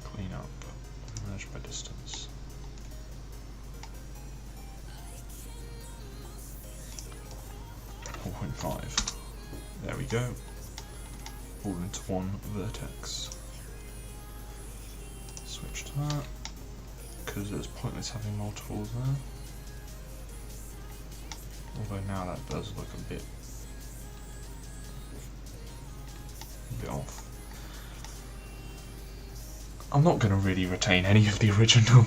clean up, merge by distance. .5. There we go. All into one vertex. Switch to that, because it's pointless having multiples there. Although now that does look a bit off. I'm not going to really retain any of the original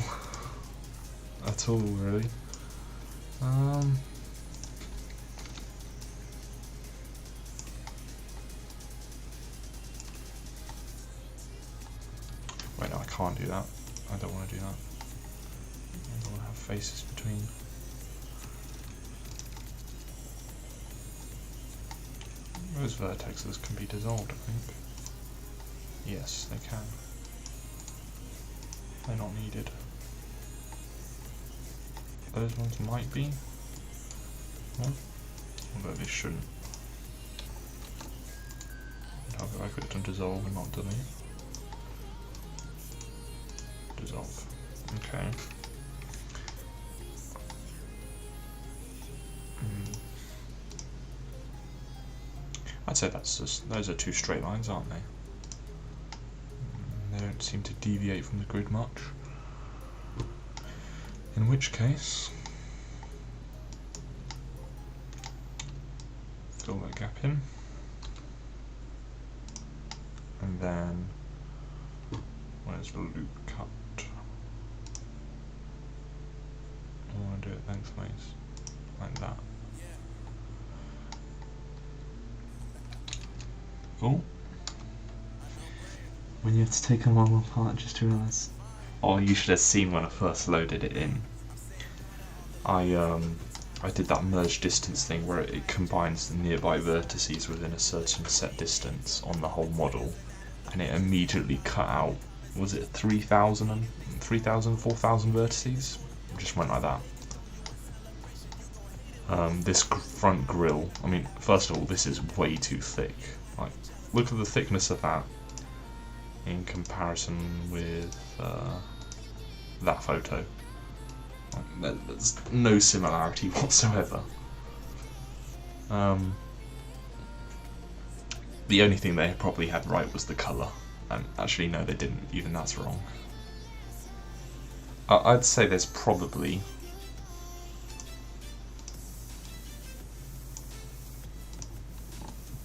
at all, really. Wait, no, I can't do that. I don't want to do that. I don't want to have faces between. Those vertexes can be dissolved, I think. Yes, they can. They're not needed. Those ones might be. Well, although they shouldn't. I could have done dissolve and not delete. Dissolve. Okay. I'd say that's just, those are two straight lines, aren't they? They don't seem to deviate from the grid much. In which case, fill that gap in, and then where's the loop cut? I want to do it lengthways, like that. Oh, when you have to take them all apart just to realise. Oh, you should have seen when I first loaded it in. I did that merge distance thing where it combines the nearby vertices within a certain set distance on the whole model, and it immediately cut out, was it 3,000, 4,000 vertices? It just went like that. This front grille, I mean, first of all, this is way too thick. Like, look at the thickness of that in comparison with that photo. Like, there's no similarity whatsoever. The only thing they probably had right was the colour. Actually, no, they didn't. Even that's wrong. I'd say there's probably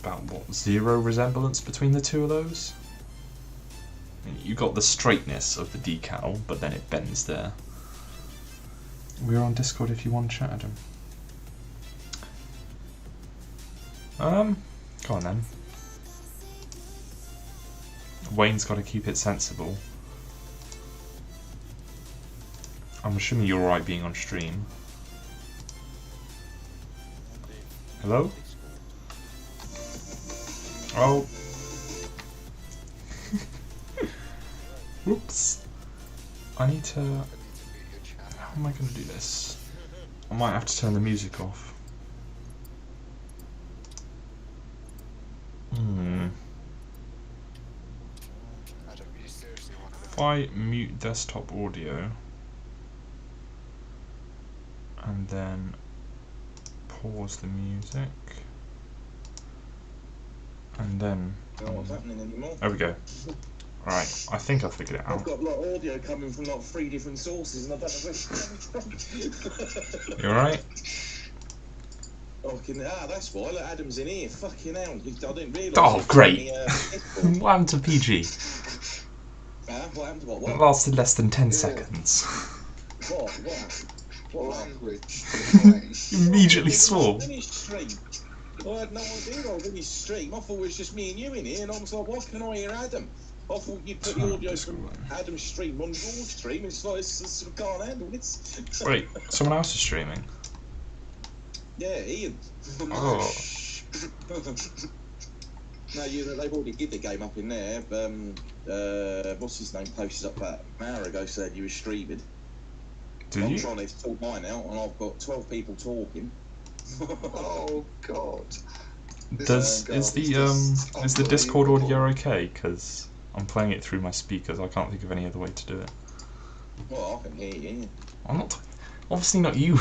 about, what, 0 resemblance between the two of those? I mean, you got the straightness of the decal, but then it bends there. We're on Discord if you want to chat, Adam. Go on then. Wayne's got to keep it sensible. I'm assuming you're alright being on stream. Hello? Oh. Whoops. I need to... How am I going to do this? I might have to turn the music off. If I mute desktop audio and then pause the music and then What's happening anymore? there we go. Alright, I think I figured it out. I've got like audio coming from like 3 different sources and I don't know where it's coming from. You alright? That's why. Look, Adam's in here. Fucking hell. I didn't realise. Oh, great. What happened to PG? What happened to what? It lasted less than 10 seconds. What language? Immediately swore. I had no idea I was in his stream. I thought it was just me and you in here, and I was like, why can I hear Adam? I thought you'd put the audio from Adam's stream on your stream. It's like, I can't handle this. Wait, someone else is streaming? Yeah, Ian. Oh. No, they've already did the game up in there. What's his name posted up about an hour ago said you were streaming. Did I'm you? trying to talk mine out, and I've got 12 people talking. Oh God. Is the Discord audio okay? Because I'm playing it through my speakers. I can't think of any other way to do it. Well, I can hear you. I'm not. Obviously not you.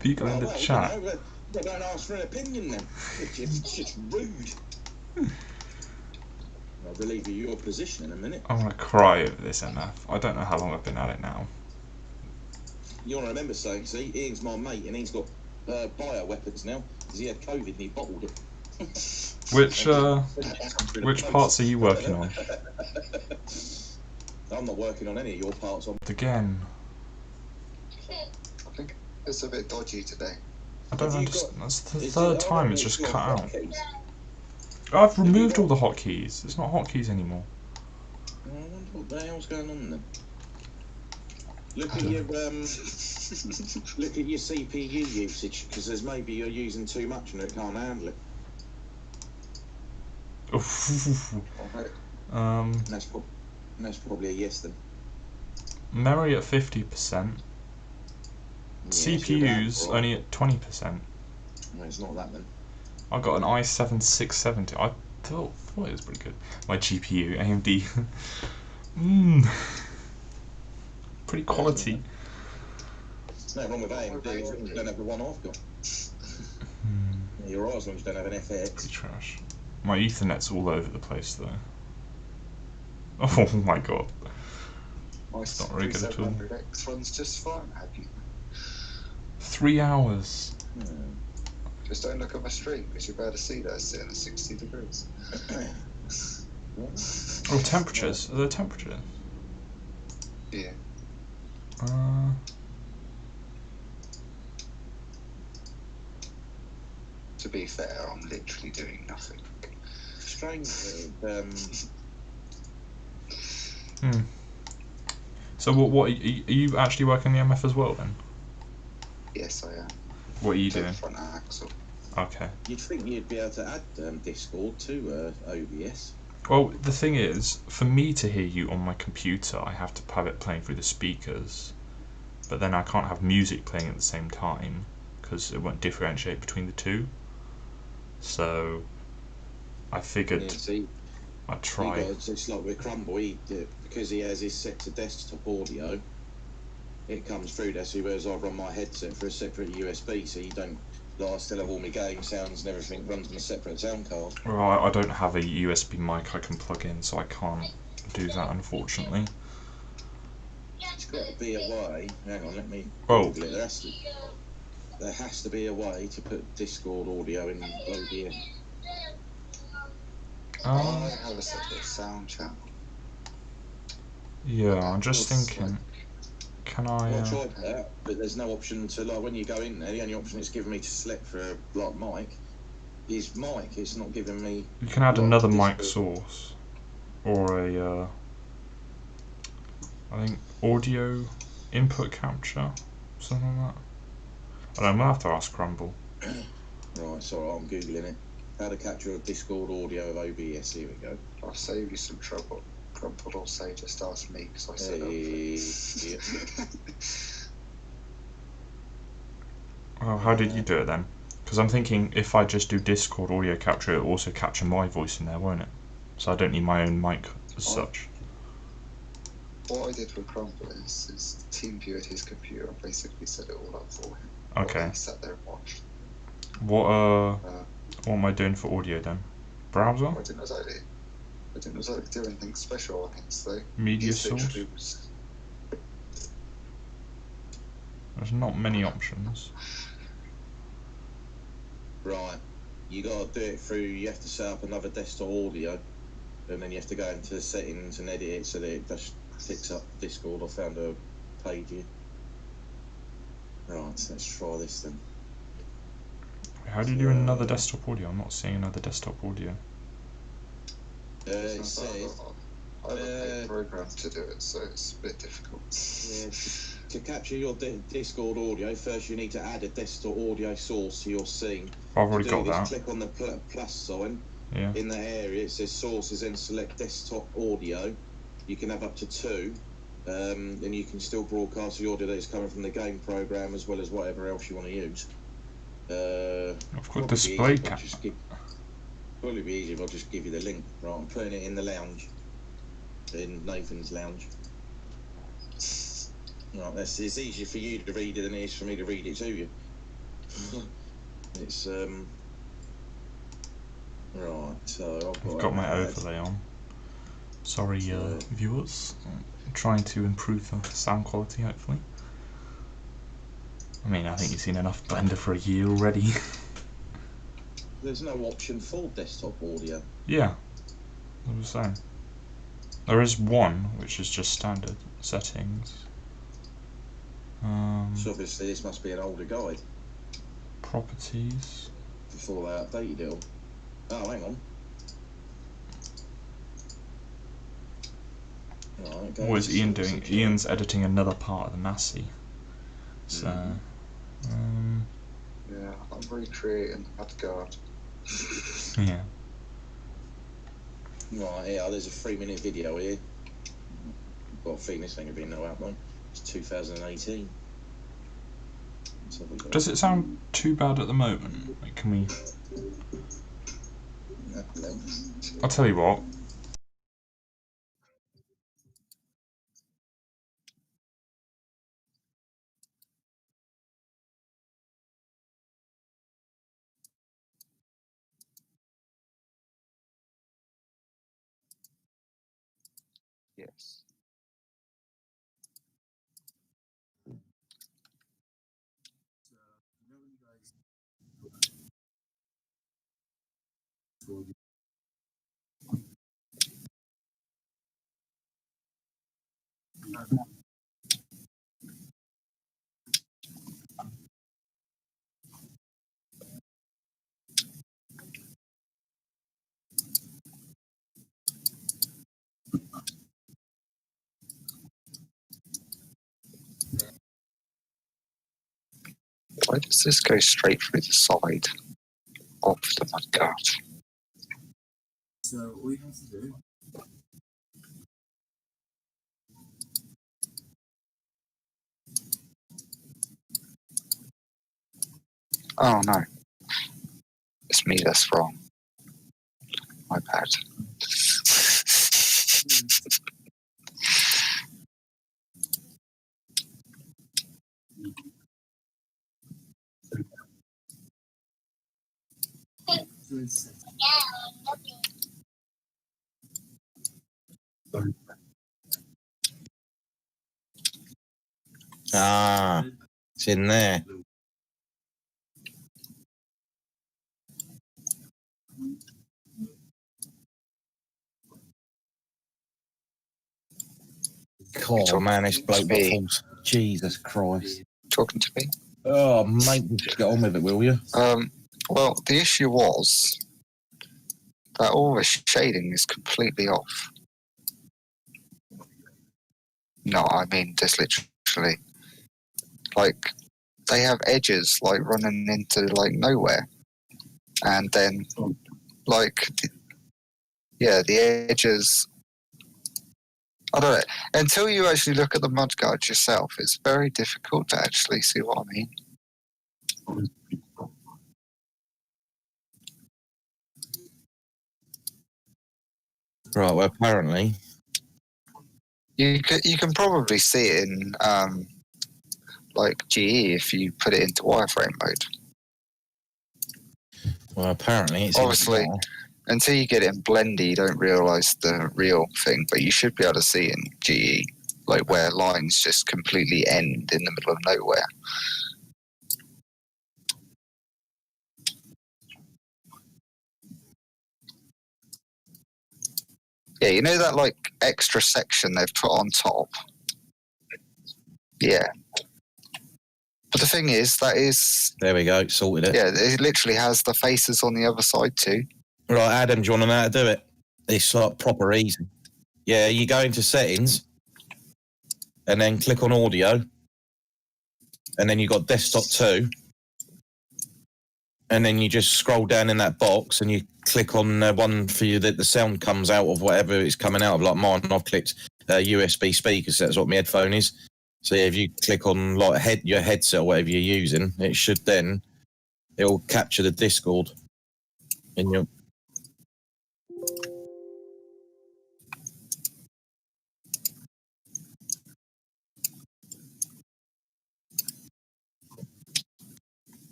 People in the chat. You know, but don't ask for an opinion then. It's just rude. I'll relieve you your position in a minute. I'm gonna cry over this, MF. I don't know how long I've been at it now. You want to remember saying, see, Ian's my mate and he's got bioweapons now because he had COVID and he bottled it. Which parts are you working on? I'm not working on any of your parts. Again. I think it's a bit dodgy today. I don't understand. That's the third time it's just cut out. I've removed all the hotkeys. It's not hotkeys anymore. I wonder what the hell's going on then. Look at your look at your CPU usage, because there's maybe you're using too much and it can't handle it. That's probably a yes then. Memory at 50%. Yeah, CPU's only at 20%. No, it's not that then. I got an i7 670. I thought it was pretty good. My GPU, AMD. Pretty quality. There's no wrong with AMD, as long as you don't have the one I've got. You're right, as long as you don't have an FX. Pretty trash. My Ethernet's all over the place though. Oh my god. It's not very good at all. 3700X runs just fine, have you? 3 hours. Just don't look at my stream because you're about to see that it's sitting at 60 degrees. Oh, temperatures. Are there temperatures? Yeah. To be fair, I'm literally doing nothing. Strange. So what are you actually working the MF as well then? Yes, I am. What are you doing? Front axle. Okay. You'd think you'd be able to add Discord to OBS. Well, the thing is, for me to hear you on my computer, I have to have it playing through the speakers. But then I can't have music playing at the same time, because it won't differentiate between the two. So, I figured I'd try. It's like with Crumble, because he has his set to desktop audio, it comes through there, so whereas I run my headset for a separate USB, so you don't... I still have all my game sounds and everything runs on a separate sound card. Well, I don't have a USB mic I can plug in, so I can't do that, unfortunately. There's got to be a way. Hang on, let me Google it. There has to be a way to put Discord audio in OBS. I have a separate sound channel. Yeah, I'm just thinking. Can I? Well, I tried that, but there's no option to, like, when you go in there, the only option it's giving me to select for like mic is mic. It's not giving me. You can add another mic source, or a I think audio input capture, something like that. I don't know. I'm gonna have to ask Crumble. Right, sorry, I'm googling it. How to capture a Discord audio of OBS. Here we go. I'll save you some trouble. Crumble will say just ask me because I said Oh, how did you do it then? Because I'm thinking if I just do Discord audio capture, it'll also capture my voice in there, won't it? So I don't need my own mic as such. What I did with Crumble is TeamView at his computer and basically set it all up for him. Okay. He sat there and watched. What am I doing for audio then? Browser? I didn't know I could do anything special on it, so... Media source? There's not many options. Right, you got to do it through, you have to set up another desktop audio, and then you have to go into the settings and edit it so that it just picks up Discord. I found a page here. Right, let's try this then. How do you do another desktop audio? I'm not seeing another desktop audio. It says... I haven't made programs to do it, so it's a bit difficult. Yeah, to capture your Discord audio, first you need to add a desktop audio source to your scene. I've already got that. Click on the plus sign. Yeah. In the area it says sources, and select desktop audio. You can have up to 2. Then you can still broadcast the audio that is coming from the game program as well as whatever else you want to use. I've got Probably display easy if I cap. Probably be easy if I just give you the link. Right, I'm putting it in the lounge, in Nathan's lounge. Right, it's easier for you to read it than it is for me to read it to you. It's right. So I've got my overlay on. Sorry, viewers. I'm trying to improve the sound quality, hopefully. I mean, I think you've seen enough Blender for a year already. There's no option for desktop audio. Yeah, I was saying. There is one, which is just standard settings. So obviously this must be an older guide. Properties. Before they updated it all. Oh, hang on. Right, What is Ian doing? Ian's editing another part of the Massey. So, yeah, I'm recreating Adgard. yeah. Right, yeah, there's a 3-minute video here. Got a feeling this thing will be no outline. It's 2018. Let's have a look. Does it sound too bad at the moment? Like, can we... I'll tell you what. Yes. Why does this go straight through the side of the mudguard? So all you have to do. Oh no. It's me that's wrong. My bad. So it's Ah, it's in there. God, man, this bloke got false. Jesus Christ. Talking to me? Oh, mate, just get on with it, will you? Well, the issue was that all the shading is completely off. No, I mean just literally. Like, they have edges, like, running into, like, nowhere. And then, like, the edges... I don't know. Until you actually look at the mudguard yourself, it's very difficult to actually see what I mean. Right, well, apparently... You can probably see it in, like, GE if you put it into wireframe mode. Well, apparently it's... Obviously, until you get it in Blender, you don't realise the real thing, but you should be able to see it in GE, like where lines just completely end in the middle of nowhere. Yeah, you know that, like, extra section they've put on top? Yeah. But the thing is, that is... There we go, sorted it. Yeah, it literally has the faces on the other side too. Right, Adam, do you want to know how to do it? It's like proper easy. Yeah, you go into settings and then click on audio and then you got desktop 2 and then you just scroll down in that box and you click on one for you that the sound comes out of whatever it's coming out of. Like mine, I've clicked USB speakers, so that's what my headphone is. So yeah, if you click on like your headset or whatever you're using, it should then It'll capture the Discord in your.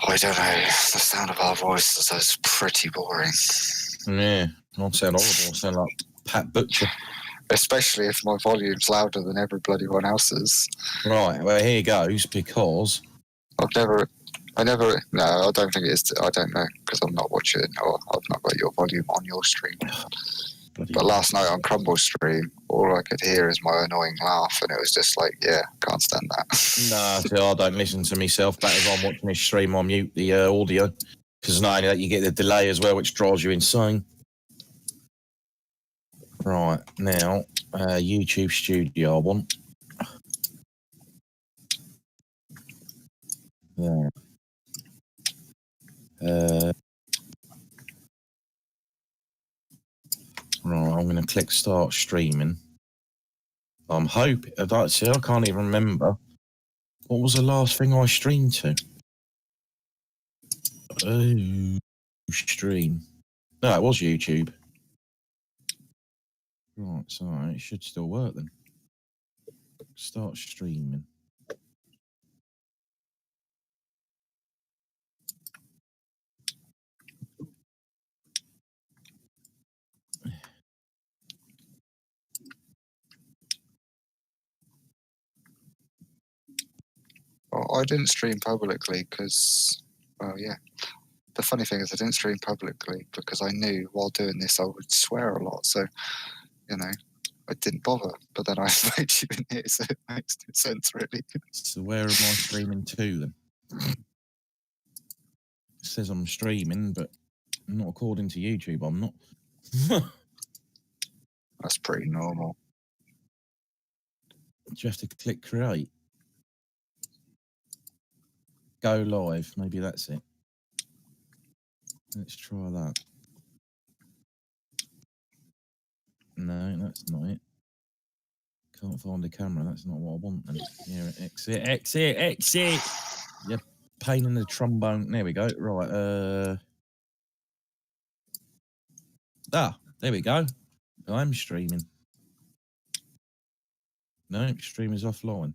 I don't know. The sound of our voices is pretty boring. Yeah, I'll sound horrible. I'll sound like Pat Butcher. Especially if my volume's louder than every bloody one else's. Right, well, here goes, because... No, I don't think it is. I don't know, because I'm not watching, or I've not got your volume on your stream. But last night on Crumble's stream, all I could hear is my annoying laugh, and it was just like, yeah, can't stand that. No, see, I don't listen to myself, but if I'm watching this stream, I mute the audio, because not only that, you get the delay as well, which drives you insane. Right, now, YouTube Studio I want. There. Right, I'm going to click Start Streaming. I'm hoping... I can't even remember. What was the last thing I streamed to? Oh, stream. No, it was YouTube. Right, so it should still work then. Start streaming. Well, I didn't stream publicly because, well, yeah. The funny thing is I didn't stream publicly because I knew while doing this I would swear a lot. So, you know, I didn't bother. But then I invited you in here, so it makes no sense, really. So where am I streaming to then? It says I'm streaming, but not according to YouTube, I'm not. That's pretty normal. Do you have to click create? Go live, maybe that's it. Let's try that. No, that's not it. Can't find the camera, that's not what I want then. Yeah, exit. You're pain in the trombone. There we go. Right, there we go. I'm streaming. No, stream is offline.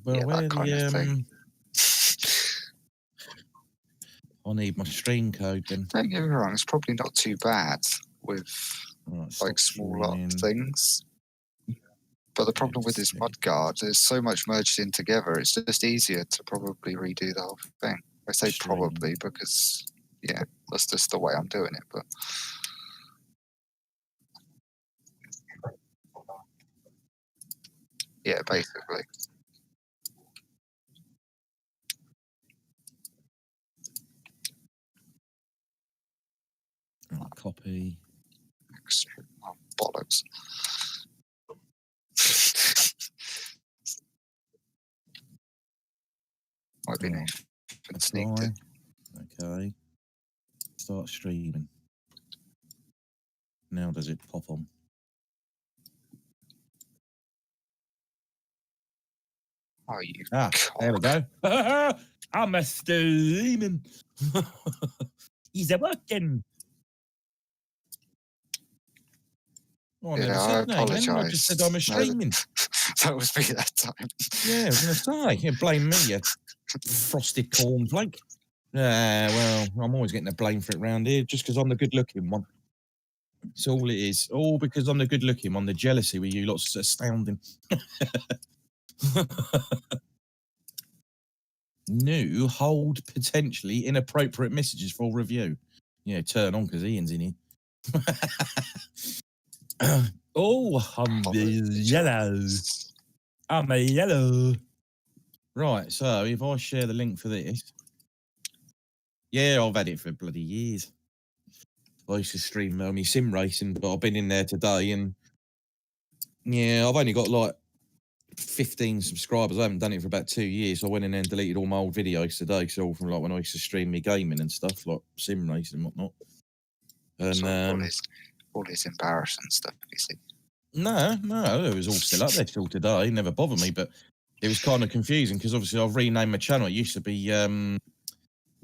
Well, Yeah, where that kind of thing. I need my stream code then. Don't get me wrong, it's probably not too bad with Right, like small up streaming. things. But the problem with this mudguard is so much merged in together, it's just easier to probably redo the whole thing. I say probably because, yeah, that's just the way I'm doing it. But yeah, basically. Right, copy. Oh, bollocks. Might be nice. Apply. Okay. Start streaming. Now does it pop on? Oh, you there we go. I'm a streaming. He's a working. Oh, yeah, I apologise. I just said I'm a streaming. That was me that time. Yeah, I was going to say, you blame me, you frosted cornflake. Well, I'm always getting the blame for it round here, just because I'm the good-looking one. It's all it is. All because I'm the good-looking one. The jealousy with you lot's astounding. New, hold potentially inappropriate messages for review. Yeah, turn on because Ian's in here. Oh, I'm yellow. I'm a yellow. Right, so if I share the link for this, Yeah, I've had it for bloody years. I used to stream me sim racing, but I've been in there today, and yeah, I've only got like 15 subscribers. I haven't done it for about 2 years. So I went in there and deleted all my old videos today, so all from like when I used to stream me gaming and stuff, like sim racing and whatnot. And So all his embarrassing stuff, you see. no, it was all still up there still today. It never bothered me, but it was kind of confusing because obviously I've renamed my channel. It used to be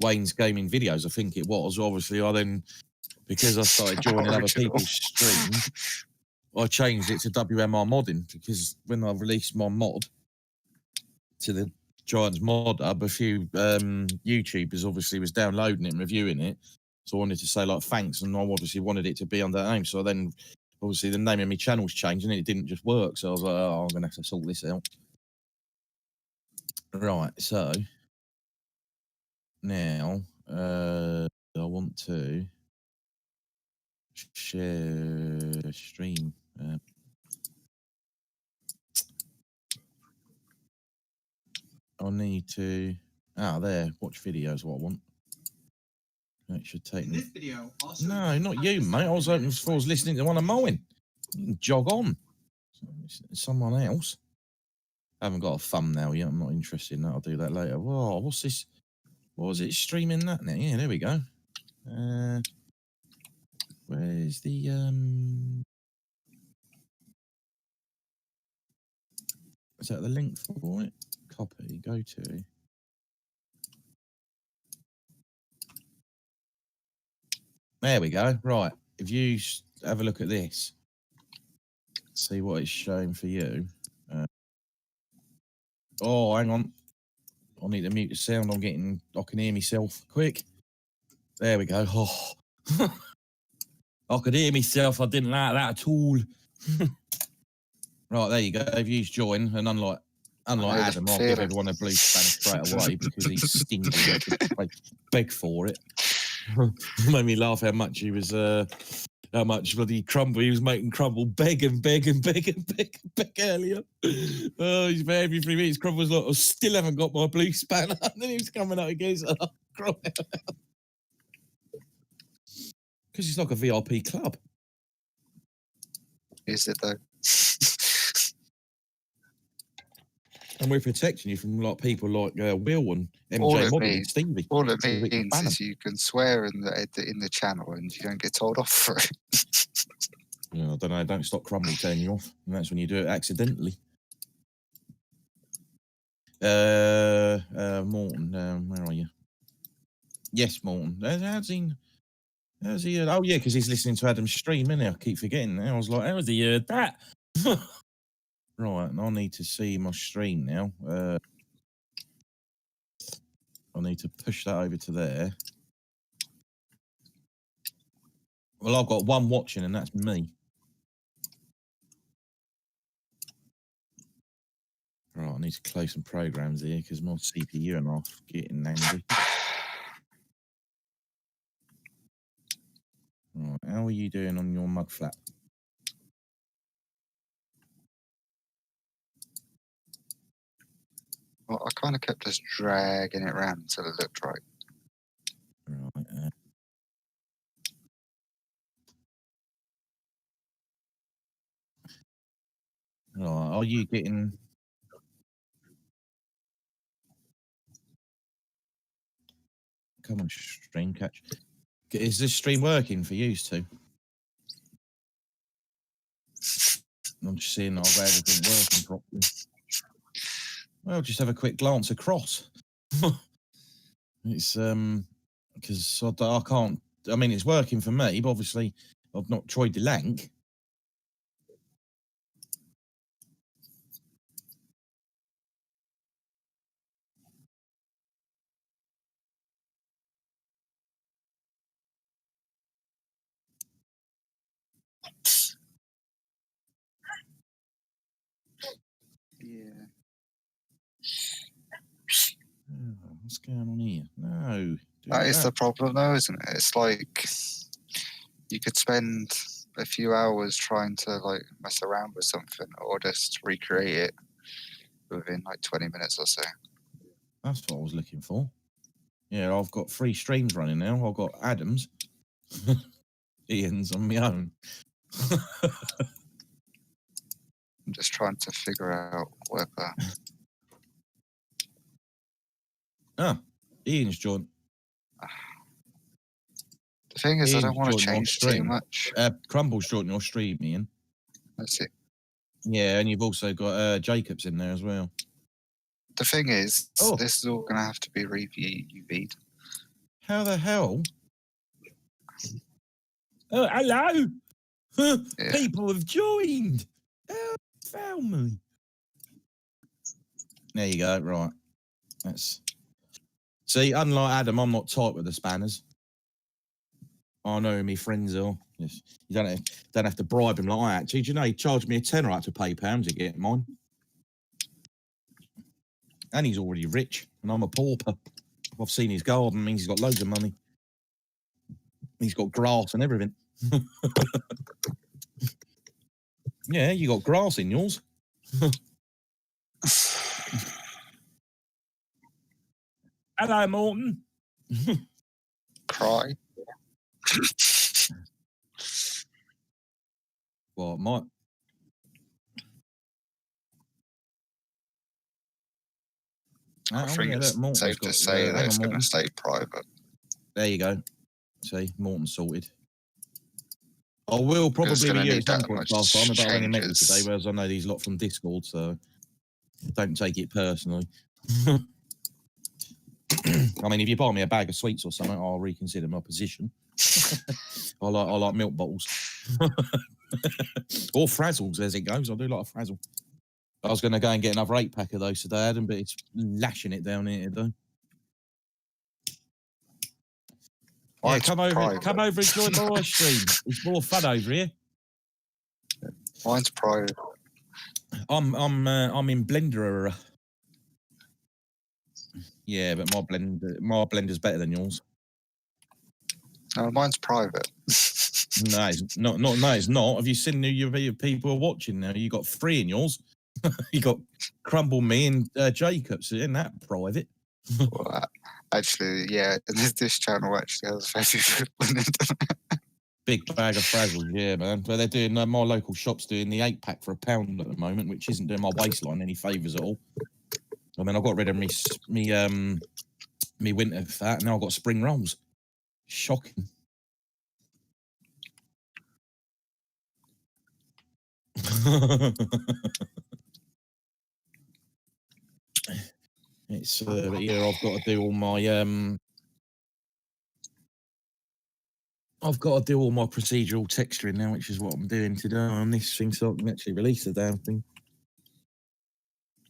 Wayne's Gaming Videos, I think it was. Obviously, I then, because I started joining other Original. people's streams, I changed it to WMR Modding, because when I released my mod to the Giants Mod Hub, a few YouTubers obviously was downloading it and reviewing it. So I wanted to say like thanks, and I obviously wanted it to be under that name. So then obviously the name of my channel's changed and it didn't just work. So I was like, oh, I'm gonna have to sort this out. Right, so now I want to share stream. I need to there, watch videos, what I want. It should take me. This video also No, not you, mate. I was hoping for listening to one of mine. You can jog on. Someone else. I haven't got a thumbnail yet. I'm not interested in that. I'll do that later. Whoa, what's this? What was it? Streaming that now? Yeah, there we go. Where's the is that the link for it? Copy, go to. There we go. Right. If you have a look at this, see what it's showing for you. Oh, hang on. I need to mute the sound. I can hear myself. Quick. There we go. Oh. I could hear myself. I didn't like that at all. Right, there you go. If you join, and unlike Adam, I'll give everyone a blue spanner straight away because he's stingy. I beg for it. Made me laugh how much he was, how much bloody crumble he was making crumble beg earlier. Oh, he's about every 3 minutes. Crumble was like, I still haven't got my blue spanner. And then he was coming up against because it's like a VIP club. Is it though? And we're protecting you from like people like Will and All MJ it Modern and means- Stevie. All it means is you can swear in the channel and you don't get told off for it. Yeah, I don't know. Don't stop Crumble turning you off, and that's when you do it accidentally. Morton, where are you? Yes, Morton. How's he? Oh yeah, because he's listening to Adam's stream, isn't he? I keep forgetting. I was like, how's he heard that? Right, and I need to see my stream now. I need to push that over to there. Well, I've got one watching, and that's me. Right, I need to close some programs here because my CPU and I'm getting angry. Right, how are you doing on your mud flap? Well, I kind of kept just dragging it around until it looked right. Right. Right, are you getting? Come on, stream catch. Is this stream working for you two? I'm just seeing that I've got everything working properly. Well, just have a quick glance across. It's because I can't. I mean, it's working for me, but obviously I've not tried the link. Yeah. Oh, what's going on here? No. That is the problem though, isn't it? It's like you could spend a few hours trying to like mess around with something or just recreate it within like 20 minutes or so. That's what I was looking for. Yeah, I've got 3 streams running now. I've got Adam's, Ian's on my own. I'm just trying to figure out whether. Ian's joined. The thing is, I don't Ian's want to joined your change too stream. much. Crumble's joined your stream, Ian. Let's see. Yeah, and you've also got Jacobs in there as well. The thing is, Oh. this is all going to have to be reviewed. How the hell? Oh, hello! Yeah. People have joined! Found me. There you go, right. See, unlike Adam, I'm not tight with the spanners. I know who my friends are. Yes. You don't have to bribe him like I actually. Do you know, he charged me a tenner out to pay pounds to get mine. And he's already rich, and I'm a pauper. I've seen his garden, means he's got loads of money. He's got grass and everything. Yeah, you got grass in yours. Hello, Morton. Cry. What, Mike? I think it's safe to say that it's going to stay private. There you go. See, Morton's sorted. I will probably be here at some point last time, but I've only met you today, whereas I know these lot from Discord, so don't take it personally. I mean, if you buy me a bag of sweets or something, I'll reconsider my position. I like milk bottles. Or frazzles, as it goes. I do like a frazzle. I was going to go and get another 8-pack of those today, Adam, but it's lashing it down here today. Yeah, come over and join my stream. It's more fun over here. Mine's private. I'm in Blender. Yeah, but my Blender's better than yours. No, mine's private. No, it's not. No, it's not. Have you seen who your people are watching now? You got 3 in yours. You got Crumble, me, and Jacobs. Isn't that private? Well, actually, yeah, this channel actually has a fairly good. Big bag of frazzles, yeah, man. But they're doing my local shop's doing the 8-pack for £1 at the moment, which isn't doing my waistline any favours at all. I mean, I got rid of me winter fat, and now I've got spring rolls. Shocking. It's but yeah, I've got to do all my procedural texturing now, which is what I'm doing today on this thing, so I can actually release the damn thing.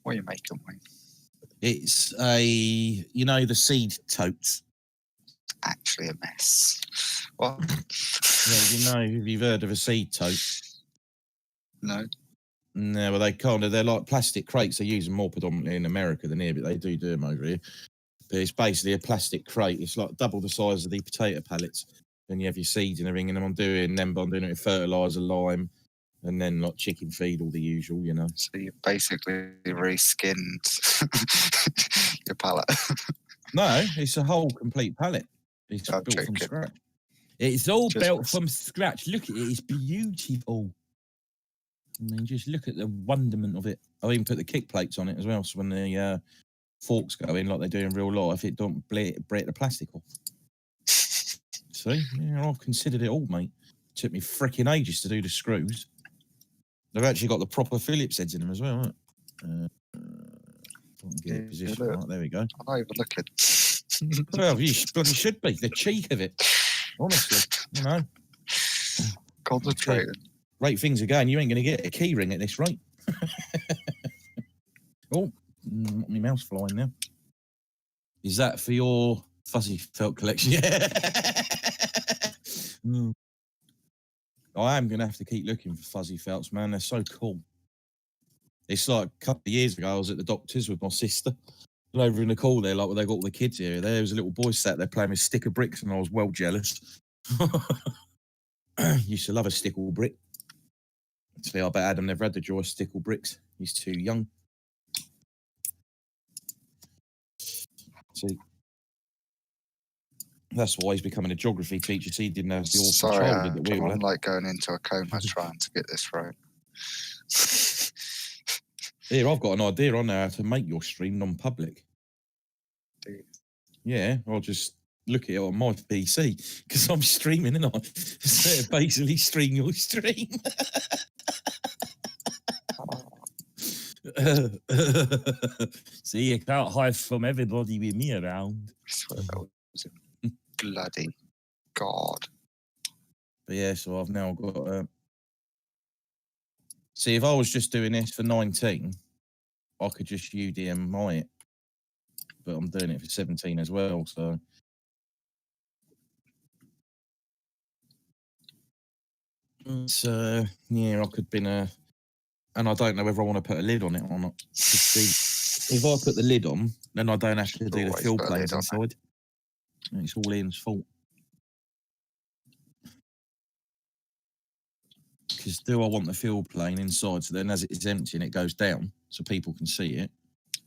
What are you making, Wayne? It's the seed totes. Actually a mess. What? Yeah, have you heard of a seed tote? No. No, well, they're like plastic crates. They use them more predominantly in America than here, but they do them over here. But it's basically a plastic crate. It's like double the size of the potato pallets. And you have your seeds in everything, and I'm doing it with fertilizer, lime, and then like chicken feed, all the usual, you know. So you basically reskinned your pallet. No, it's a whole complete pallet. It's built from scratch. It's all built from scratch. Look at it. It's beautiful. I mean, just look at the wonderment of it. I even put the kick plates on it as well, so when the forks go in like they do in real life, it don't break the plastic off. See? Yeah, I've considered it all, mate. It took me freaking ages to do the screws. They've actually got the proper Phillips heads in them as well, right? Get a position. Right, there we go. I'm not even looking. Well, you bloody should be. The cheek of it. Honestly, you know. Concentrating. Rate things are going. You ain't going to get a key ring at this rate. Oh, my mouse flying now. Is that for your fuzzy felt collection? Yeah. I am going to have to keep looking for fuzzy felts, man. They're so cool. It's like a couple of years ago, I was at the doctor's with my sister. And over in the call there, like where they got all the kids here, there was a little boy sat there playing with sticker bricks, and I was well jealous. Used to love a stickle brick. Actually, I bet Adam never had the joy of stickle bricks. He's too young. See, That's why he's becoming a geography teacher. So he didn't have the awful Sorry, childhood that we all I'm had. like going into a coma trying to get this right. Here, I've got an idea on how to make your stream non-public. Do you? Yeah, I'll just look at it on my PC because I'm streaming, and I so basically stream your stream. See, you can't hide from everybody with me around. I swear that was a bloody god. But yeah, so I've now got. See, if I was just doing this for 19, I could just UDMI it, but I'm doing it for 17 as well. So. So yeah, I could been a, and I don't know whether I want to put a lid on it or not. If I put the lid on, then I don't have to do the Always fill put a planes lid on inside. And it's all Ian's fault. Because do I want the fill plane inside, so then as it's empty and it goes down, so people can see it,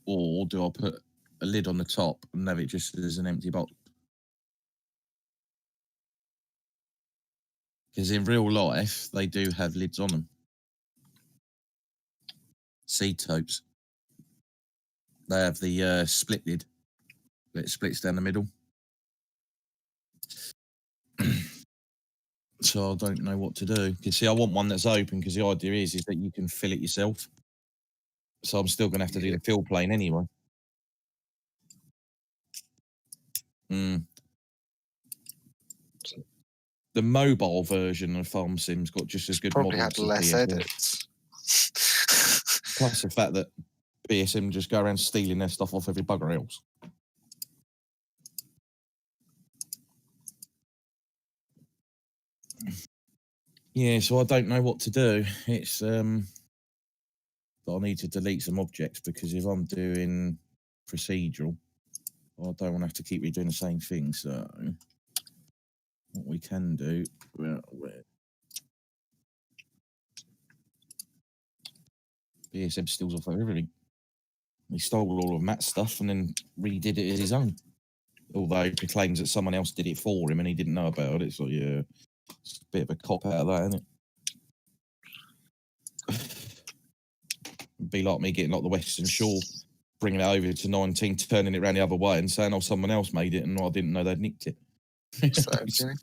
or do I put a lid on the top and have it just as an empty box? Because in real life, they do have lids on them. Seed totes. They have the split lid that splits down the middle. So I don't know what to do. Because see, I want one that's open because the idea is that you can fill it yourself. So I'm still going to have to do the fill plane anyway. The mobile version of Farm Sim's got just as good Probably models had as less BSM. edits. Plus the fact that BSM just go around stealing their stuff off every bugger else. Yeah, so I don't know what to do. It's but I need to delete some objects because if I'm doing procedural, I don't want to have to keep redoing the same thing. So what we can do, BSM steals off everything. He stole all of Matt's stuff and then redid it as his own. Although he claims that someone else did it for him and he didn't know about it. So yeah, it's a bit of a cop out of that, isn't it? It'd be like me getting like the Western Shore, bringing it over to 19, turning it around the other way and saying, oh, someone else made it and I didn't know they'd nicked it. So, okay.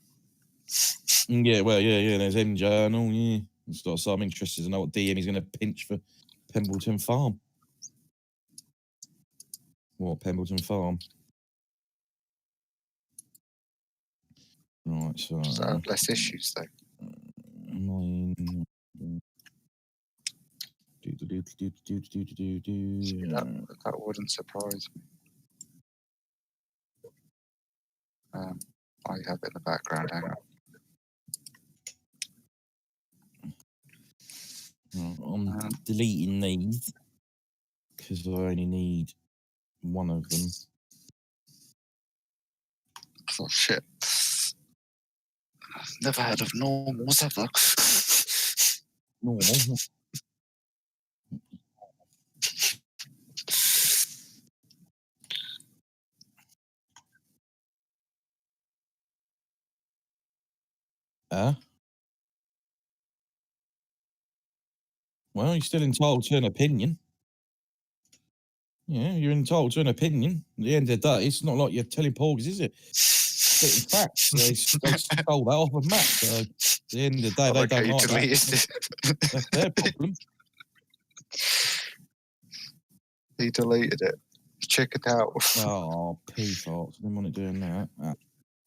Yeah, well, yeah, there's M Journal, yeah. So I'm interested to know what DM he's going to pinch for Pembleton Farm. What, Pembleton Farm? Right, so less issues though. That wouldn't surprise me. I have it in the background. Hang on. I'm deleting these because I only need one of them. Oh shit! Never heard of normals ever. Normal. Well, you're still entitled to an opinion. Yeah, you're entitled to an opinion. At the end of the day, it's not like you're telling porgs, is it? Spitting facts. They stole that off of Matt. So at the end of the day, they don't like that. That's their problem. He deleted it. Check it out. Oh, pee farts. I didn't want it doing that.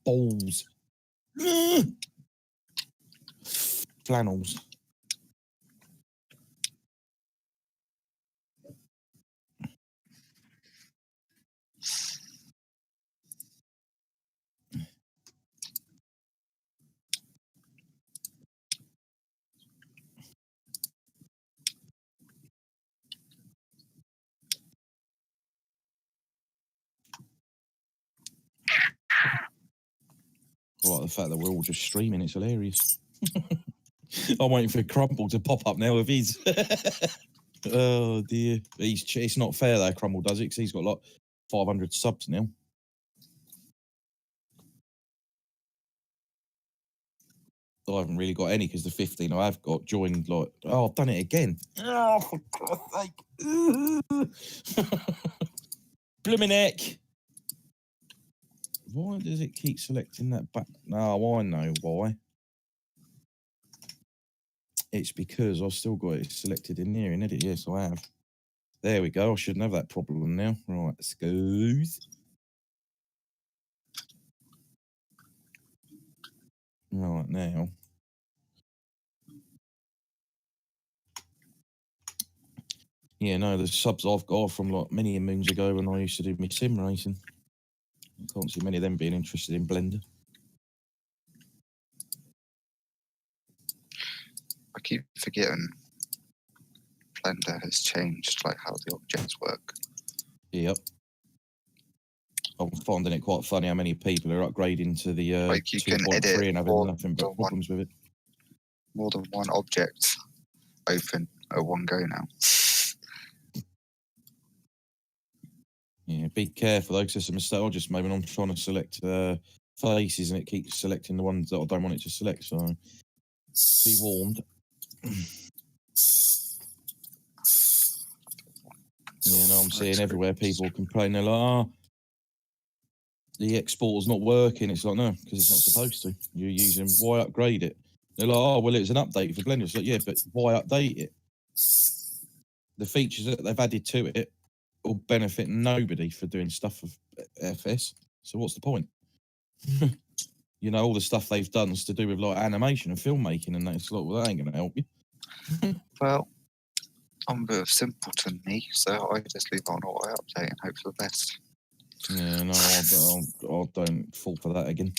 Balls. Flannels. I like the fact that we're all just streaming. It's hilarious. I'm waiting for Crumble to pop up now with his. Oh dear. It's not fair though, Crumble does it, because he's got like 500 subs now. I haven't really got any because the 15 I have got joined like, oh, I've done it again. Oh, for God's sake. Blooming heck. Why does it keep selecting that back? No, I know why. It's because I've still got it selected in here in edit. Yes, I have. There we go. I shouldn't have that problem now. Right, excuse. Right, now. Yeah, no, the subs I've got from like many moons ago when I used to do my sim racing. I can't see many of them being interested in Blender. I keep forgetting Blender has changed like how the objects work. Yep. I'm finding it quite funny how many people are upgrading to the Like you can edit 2.3 and having more nothing but than problems with it. more than one object open at one go now. Yeah, be careful though, because there's a mistake I just made when I'm trying to select faces and it keeps selecting the ones that I don't want it to select. So be warned. Yeah, no, I'm seeing everywhere people complain. They're like, oh, the exporter's not working. It's like, no, because it's not supposed to. You're using, why upgrade it? They're like, oh, well, it's an update for Blender. It's like, yeah, but why update it? The features that they've added to it will benefit nobody for doing stuff with FS. So what's the point? You know, all the stuff they've done is to do with like animation and filmmaking, and that's like, well, that ain't going to help you. Well, I'm a bit of simpleton, me, so I just leave on auto update and hope for the best. Yeah, no, I don't fall for that again.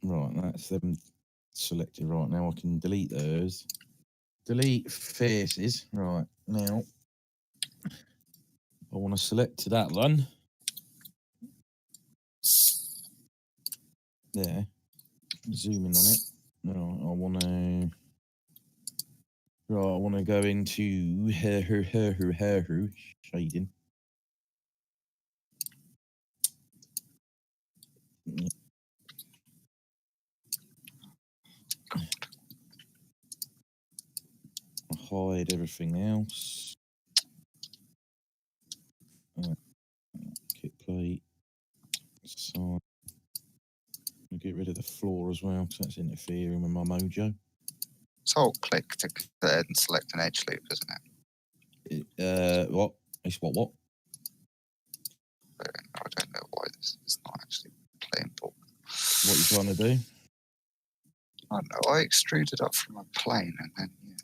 Right, that's them selected right now. I can delete those. Delete faces. Right, now I want to select that one. There. Zoom in on it. Right, I want to... Right, I want to go into her shading. Hide everything else. Kit plate. So get rid of the floor as well, because that's interfering with my mojo. So I'll click to then select an edge loop, isn't it? What? It's what? I don't know why this is not actually playing ball. What you trying to do? I don't know. I extruded up from a plane and then, yeah.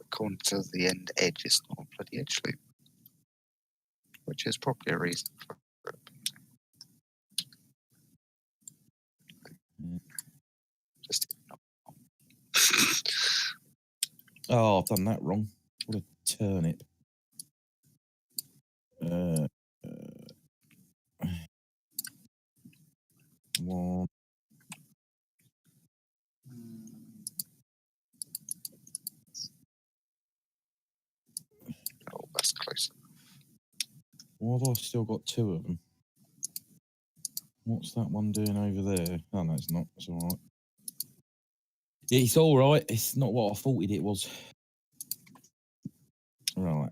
According to the end edge, it's not a bloody edge loop. Which is probably a reason for it. Just Oh, I've done that wrong. What a turnip. One. oh, that's closer. Why have I still got two of them? What's that one doing over there? Oh, no, it's not. It's all right. It's all right. It's not what I thought it was. Right.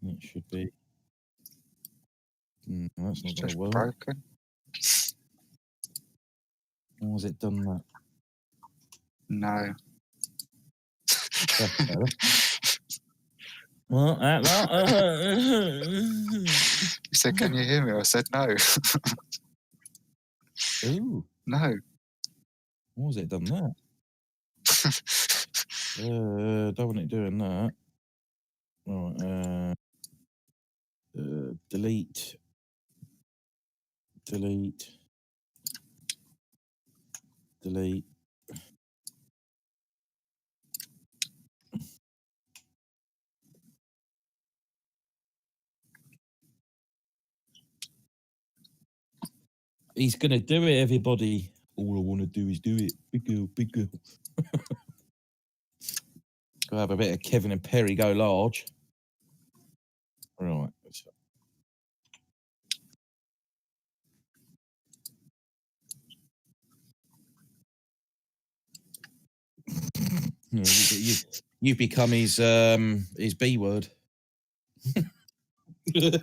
It should be. No, that's not It's going just to work. broken. Why has it done that? No. That's better. Well, You said, can you hear me? I said no. Ooh, No. why has it done that? Don't want it doing that. Right, delete. Delete. Delete. He's going to do it, everybody. All I want to do is do it. Big girl, big girl. Go have a bit of Kevin and Perry go large. Right. Yeah, you become his B word. Well,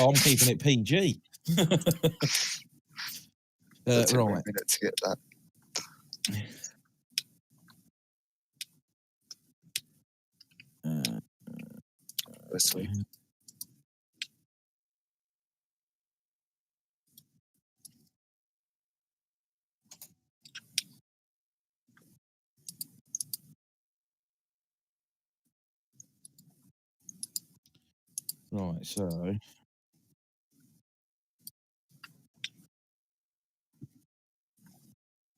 I'm keeping it PG. It took me a Right. minute to get that. This week. Right, so right,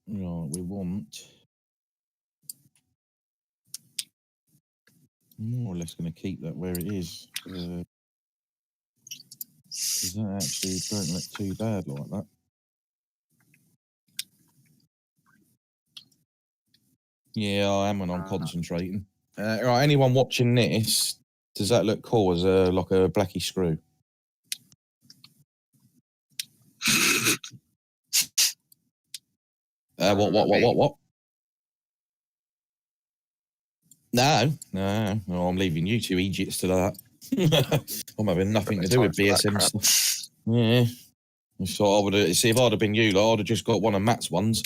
we want more or less going to keep that where it is. Because that actually don't look too bad like that. Yeah, I am when I'm concentrating. Right, anyone watching this, does that look cool as like a blacky screw? What? No, I'm leaving you two Egypts to that. I'm having nothing to do with BSM stuff. Yeah. So I would see if I'd have been you, I'd have just got one of Matt's ones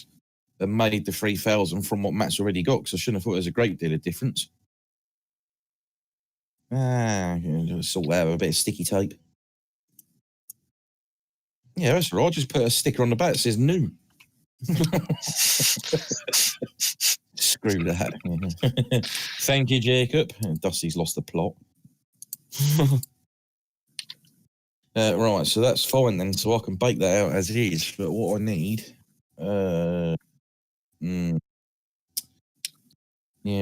and made the 3,000 from what Matt's already got, because I shouldn't have thought there was a great deal of difference. Sort out a bit of sticky tape. Yeah, that's right. Just put a sticker on the back that says new. Screw that. Thank you, Jacob. Dusty's lost the plot. Right, so that's fine then. So I can bake that out as is. But what I need, yeah,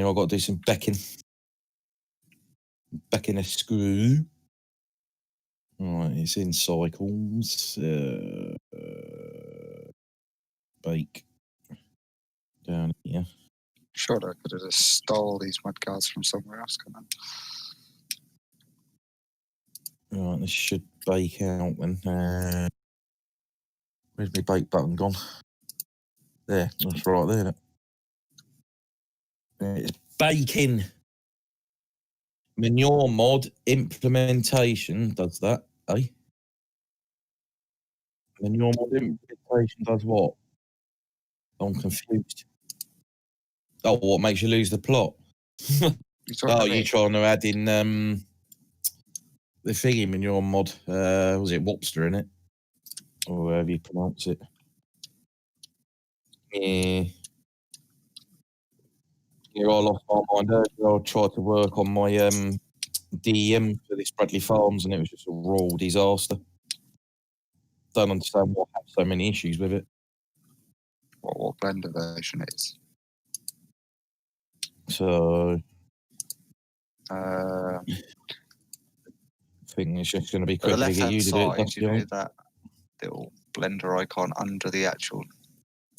I've got to do some backing a screw. Right, it's in cycles. Bake down here. Sure, I could have just stole these mudguards from somewhere else. Come on. Right, this should bake out then. Where's my bake button gone? There, that's right there. It's baking. Manure mod implementation does that, eh? Manure mod implementation does what? I'm confused. Oh, what makes you lose the plot? You're trying to add in the thingy manure mod. Was it Wopster in it? Or however you pronounce it. Yeah. Yeah, I lost my mind earlier. I tried to work on my DEM for this Bradley Farms and it was just a raw disaster. Don't understand why I have so many issues with it. What Blender version it is? So I think it's just going to be quick the to get you to do it. Side, you know that little Blender icon under the actual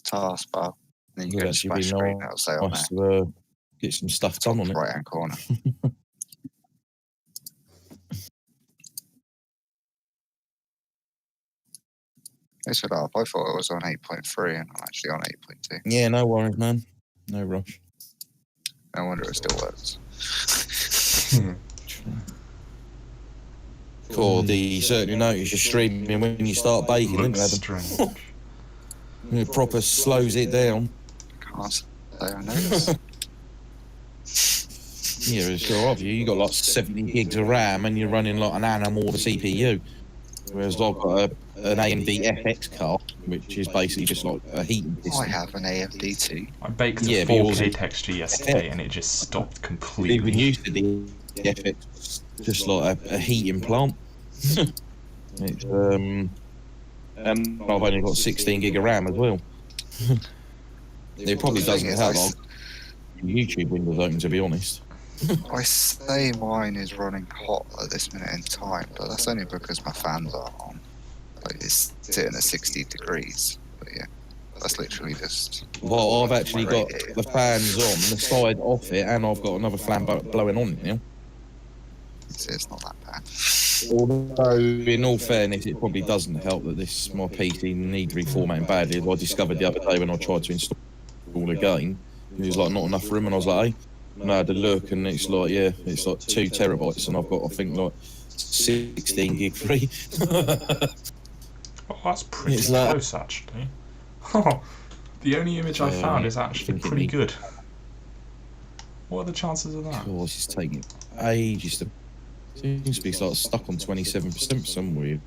taskbar. Then you go to splash screen. That'll say on there. Get some stuff done on it. Right hand corner. They set up. I thought it was on 8.3 and I'm actually on 8.2. Yeah, no worries, man. No rush. I wonder if it still works. Cool. You certainly notice you're streaming when you start baking, don't you, Adam? It proper slows it down. Can't say I noticed. Yeah, it's sure of you. You got like 70 gigs of RAM and you're running like an animal with a CPU. Whereas I've got an AMD FX card, which is basically just like a heating system. I have an AMD too. I baked a 4K texture yesterday and it just stopped completely. Even used to the FX, just like a heating plant. It's, and I've only got 16 gig of RAM as well. It probably doesn't have like YouTube windows open, to be honest. I say mine is running hot at this minute in time, but that's only because my fans are on. Like, it's sitting at 60 degrees. But yeah, that's literally just. Well, I've actually my got radiator. the fans on, the side off it, and I've got another fan blowing on it now. It's not that bad. Although, in all fairness, it probably doesn't help that my PC needs reformatting badly. I discovered the other day when I tried to install a game, it was like not enough room, and I was like, hey. And I had a look, and it's like, yeah, it's like 2 terabytes, and I've got, I think, like 16 gig free. Oh, that's pretty It's like- close, actually. Oh, the only image I found is actually thinking pretty me. good. What are the chances of that? Of course, it's taking ages to. Seems to be like stuck on 27% for some weird.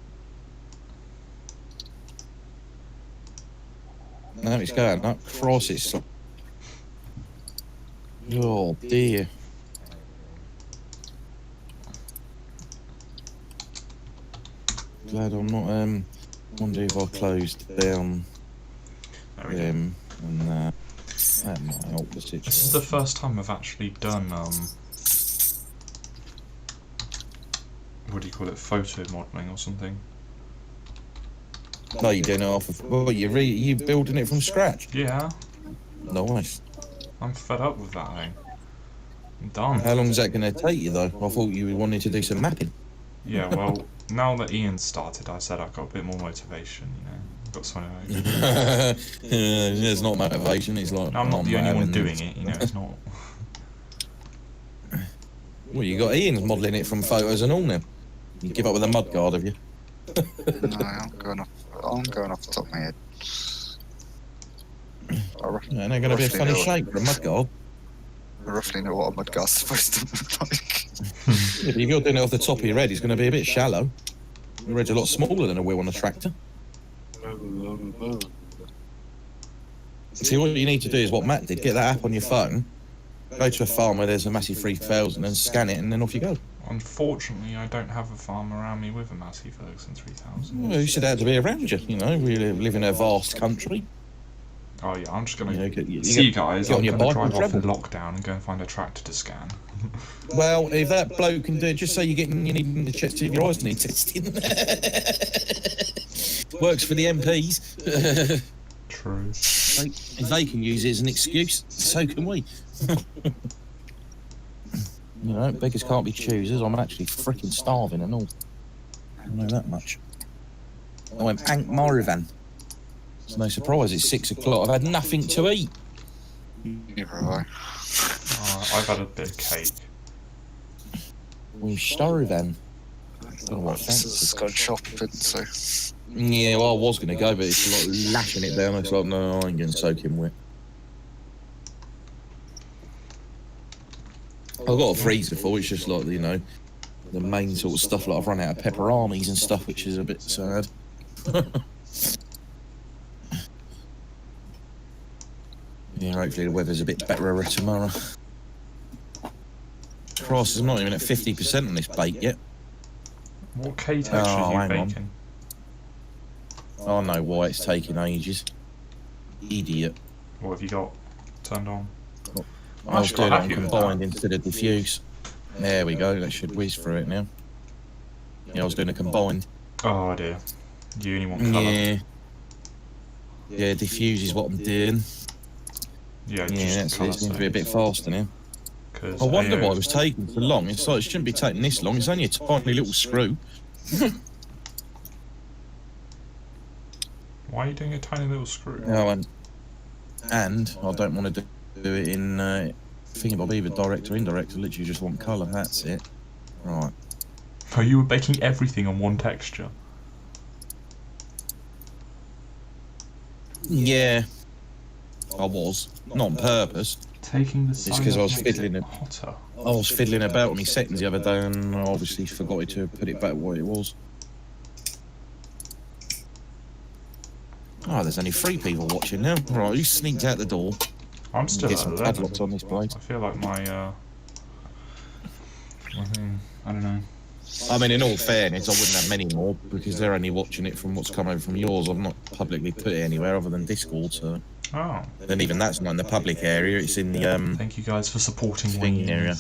Now it's going up. Cross it's. Oh dear. Glad I'm not. Wonder if I closed down There we go. them and that. That might help the situation. This is the first time I've actually done what do you call it, photo modelling or something. No, you're doing it off of. Well, you building it from scratch. Yeah, Nice. I'm fed up with that thing. I'm done. How long is that going to take you though? I thought you wanted to do some mapping. Yeah, well, now that Ian started, I said I've got a bit more motivation, you know. I've got something like It's not motivation. It's like I'm not the only one having- doing it, you know, it's not. Well, you got Ian modelling it from photos and all now. You give up with a mud guard, have you? No, I'm going off the top of my head. Yeah, they're going to be a Roughly funny know- shape for a mud guard. I roughly know what a mudguard's supposed to look like. Yeah, but if you're doing it off the top of your head, it's going to be a bit shallow. Your head's a lot smaller than a wheel on a tractor. See, what you need to do is what Matt did. Get that app on your phone. Go to a farm where there's a massive 3000 and scan it, and then off you go. Unfortunately, I don't have a farm around me with a Massey Ferguson 3000. Well, you said it had to be around you. You know, we live in a vast country. Oh yeah, I'm just gonna You know, see you guys. get I'm on your gonna bike drive and off in travel. lockdown and go and find a tractor to scan. Well, if that bloke can do it, just say you need the chest of your eyes need testing. Works for the MPs. True. If they can use it as an excuse, so can we. You know, beggars can't be choosers. I'm actually freaking starving and all. I know that much. I went Ank Morivan. It's no surprise, it's 6 o'clock. I've had nothing to eat. Neither have I. I've had a bit of cake. We starving. It's gone shopping, so. Yeah, well, I was going to go, but it's like lashing it down. It's like, no, I ain't getting soaking wet. I've got a freezer full. It's just like, you know, the main sort of stuff. Like I've run out of pepperonis and stuff, which is a bit sad. Yeah, hopefully the weather's a bit better tomorrow. Christ, I'm not even at 50% on this bake yet. What cake texture Oh, are you hang on. baking? I know why it's taking ages. Idiot. What have you got turned on? I was actually doing quite it on happy with combined that. instead of diffuse. There we go, that should whiz through it now. Yeah, I was doing a combined. Oh dear. You only want colour. Yeah. Yeah, diffuse is what I'm doing. Yeah, Yeah, just that's it. colour. It seems to be a bit faster now. Because I wonder why it was taking so long. It's like, it shouldn't be taking this long. It's only a tiny little screw. Why are you doing a tiny little screw? Oh, and I don't want to do it in thingy either direct or indirect. I literally just want colour. That's it. Right. Oh, you were baking everything on one texture. Yeah. I was. Not on purpose. Taking the It's 'cause I was fiddling it. hotter. I was fiddling about with my settings the other day and I obviously forgot to put it back what it was. Oh, there's only 3 people watching now. Right, who sneaked out the door? I'm still Get at some 11. padlocks on this place. I feel like my thing, I don't know. I mean, in all fairness, I wouldn't have many more because they're only watching it from what's come over from yours. I've not publicly put it anywhere other than Discord, so. Oh, Then even that's not in the public area, it's in the, thank you guys for supporting Thing Wings. area.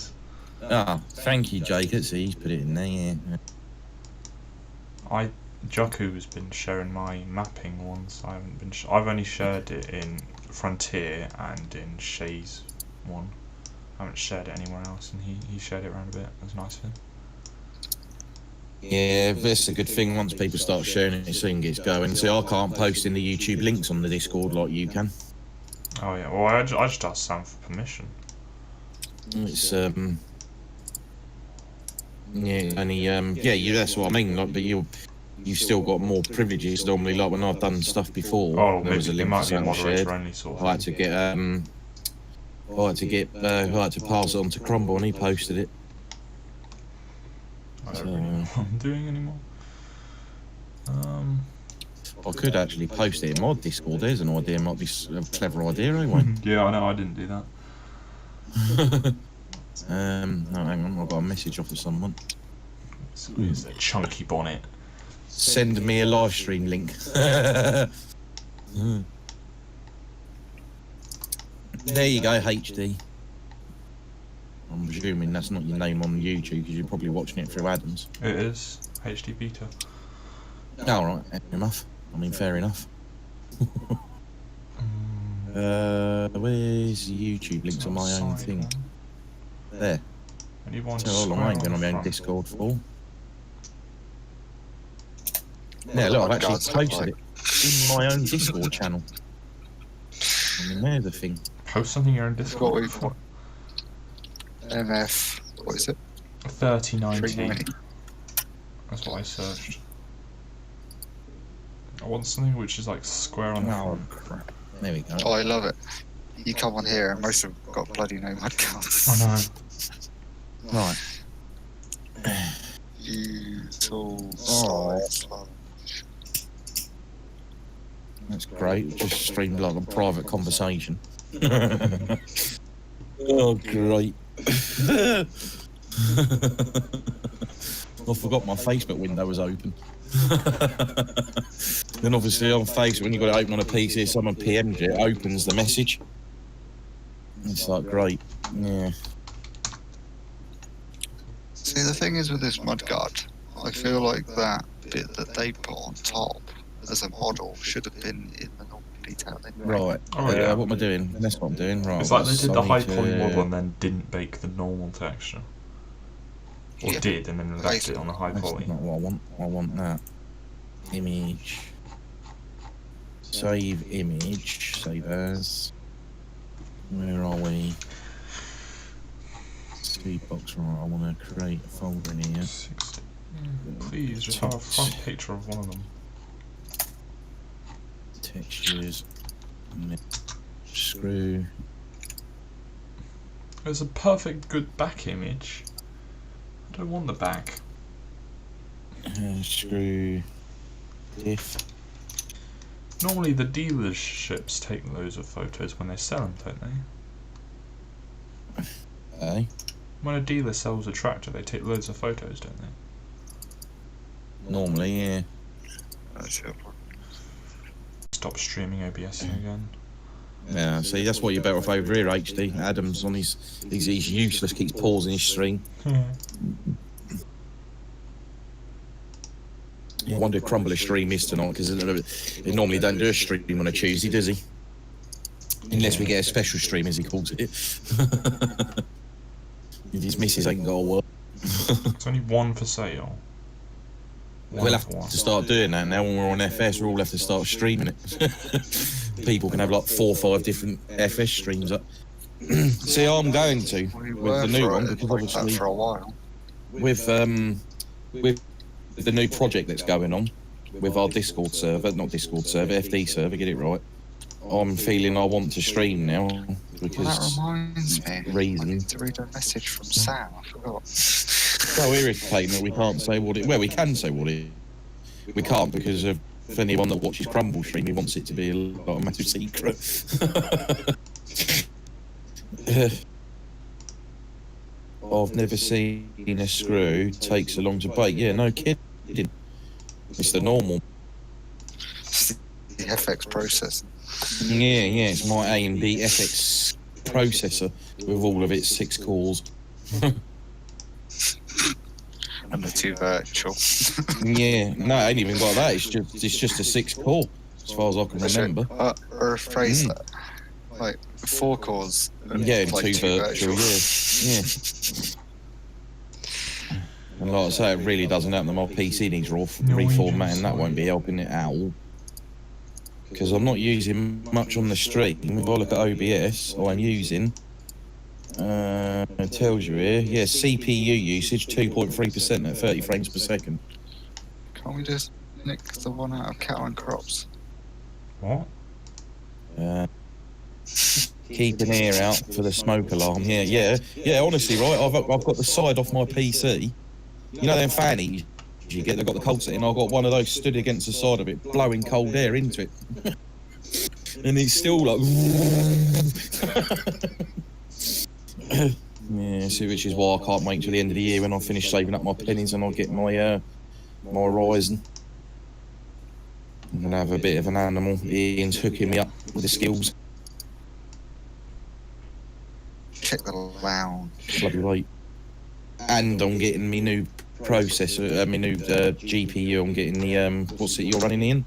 Ah, thank you, Jacob. See, he's put it in there. Yeah. Jaku has been sharing my mapping ones. I haven't been. I've only shared it in Frontier and in Shay's one. I haven't shared it anywhere else, and he shared it around a bit. It was nice of him. Yeah, that's a good thing. Once people start sharing it, it soon gets going. See, I can't post in the YouTube links on the Discord like you can. Oh yeah. Well, I just asked Sam for permission. It's yeah, that's what I mean. Like, but you've still got more privileges normally. Like when I've done stuff before, Oh, there was a maybe it link might be a someone shared. moderator only sort of I had to get I had to pass it on to Crumble, and he posted it. I don't really know what I'm doing anymore. I could actually post it in my Discord. There's an idea. Might be a clever idea, anyway. Yeah, I know. I didn't do that. No, hang on. I've got a message off of someone. It's a chunky bonnet. Send me a live stream link. There you go, HD. I'm presuming that's not your name on YouTube because you're probably watching it through Adams. It is HD beta. Oh, right, fair enough. I mean, fair enough. Where's the YouTube links on my own thing? There. So how long I ain't been on my own Discord for? Yeah, look, I've actually posted it in my own Discord channel. I mean, there's the thing. Post something you're in Discord for. MF, what is it? 3090. 390. That's what I searched. I want something which is like square on the Oh, front. crap. There we go. Oh, I love it. You come on here and most of them got bloody no mud counts. I know. Right. Util Oh. size. That's great. Just streamed like a private conversation. Oh, great. I forgot my Facebook window was open. Then obviously on Facebook, when you've got it open on a PC, someone PM'd it, it opens the message. It's like, great. Yeah. See, the thing is with this mudguard, I feel like that bit that they put on top as a model should have been in the normal detail anyway. Right. Oh, yeah. What am I doing? That's what I'm doing. Right. It's like they did the high poly poly model and then didn't bake the normal texture. Or Yeah. did and then left it on the high That's poly. not what I want. I want that. Image. Save image. Save as. Where are we? Speed box. Right. I want to create a folder in here. 60. Please just have a front picture of one of them. Textures. Screw. There's a perfect good back image. I don't want the back. Screw. Diff. Normally the dealerships take loads of photos when they sell them, don't they? A. When a dealer sells a tractor, they take loads of photos, don't they? Normally, yeah. That's it. Stop streaming OBS again. Yeah, see, that's what you're better off over here, HD. Adam's on he's useless, keeps pausing his stream. I wonder if Crumble a stream is tonight, because they normally don't do a stream on a Tuesday, does he? Unless we get a special stream, as he calls it. If his missus ain't got to work. It's only one for sale. We'll have to start doing that now when we're on FS. We'll all have to start streaming it. People can have like 4 or 5 different FS streams up. See, I'm going to We with were the new for one it because like that obviously for a while. with the new project that's going on with our Discord server, not Discord server, FD server, get it right. I'm feeling I want to stream now Well, because that reminds me. I reason. need to read a message from Sam. I forgot. So irritating that we can't say what it. Well, we can say what it. We can't because of for anyone that watches Crumble stream, he wants it to be a massive secret. I've never seen a screw take so long to bake. Yeah, no kidding. It's the normal. The FX process. Yeah, it's my AMD FX processor with all of its 6 cores. And the 2 virtual. Yeah, no, I ain't even got that. It's just a 6 core, as far as I can remember. Or a phrase like 4 cores. And Yeah, and like 2 virtual. Yeah. And like I say, it really doesn't help that my PC needs reformatting. That won't be helping it at all. Because I'm not using much on the stream. If I look at OBS, all I'm using, it tells you here, yeah, CPU usage 2.3% at 30 frames per second. Can't we just nick the one out of cattle and crops? What? Keep an ear out for the smoke alarm. Yeah. Honestly, right, I've got the side off my PC. You know them fannies you get? They've got the cold setting. I've got one of those stood against the side of it, blowing cold air into it, and it's still like. Yeah, see, which is why I can't wait till the end of the year when I finish saving up my pennies and I'll get my my Horizon. I'm gonna have a bit of an animal. Ian's hooking me up with the skills. Check the lounge. Bloody right. And I'm getting me new processor, my new GPU. I'm getting the what's it you're running in?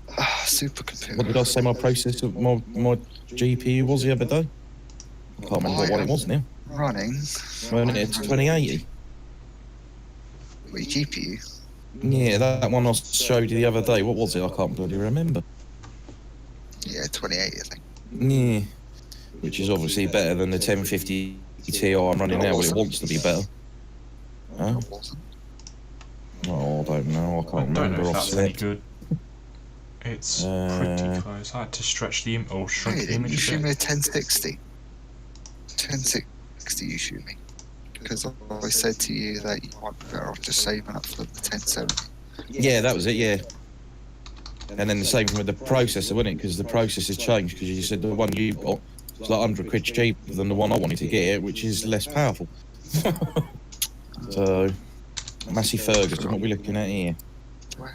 Supercomputer. What did I say my processor, my GPU was the other day? I can't remember what it was now. Running. Running at 2080. Wait, GPU? Yeah, that one I showed you the other day. What was it? I can't bloody remember. Yeah, 2080, I think. Yeah. Which is obviously better than the 1050 Ti I'm running now, but it wants to be better. Huh? It wasn't. Oh, I don't know. I can't I don't remember. know if I've that's any slept. good. It's pretty close. I had to stretch the or shrink Hey, the image you a shoot me bit. a 1060. 1060 you shoot me. Because I said to you that you might be better off just saving up for the 1070. Yeah, that was it, yeah. And then the same thing with the processor, wasn't it? Because the processor's changed, because you said the one you got was like 100 quid cheaper than the one I wanted to get, which is less powerful. So, Massey Ferguson, what are we looking at here?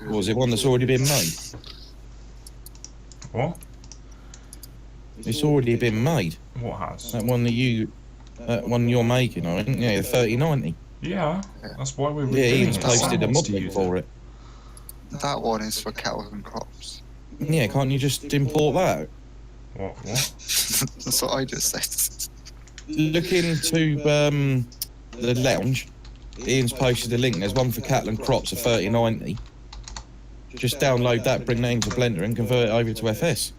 Or is it one that's already been made? What? It's already been made. What has? That one you're making, I think. Yeah, the 3090. Yeah, that's why we're Yeah, redoing Ian's it. posted a Someone wants mod to link use for it. That one is for cattle and crops. Yeah, can't you just import that? What? That's what I just said. Look into the lounge. Ian's posted a link. There's one for cattle and crops, a 3090. Just download that, bring that into Blender, and convert it over to FS.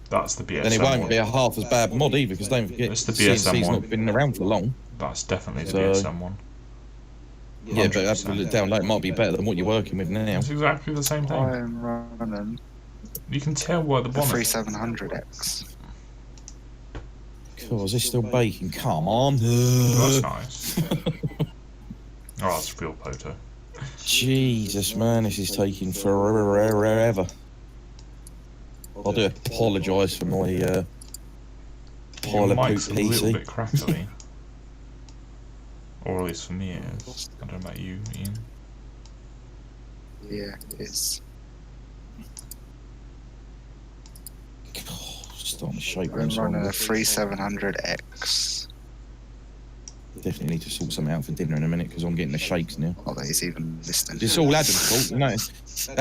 That's the BSM Then it won't one. be a half as bad mod either, because don't forget, It's the BSM CNC's one. not been around for long. That's definitely the So- BSM one. Yeah, but that 100%. download might be better than what you're working with now. It's exactly the same thing. I'm running You can tell why the the bonnet. 3700X. Cool, is this still baking? Come on. That's nice. Oh, that's real photo. Jesus, man, this is taking forever. I do apologise for my Your pile of poop mic's a little PC. bit crackly. Or at least for me it is. I don't know about you, Ian. Yeah, it's. Starting to shake I'm when running a sorry. 3700X. Definitely need to sort something out for dinner in a minute, because I'm getting the shakes now. Not that he's even listening. It's all Adam's fault, you know.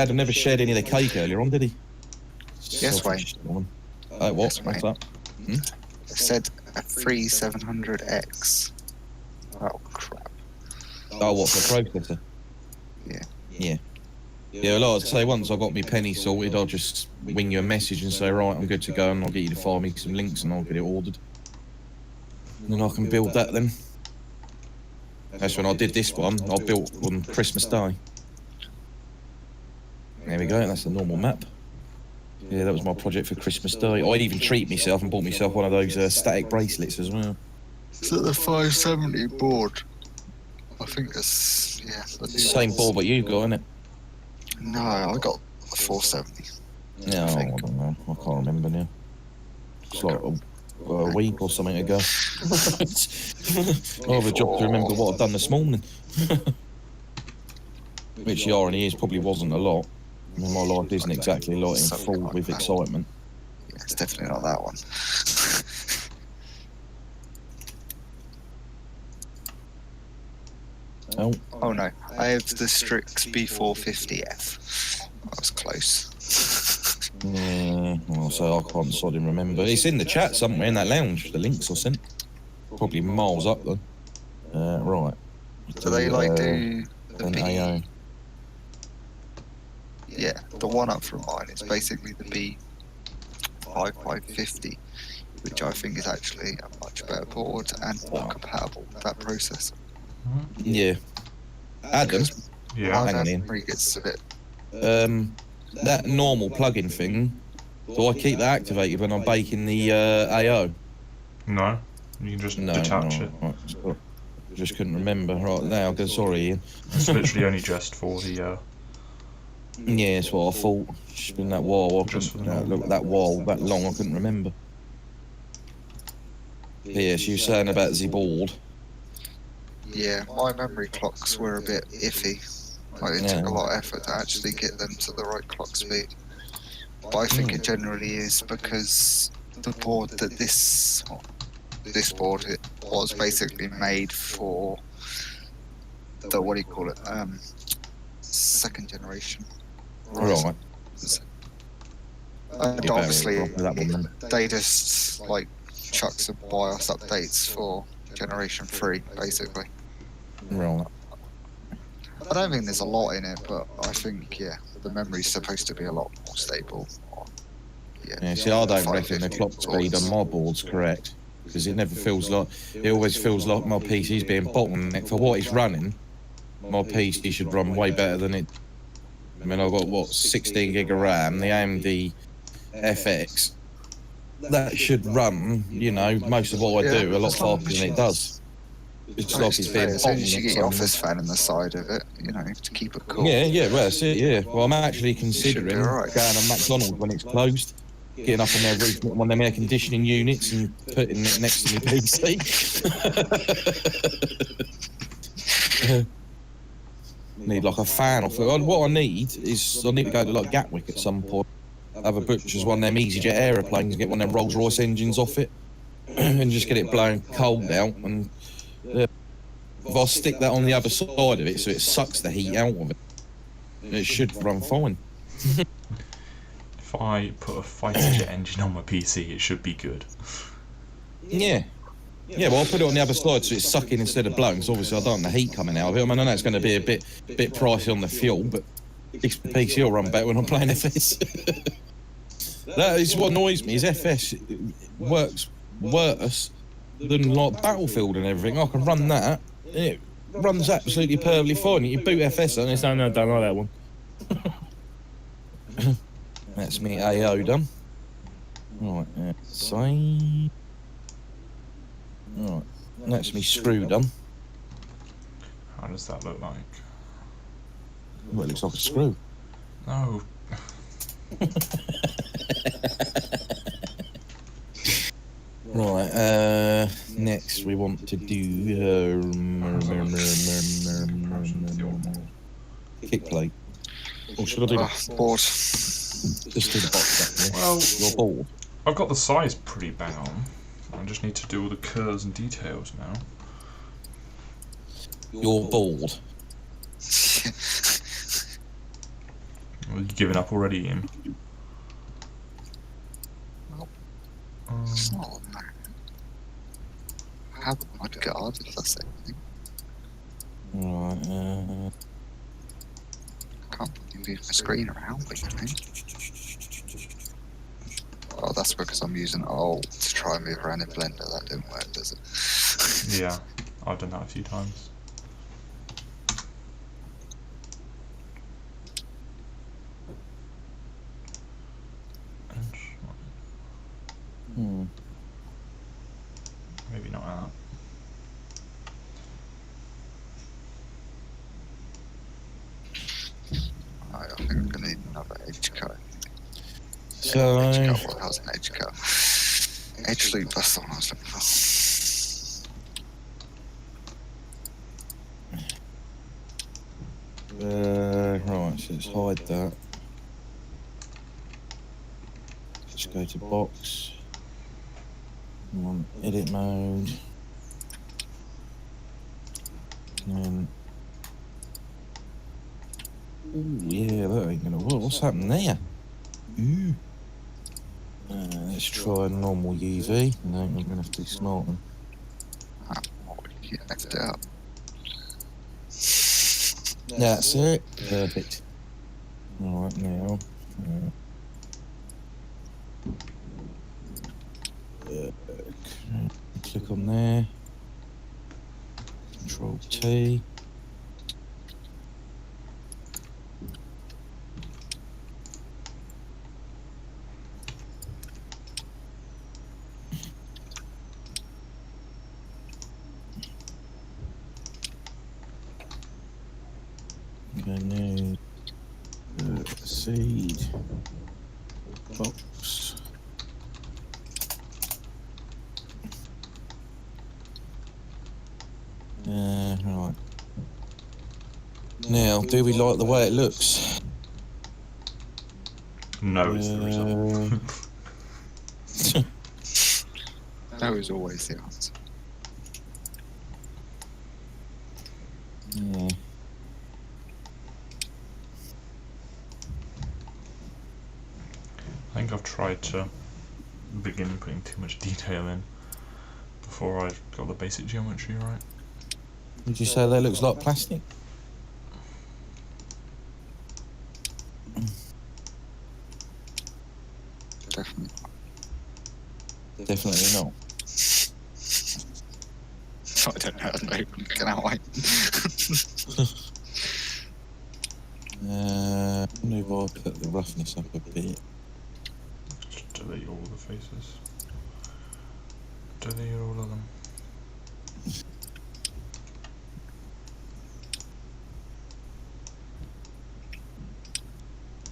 Adam never shared any of the cake earlier on, did he? Yes, Wayne. Selfish woman. What? Yes, What's Wayne. up? I said a 3700X. Oh, crap. Oh, what, for processor? Yeah. Yeah. Yeah, well, I'd say once I got my penny sorted, I'll just wing you a message and say, right, I'm good to go, and I'll get you to file me some links and I'll get it ordered. And then I can build that then. That's when I did this one, I built on Christmas Day. There we go, that's the normal map. Yeah, that was my project for Christmas Day. I'd even treat myself and bought myself one of those static bracelets as well. Is that the 570 board? I think that's. Yeah. Same board what you got, isn't it? No, I got the 470. No, I think. don't know. I can't remember now. It's like a week or something ago. I have a job to remember what I've done this morning. Which the irony is probably wasn't a lot. I mean, my life isn't exactly like enthralled with excitement. Yeah, it's definitely not that one. Oh, Oh no, I have the Strix B450F. That was close. yeah. Well, so I can't sort of remember. It's in the chat somewhere in that lounge. The links I sent. Probably miles up though. Right. Do they like do the an B? AO. Yeah, the one up from mine is basically the B5550, which I think is actually a much better board and more compatible with that processor. Yeah. Adam, Yeah. hang on in. memory gets a bit. That normal plug-in thing. Do I keep that activated when I'm baking the AO? No. You can just No. detach it. Right. Just couldn't remember right now. Sorry, Ian. It's literally only just for the. Yeah, that's what I thought. It's been that while. Just for the Look, that while, that long, I couldn't remember. Yeah, she was saying about the board. Yeah, my memory clocks were a bit iffy. Like, it took a lot of effort to actually get them to the right clock speed. But I think it generally is because the board that this board it was basically made for the, what do you call it, second generation. Right. And You're obviously better off with that one then. they just like chuck some BIOS updates for generation 3 basically. Right. I don't think there's a lot in it, but I think the memory's supposed to be a lot more stable. Yeah, see, I don't reckon the clock speed on my board's correct. Because it never feels like, it always feels like my PC's being bottlenecked. For what it's running, my PC should run way better than it. I mean, I've got, what, 16 gig of RAM, the AMD FX. That should run, you know, most of what I do a lot faster than it does. It's like it's being As soon as you get your bottlenecked. office fan in the side of it, you know, to keep it cool. Yeah, well, that's it, yeah. Well, I'm actually considering alright. going to McDonald's when it's closed, getting up on their roof, one of them air conditioning units and putting it next to my PC. Need like a fan off it. What I need is, I need to go to like Gatwick at some point, have a butcher's one of them EasyJet aeroplanes, get one of them Rolls Royce engines off it, and just get it blowing cold out. And if I stick that on the other side of it so it sucks the heat out of it, it should run fine. If I put a fighter jet engine on my PC, it should be good. Yeah, well, I'll put it on the other side so it's sucking instead of blowing, because obviously I don't want the heat coming out of it. I mean, I know it's going to be a bit pricey on the fuel, but this PC will run better when I'm playing FS. That is what annoys me, is FS works worse than like Battlefield and everything. I can run that, and it runs absolutely perfectly fine. You boot FS on it, it's no, don't like that one. That's me AO done. Right, save. Right, that's me screw done. How does that look like? Well, it looks like a screw. No. Right, next we want to do kick plate. Or should I do that? Board. Just do the box back there. Well, You're bored. I've got the size pretty bang on. I just need to do all the curves and details now. You're bored. Well, you giving up already, Ian? It's not, no. I have a mud guard if that's anything. Right, Can't move my screen around, but you know. Oh, that's because I'm using Alt to try and move around in Blender. That didn't work, does it? Yeah, I've done that a few times. Maybe not that. I think I'm going to need another edge cut. so Edge cut, what was an edge cut? Edge loop, that's the one I was looking for. right, so let's hide that. Let's go to box. I'm on edit mode. And then Oh yeah, that ain't gonna work. What's happened there? Ooh. Let's try normal UV. No, I'm gonna have to be smart. You left it up. That's it. Perfect. All right, now. Click on there. Control T. Okay, now seed box. Right. Now, do we like the way it looks? No, is the result. That was always the answer. Yeah. I think I've tried to begin putting too much detail in before I got the basic geometry right. Would you say that looks like plastic? Definitely. Definitely not. I don't know. No, can I? Maybe I'll put the roughness up a bit. Just delete all the faces. Delete all of them.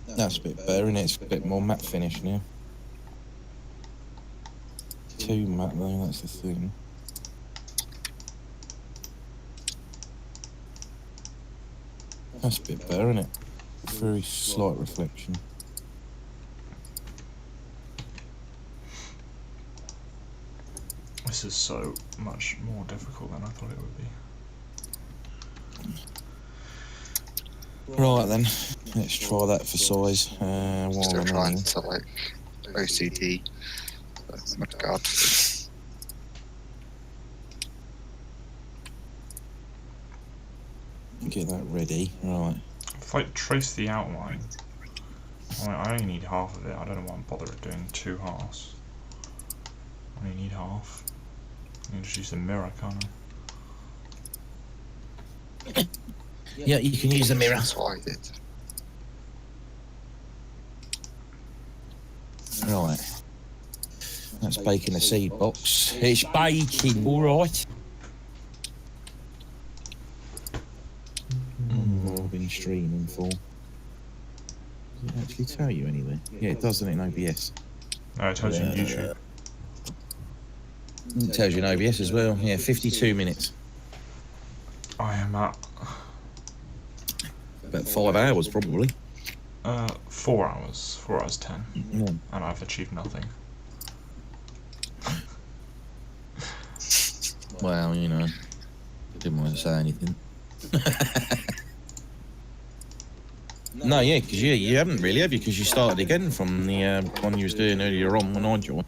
That's a bit better, isn't it? It's a bit more matte finish now. Too matte though, that's the thing. That's a bit better, isn't it? Very slight reflection. This is so much more difficult than I thought it would be. Right then, let's try that for size. While Still I'm trying in. to like OCD. Oh my god. Get that ready. Right. If I trace the outline, I only need half of it. I don't know why I'm bothering doing 2 halves. I only need half. I can just use the mirror, can't I? Yeah, you can use the mirror. That's what I did. Right. That's baking the seed box. It's baking, alright. What I've been streaming for. Does it actually tell you anything? Yeah, it does, doesn't it, in OBS? No, it tells you in YouTube. It tells you in OBS as well. Yeah, 52 minutes. I am at About 5 hours, probably. 4 hours. 4 hours 10. Yeah. And I've achieved nothing. Well, you know, didn't want to say anything. No, yeah, because you haven't really, have you? Because you started again from the one you was doing earlier on when I joined.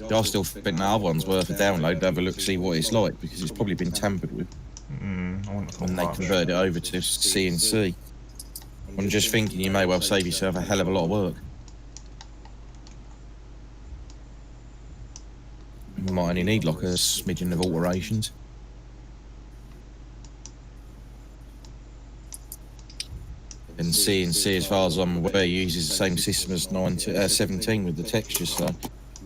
I still think the other one's worth a download to have a look, see what it's like, because it's probably been tampered with I wouldn't have thought when they much. converted it over to CNC. I'm just thinking you may well save yourself a hell of a lot of work. You might only need like a smidgen of alterations. And CNC, as far as I'm aware, uses the same system as 17 with the textures, so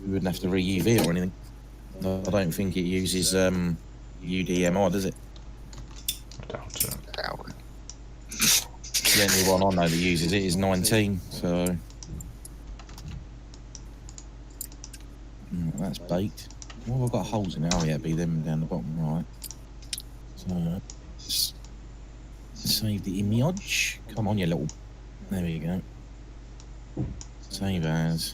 you wouldn't have to re-UV it or anything. I don't think it uses UDMI, does it? I doubt it. Doubt it. The only one I know that uses it is 19, so... That's baked. Well, we've got holes in it. Oh yeah, be them down the bottom, right. So, save the image. Come on, you little... There we go. Save as...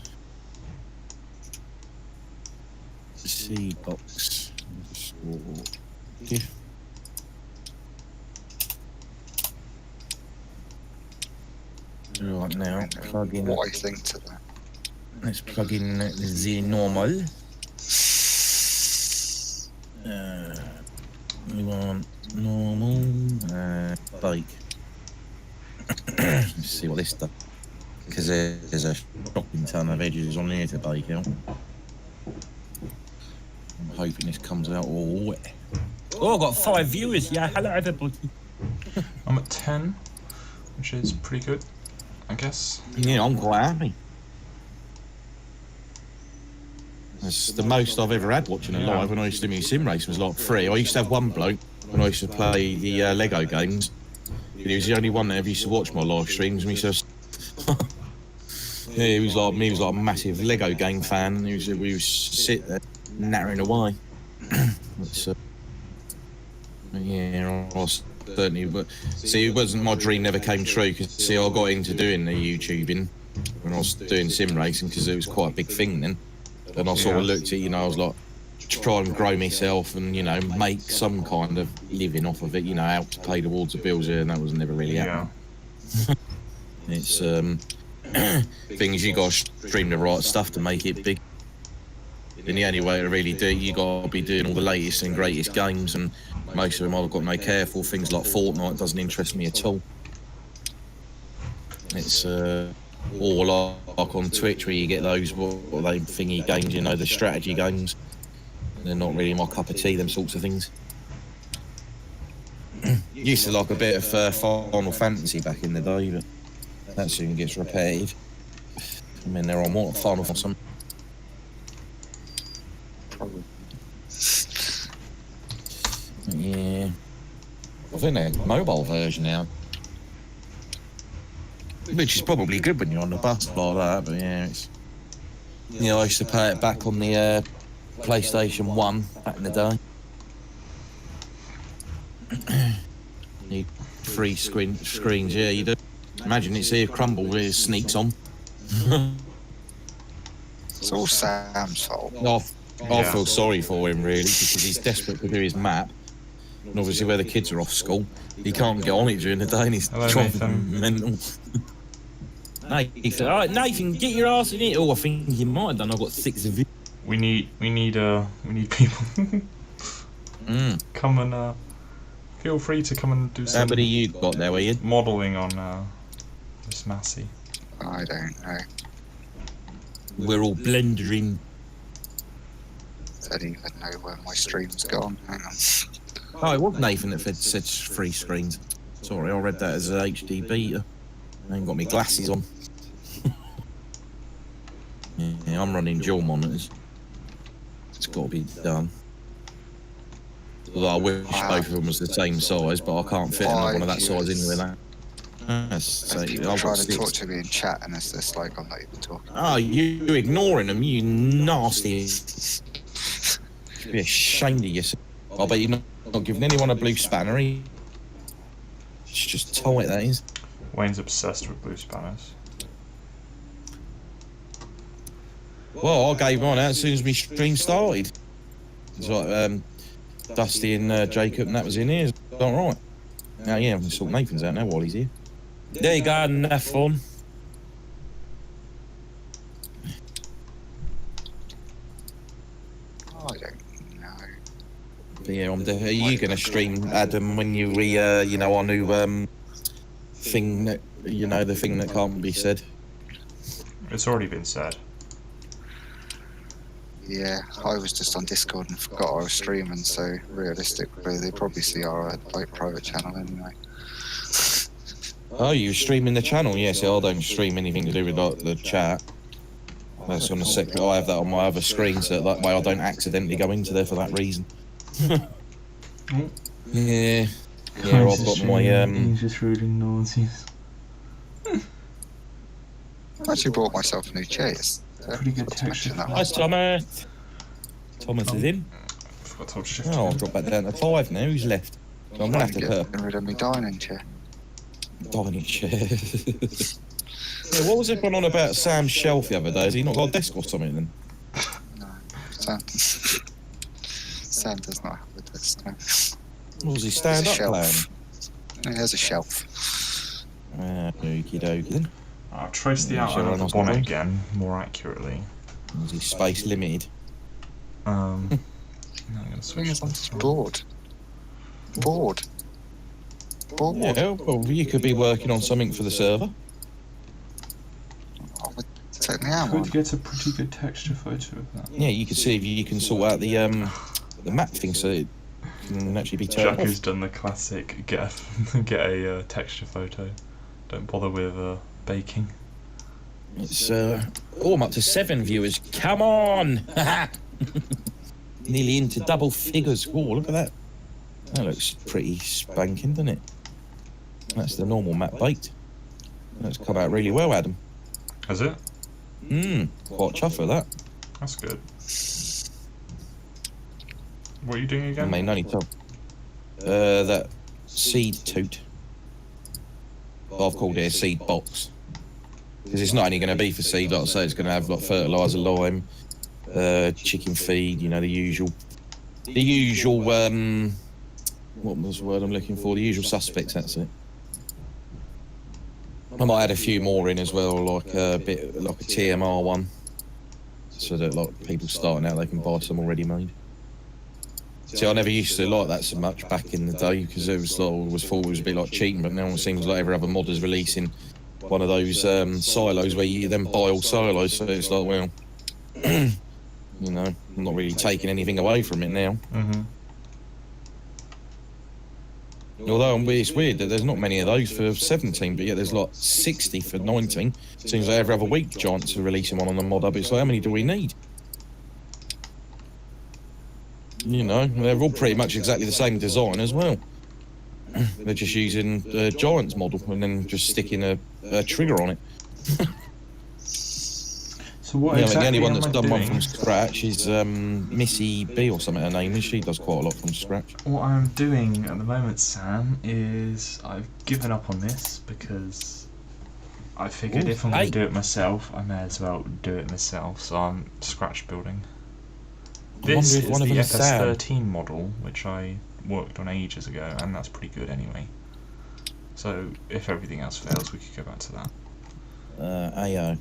Seed box. you. Right now, plug in. What I think to that. Let's plug in the normal. We want normal bake. Let's see what this does. Because there's a shocking ton of edges on here to bake out. I'm hoping this comes out all wet. Oh, I've got 5 viewers. Yeah, hello everybody. I'm at 10, which is pretty good, I guess. Yeah, I'm quite happy. That's the most I've ever had watching a live. When I used to do sim race was like 3. I used to have one bloke when I used to play the Lego games. He was the only one that ever used to watch my live streams. And he says, yeah, he was like me. He was like a massive Lego game fan. We was sit there nattering away. Yeah, I was certainly. But see, it wasn't my dream. Never came true. Because see, I got into doing the YouTubing when I was doing sim racing because it was quite a big thing then. And I sort of looked at, I was like, try and grow myself and, make some kind of living off of it, help to pay towards the bills here, and that was never really happening. It's, things you got to stream the right stuff to make it big. And the only way to really do it, you got to be doing all the latest and greatest games, and most of them I've got no care for. Things like Fortnite doesn't interest me at all. It's, or like on Twitch where you get those what are they thingy games, the strategy games. They're not really my cup of tea, them sorts of things. Used to like a bit of Final Fantasy back in the day, but that soon gets repetitive. I mean, they're on what, Final or something? Probably. Yeah. I think they're mobile version now. Which is probably good when you're on the bus like that, but yeah, it's... I used to play it back on the PlayStation 1 back in the day. Need 3 screens, yeah, you do. Imagine it's here crumble where it sneaks on. It's all Sam's fault. I feel sorry for him, really, because he's desperate to do his map. And obviously where the kids are off school, he can't get on it during the day and he's driving mental. Nathan, all right, Nathan, get your ass in it. Oh, I think you might have done. I've got 6 of you. We need people. Come and feel free to come and do some. How many you got there, were you? Modelling on this Massey. I don't know. We're all blendering. I don't even know where my stream's gone. Hang on. Oh, it was Nathan that said 3 screens. Sorry, I read that as a HD beta. I ain't got my glasses on. Yeah, I'm running dual monitors. It's got to be done. Although I wish both of them was the same size, but I can't fit another one of that size in with that. People trying to talk to me in chat, and it's just like I'm not even talking. Oh, you ignoring them, you nasty. Should be ashamed of yourself. I bet you're not giving anyone a blue spanner. It's just tight, that is. Wayne's obsessed with blue spanners. Well, I gave mine out as soon as my stream started. It's like Dusty and Jacob, and that was in here. Is that right? Now, yeah, I'm going to sort Nathan's out now while he's here. There you go, enough fun. I don't know. But yeah, are you going to stream, Adam, when you our new thing that, the thing that can't be said? It's already been said. Yeah, I was just on Discord and forgot I was streaming, so realistically they probably see our private channel anyway. Oh, you streaming the channel? Yes, I don't stream anything to do with the chat. That's on the second. I have that on my other screen, so that way I don't accidentally go into there for that reason. Yeah, I've got my He's just reading noises. I actually bought myself a new chair. Pretty good texture. Hi, Thomas. Thomas is in. Forgot to hold shift. Oh, I've dropped back down to 5 now. Who's left? So I'm gonna have to Get put rid of my dining chair. a dining chair. Yeah, what was everyone on about Sam's shelf the other day? Has he not got a desk or something then? No, Sam does not have a desk. No. What was his There's a stand-up plan? shelf. There's a shelf. Okie dokie then. I'll trace the Yeah, outline shall I of the ask bonnet one? again, more accurately. Was he space limited? Now I'm going to Thing switch is, I'm this just on. bored. Bored. Bored. Yeah, well, you could be working on something for the server. Technically, am Could I? get a pretty good texture photo of that. Yeah, you could see if you can sort out the map thing so it can actually be turned Jack has off. done the classic get a texture photo. Don't bother with baking. It's I'm up to 7 viewers. Come on! Nearly into double figures. Oh, look at that. That looks pretty spanking, doesn't it? That's the normal map baked. That's come out really well, Adam. Has it? Quite chuffed with that. That's good. What are you doing I again? mean, only top. That seed toot. I've called it a seed box. Because it's not only going to be for seed, like I say, it's going to have like fertiliser, lime, chicken feed, you know, the usual, what was the word I'm looking for? The usual suspects, that's it. I might add a few more in as well, like a bit like a TMR one, so that like people starting out they can buy some already made. See, I never used to like that so much back in the day because it was like, I always thought it was a bit like cheating, but now it seems like every other mod is releasing one of those silos where you then buy all silos, so it's like, well, you know, I'm not really taking anything away from it now. Although it's weird that there's not many of those for 17, but yet there's like 60 for 19. Seems like every other week Giants are releasing one on the mod hub. It's like, how many do we need? You know, they're all pretty much exactly the same design as well. They're just using the Giants model and then just sticking a trigger on it. So what Yeah, exactly the only one am that's I done one doing? from scratch is Missy B or something her name is. She does quite a lot from scratch. What I'm doing at the moment, Sam, is I've given up on this because I figured Ooh, if I'm going hey. to do it myself, I may as well do it myself. So I'm scratch building. I This wonder if is one of the them is Sam. FS13 model, which I worked on ages ago, and that's pretty good anyway. So if everything else fails, we could go back to that. AO.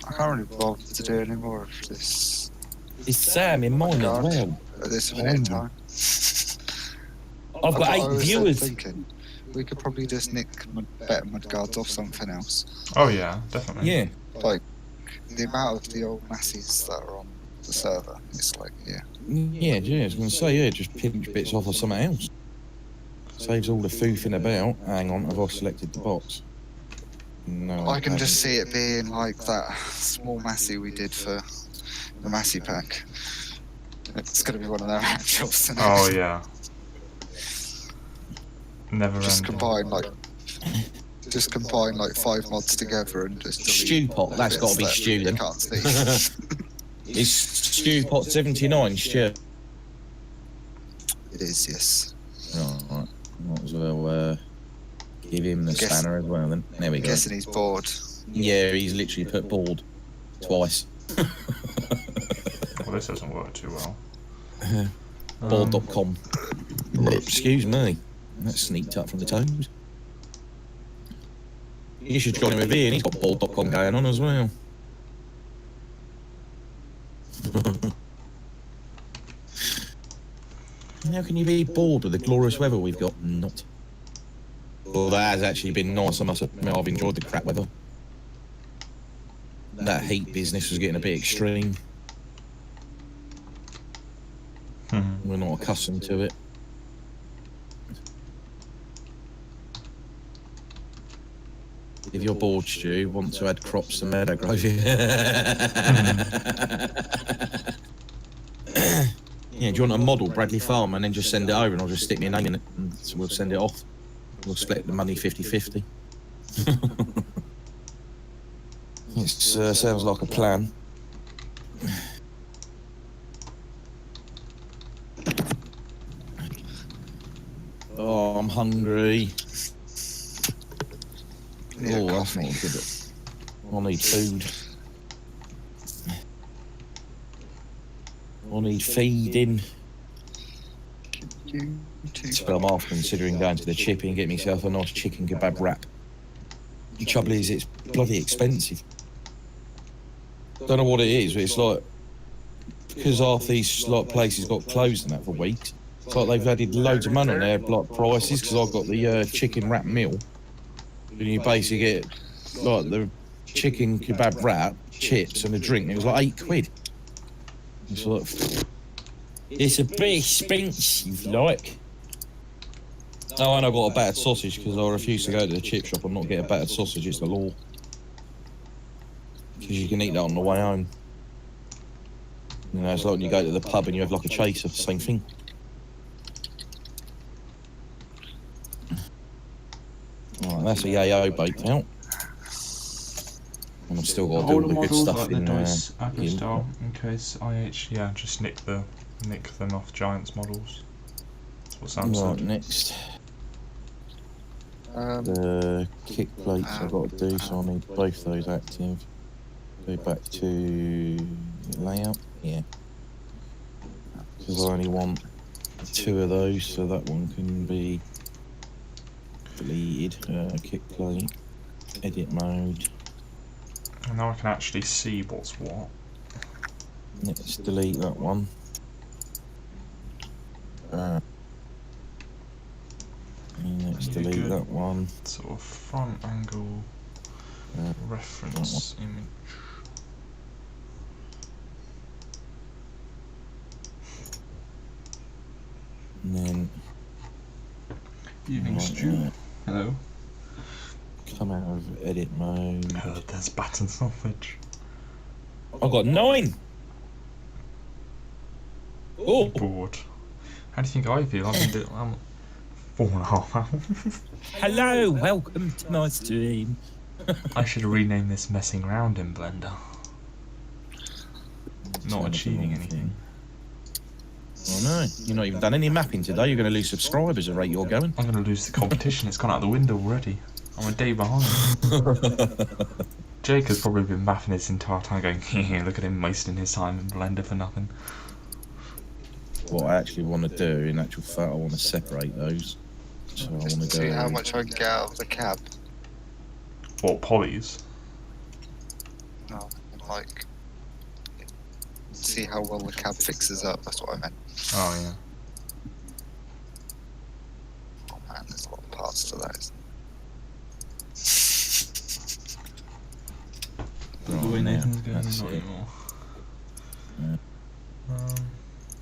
I can't really bother to do any more of this Is Sam in mine as God. well? at this minute in time. I've got I 8 was viewers. thinking we could probably just nick better mudguards off something else. Oh yeah, definitely. Yeah. Like the amount of the old massies that are on the server, it's like Yeah, I was going to say, yeah, just pinch bits off of something else. Saves all the foofing about. Hang on, have I selected the box? No, I can haven't. just see it being like that small massy we did for the massy pack. It's going to be one of their actuals tonight. Oh yeah. Never Just ending. combine like 5 mods together and just delete Stew pot, the that's bits got to be that stew you then. can't see. Is Stew Pot 79, Stu? It is, yes. Right. Might as well give him the Guess- spanner as well then. There we I'm go. guessing he's bored. Yeah, he's literally put board twice. Well, this doesn't work too well. Board.com. Excuse me. That sneaked up from the toes. You should join him with Ian, he's got board.com going on as well. How can you be bored with the glorious weather we've got? Not. Well, that has actually been nice, I must admit. I've enjoyed the crap weather. That heat business was getting a bit extreme. We're not accustomed to it. If you're bored, Stu, want to add crops to meadow grove. Yeah, do you want a model, Bradley Farm, and then just send it over and I'll just stick my name in it and we'll send it off. We'll split the money 50-50. It sounds like a plan. Oh, I'm hungry. Need a Oh, that's coffee. not good. I need food. I need feeding. So I'm half considering going to the chippy and getting myself a nice chicken kebab wrap. The trouble is, it's bloody expensive. Don't know what it is, but it's like, because half these like places got closed and that for weeks, it's like they've added loads of money on their like prices, because I've got the chicken wrap meal, and you basically get like the chicken kebab wrap, chips and a drink, and it was like £8. It's like, it's a bit expensive, like. Oh, and I got a battered sausage because I refuse to go to the chip shop and not get a battered sausage. It's the law. Because you can eat that on the way home. You know, it's like when you go to the pub and you have like a chaser, same thing. Right, that's a yayo baked out. And I've still got to do all the good stuff like in the dice Apple in- style, in case IH, just nick them off Giants models. That's what Sam Right, said. next. The kick plates I've got to do, so I need both those active. Go back to layout, yeah. Because I only want 2 of those, so that one can be deleted. Kick plate, edit mode. And now I can actually see what's what. Let's delete that one. Let's Need a delete good that one. Sort of front angle reference image. And then Evening Stew. Hello. come out of edit mode. Oh, there's batten sausage. I've got 9! Oh! Bored. How do you think I feel? I'm 4.5. Hello, welcome to my stream. I should rename this messing around in Blender. Not achieving anything. Oh no, you've not even done any mapping today. You're going to lose subscribers at the rate you're going. I'm going to lose the competition. It's gone out the window already. I'm a day behind. Jake has probably been mapping this entire time going, look at him wasting his time in Blender for nothing. What I actually want to do, in actual fact, I want to separate those. So I want to See go. how much I can get out of the cab. What, polys? No, like, see how well the cab fixes up. That's what I meant. Oh, yeah. Oh man, there's a lot of parts to that. The way Nathan's going, that's not it. anymore.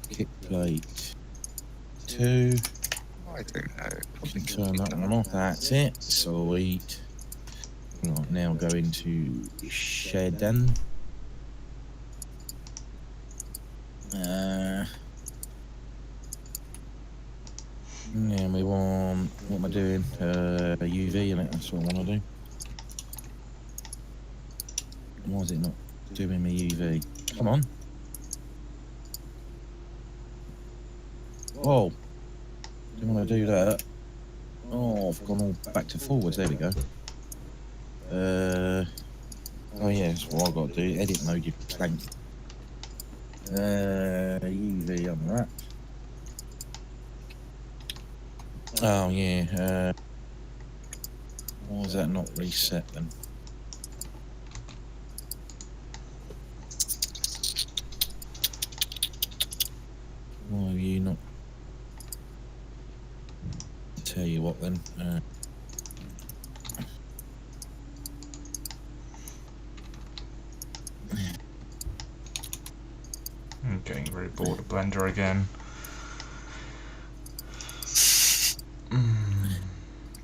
Kick plate 2. I don't know. Can turn that one off. That's it. Sweet. Right, now go into Shedden. And we want, what am I doing? UV in it, that's what I want to do. Why is it not doing me UV? Come on. Whoa. Didn't want to do that. Oh, I've gone all back to forwards, there we go. Oh yeah, that's what I've got to do. Edit mode, you plank. UV on that. Oh yeah, why is that not reset then? Why are you not? I'll tell you what then. I'm getting very bored of Blender again.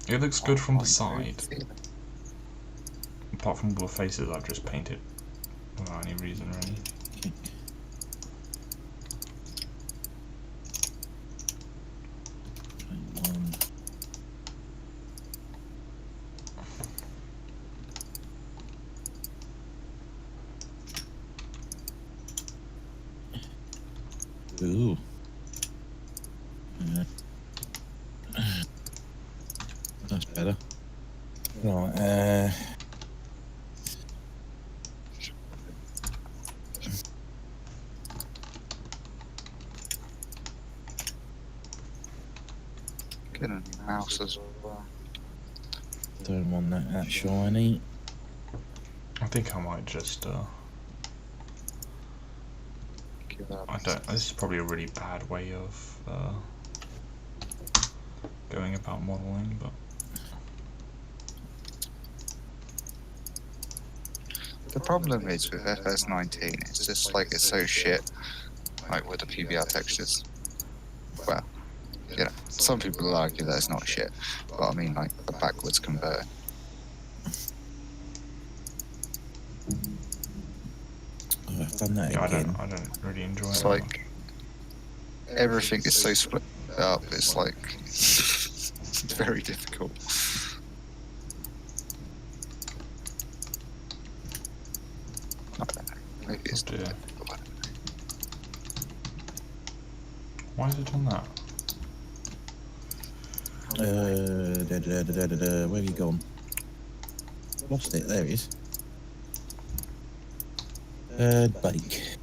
It looks good from the side. Apart from all the faces I've just painted. Without any reason, really. Ooh. That's better. Right, Been on your mouse as well. Don't want that shiny. I think I might just. Give up. I don't. This is probably a really bad way of going about modelling, but. The problem is with FS19, it's just like it's so shit, like with the PBR textures. Well, you know, some people will argue that it's not shit, but I mean like the backwards converter. Oh, I've done that Yeah, again. I don't really enjoy It's it. like everything is so split up. It's like it's very difficult. I don't know. Maybe it's Oh not dear. difficult. I don't know. Why is it on that? Where have you gone? Lost it. There it is. Bake.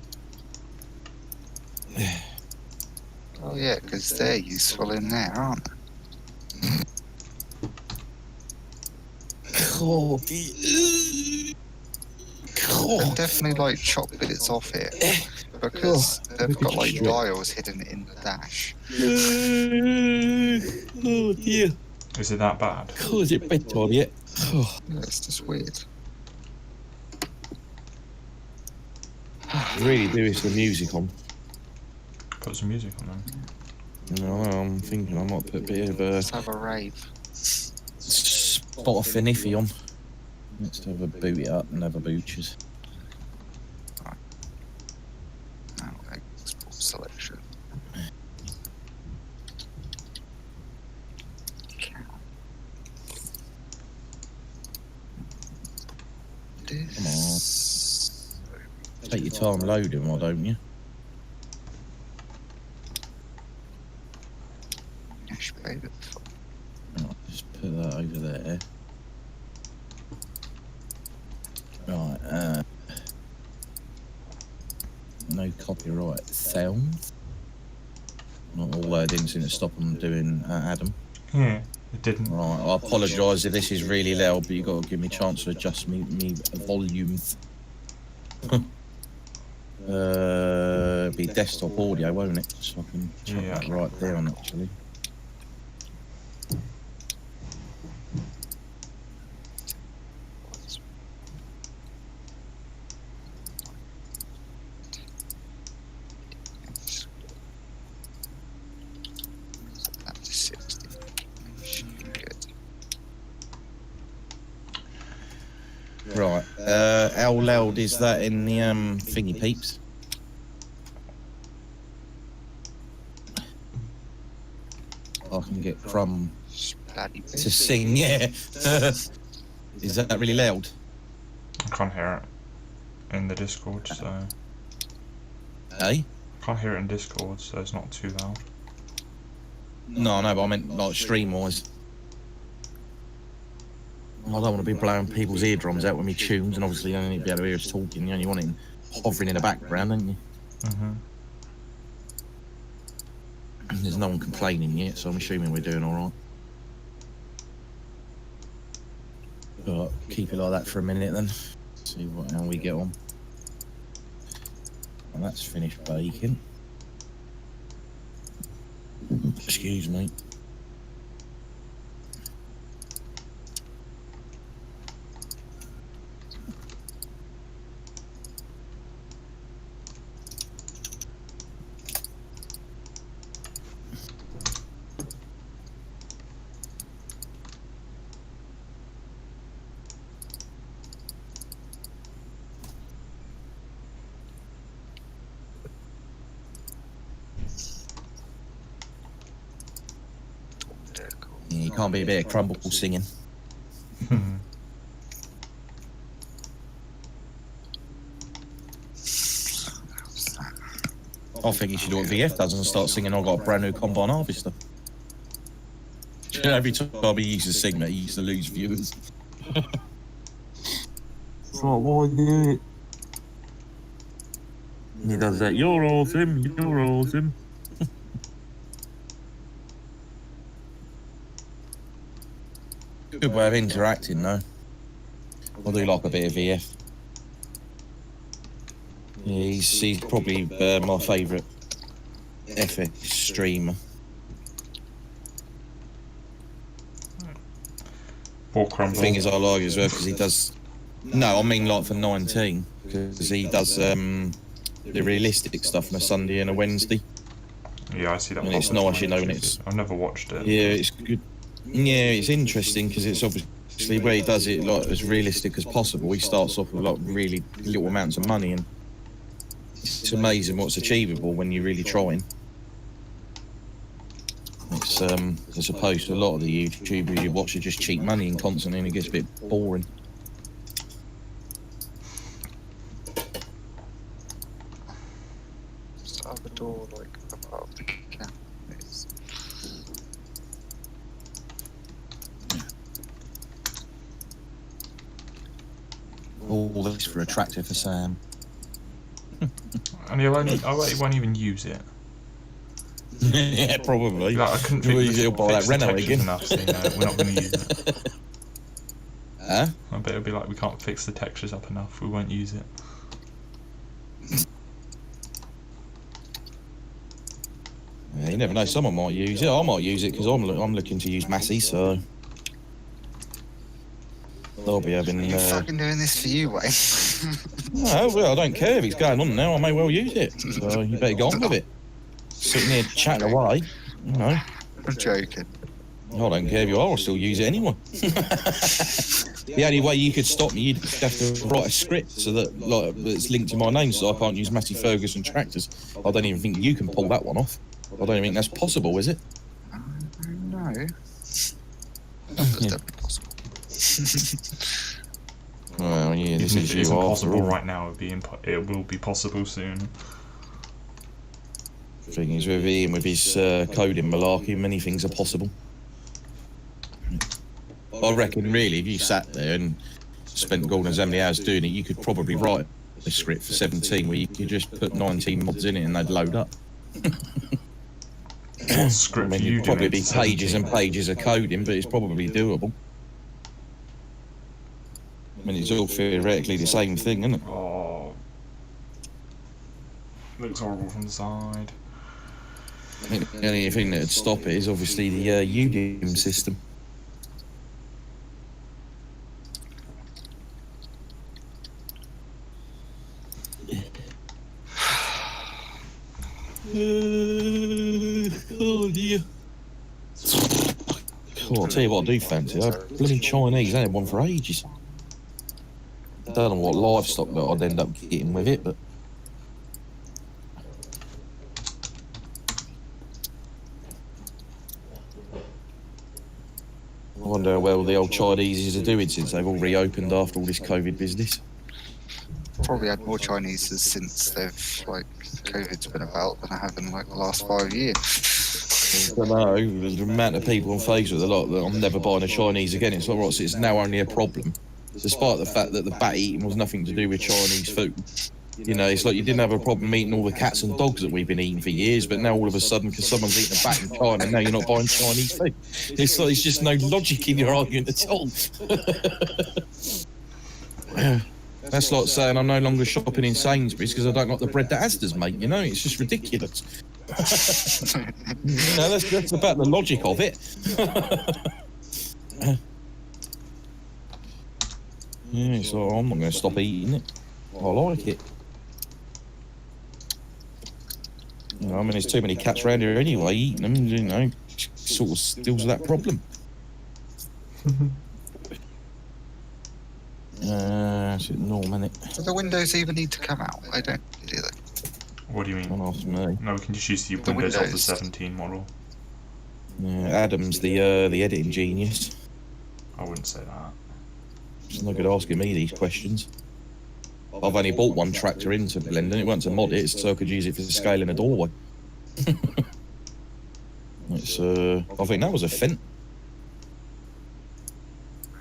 Oh yeah, because they're useful in there, aren't they? Coffee. I've definitely like chopped bits off here because they've got like dials hidden in the dash. Oh dear. Is it that bad? Oh, is it bedtime yet? Oh, Yeah, it's just weird. really do is the music on. Put some music on them. No, I'm thinking I might put a bit of Let's have a rave. spot of Finiffy on. Let's have a boot it up and have a boochers. Now export selection. Come on. Take your time loading, why don't you? Yes, baby. I'll just put that over there. Right, no copyright sounds. Not all wording seem to stop them doing Adam. Yeah, it didn't. Right, I apologise if this is really loud, but you've got to give me a chance to adjust me volume. Be desktop audio, won't it? So I can chuck Yeah. that right down actually. That's 60. Good. Right, how loud is that in the thingy peeps? I can get Crumb Bloody to bitch. sing, yeah. Is that really loud? I can't hear it in the Discord, so Eh? I can't hear it in Discord, so it's not too loud. No, but I meant like stream wise. I don't want to be blowing people's eardrums out with me tunes, and obviously you don't need to be able to hear us talking. You only want it hovering in the background, don't you? Mhm. There's no one complaining yet, so I'm assuming we're doing all right. But keep it like that for a minute then. See how we get on. And that's finished baking. Excuse me. Yeah, you can't be a bit of crumble singing. I think you should do what VF does and start singing I've got a brand new combine harvester. You know, every time he used to sing that, he used to lose viewers. So why do it? He does that, you're awesome, you're awesome. Good way of interacting, though. I do like a bit of VF. Yeah, he's probably my favourite FX streamer. Pork crumble. Thing is, I like as well because he does. No, I mean like for 19 because he does the realistic stuff on a Sunday and a Wednesday. Yeah, I see that. And it's nice, you know, and it's. I've never watched it. Yeah, it's good. Yeah, it's interesting because it's obviously where he does it like as realistic as possible. He starts off with like really little amounts of money, and it's amazing what's achievable when you're really trying. It's as opposed to a lot of the YouTubers you watch are just cheap money and constantly, and it gets a bit boring. Start the door like above the canvas. All this for a tractor for Sam. And I bet he won't even use it. Yeah, probably. Like, I couldn't Well, think he'll buy that Renault textures again. enough, so, you know, we're not going to use it. Huh? I bet it'll be like, we can't fix the textures up enough, we won't use it. Yeah, you never know, someone might use it. I might use it because I'm looking to use Massey, so I'll be having. You're fucking doing this for you, Wayne. No, well, I don't care if it's going on now. I may well use it. So you better go on with it. Sitting here chatting away, you know. I'm joking. I don't care if you are. I'll still use it anyway. The only way you could stop me, you'd have to write a script so that like it's linked to my name, so I can't use Massey Ferguson tractors. I don't even think you can pull that one off. I don't even think that's possible, is it? No. That's definitely possible. Well, yeah, this Even is if it you isn't after possible all. right now, it will be possible soon. Thing is, with Ian, with his coding malarkey, many things are possible. I reckon, really, if you sat there and spent God knows how many hours doing it, you could probably write a script for 17 where you could just put 19 mods in it and they'd load up. What script I mean, are you it'd probably doing? be pages and pages of coding, but it's probably doable. I mean, it's all theoretically the same thing, isn't it? Oh, looks horrible from the side. I think the only thing that'd stop it is obviously the UDIM system. Oh dear. Oh, I'll tell you what I do fancy. Bloody Chinese, I had one for ages. I don't know what livestock that I'd end up getting with it, but I wonder how well the old Chinese are doing since they've all reopened after all this COVID business. Probably had more Chinese since they've like COVID's been about than I have in like the last 5 years. I don't know, the amount of people on Facebook, a lot that I'm never buying a Chinese again. It's like, right, so it's now only a problem, despite the fact that the bat eating was nothing to do with Chinese food. You know, it's like you didn't have a problem eating all the cats and dogs that we've been eating for years, but now all of a sudden, because someone's eating a bat in China, now you're not buying Chinese food. It's like there's just no logic in your argument at all. That's like saying I'm no longer shopping in Sainsbury's because I don't like the bread that Asda's make, you know? It's just ridiculous. You know, that's about the logic of it. Yeah, so I'm not going to stop eating it. I like it. You know, I mean, there's too many cats around here anyway eating them, you know, sort of stills that problem. It's normal, isn't it? Do the windows even need to come out? I don't, do they? What do you mean? Don't ask me. No, we can just use the The windows of the windows. 17 model. Yeah, Adam's the editing genius. I wouldn't say that. It's no good asking me these questions. I've only bought one tractor into Blender, it wasn't to mod it, so I could use it for scaling a doorway. It's, I think that was a Fent.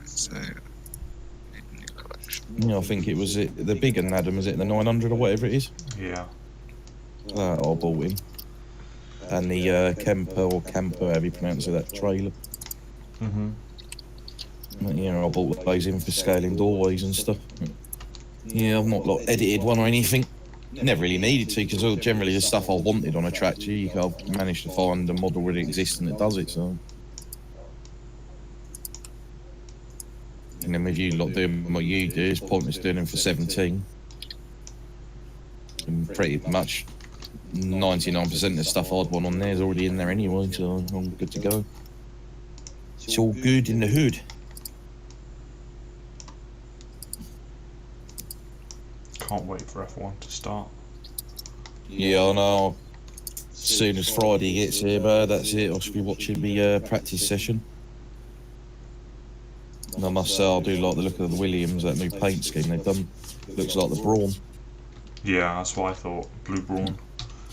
So, new collection. Yeah, I think it was the bigger than Adam, is it the 900 or whatever it is? Yeah. That I bought him. And the Kemper or Camper, however you pronounce it, that trailer. You know, I bought those in for scaling doorways and stuff. Yeah, I've not like edited one or anything. Never really needed to, because generally the stuff I wanted on a tractor, I've managed to find a model already existing that does it. So, and then with you lot doing what you do, it's pointless doing them for 17. And pretty much 99% of the stuff I'd want on there is already in there anyway, so I'm good to go. It's all good in the hood. Can't wait for F1 to start. Yeah, I know. As soon as Friday gets here, but that's it. I should be watching the practice session. And I must say, I do like the look of the Williams, that new paint scheme they've done. Looks like the Brawn. Yeah, that's what I thought. Blue Brawn.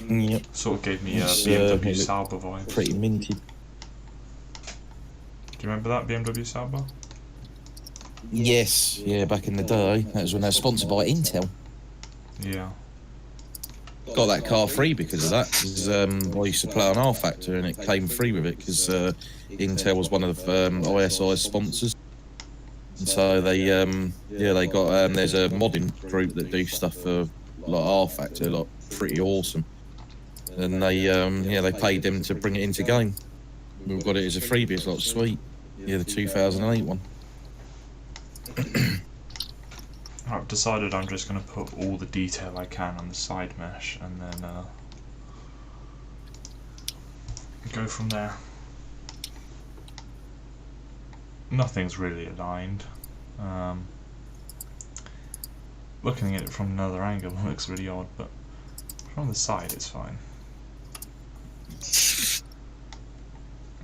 Yep. Sort of gave me It's, BMW it Sauber vibes. Pretty minty. Do you remember that BMW Sauber? Yes, yeah, back in the day. That was when they were sponsored by Intel. Yeah. Got that car free because of that. 'Cause, I used to play on R Factor and it came free with it because Intel was one of ISI's sponsors. And so they got there's a modding group that do stuff for like R Factor, like pretty awesome. And they paid them to bring it into game. We've got it as a freebie. It's like sweet. Yeah, the 2008 one. I've decided I'm just going to put all the detail I can on the side mesh and then go from there. Nothing's really aligned. Looking at it from another angle looks really odd, but from the side it's fine.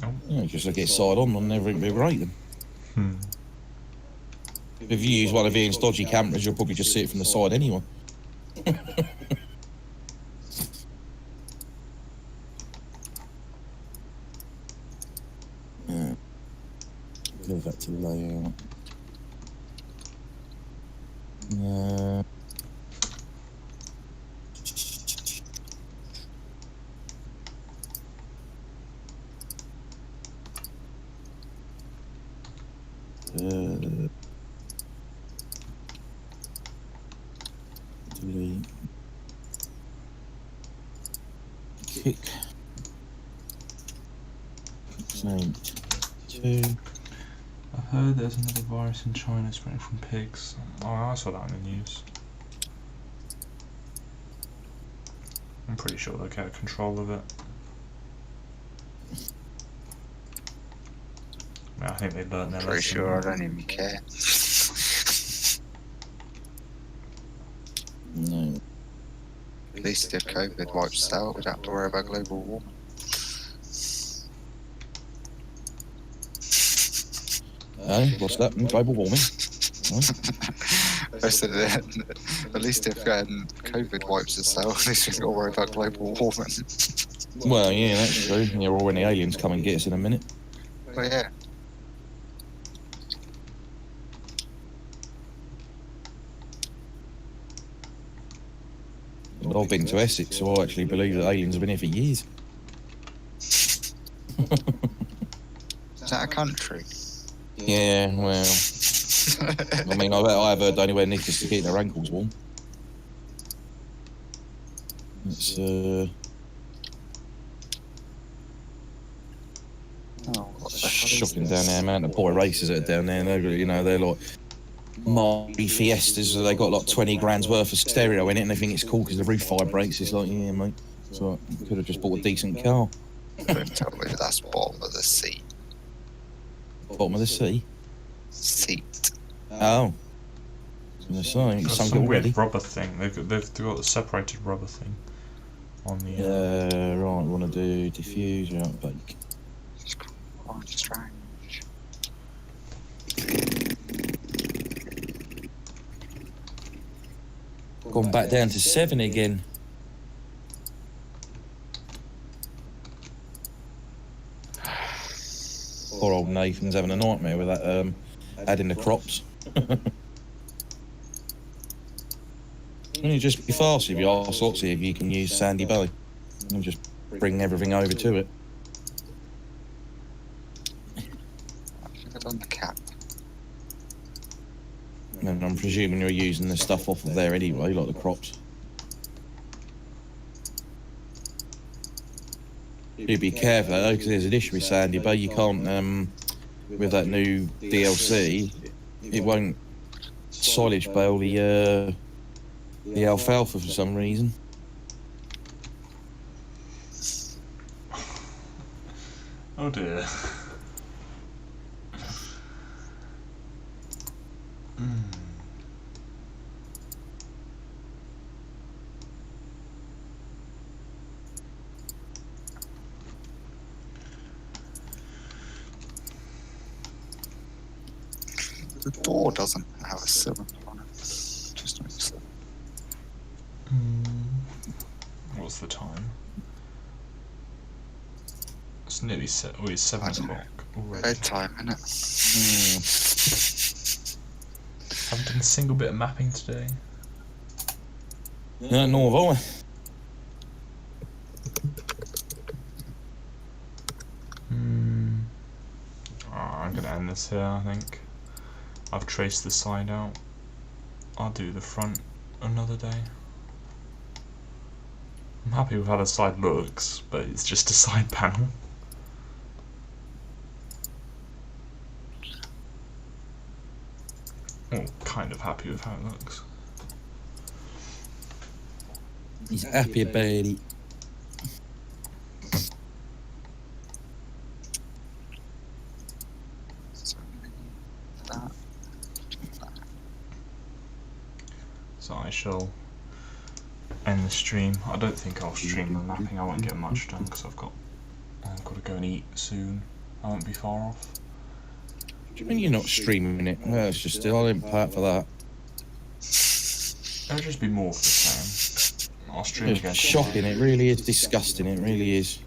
Oh. Yeah, just look at side on everything be right then. If you use one of Ian's dodgy cameras, you'll probably just see it from the side anyway. Yeah. Go back to layout. Delete. Kick. Saint 2. I heard there's another virus in China spreading from pigs. Oh, I saw that in the news. I'm pretty sure they'll get control of it. I think they learned their lesson. Pretty sure I don't even care. No. At least if COVID wipes us out, we don't have to worry about global warming. What's that? Global warming? I said at least if COVID wipes us out, at least we don't worry about global warming. Well, yeah, that's true. Yeah, or when the aliens come and get us in a minute. Well, yeah. I've been to Essex, so I actually believe that aliens have been here for years. Is that a country? Yeah, well, I mean, I've heard the only way Nick is to keep their ankles warm. It's shocking down there, man. The poor racers that are down there, they're like Marty Fiestas. They got like 20 grand's worth of stereo in it, and they think it's cool because the roof vibrates. It's like, yeah, mate. So I could have just bought a decent car. Don't tell me that's bottom of the seat. Bottom of the sea. Seat. Oh. I was gonna say, Got sunk it some already. weird rubber thing. They've got the separated rubber thing on the. Right, we want to do diffuse, right, bake. Oh, strange. Gone back down to 7 again. Poor old Nathan's having a nightmare with that, adding the crops. It'd just be fast if you ask lots if you can use Sandy Bay and just bring everything over to it. I think I've done the cap. presuming you're using the stuff off of there anyway, like the crops. You be careful though, because there's an issue with Sandy Bay. You can't, with that new DLC, it won't silage bale the alfalfa for some reason. Oh dear. The door doesn't have a 7 on it. Just makes sense. What's the time? It's nearly it's 7 o'clock already. Bedtime, innit? Haven't done a single bit of mapping today. No, nor have I. I'm gonna end this here, I think. I've traced the side out. I'll do the front another day. I'm happy with how the side looks, but it's just a side panel. Well, kind of happy with how it looks. He's happy about it. So I shall end the stream. I don't think I'll stream the mapping. I won't get much done because I've got to go and eat soon. I won't be far off. Do you mean you're not streaming it? No, it's just still in part for that. It'll just be more of the same. I'll stream It's again. shocking, it really is disgusting, it really is.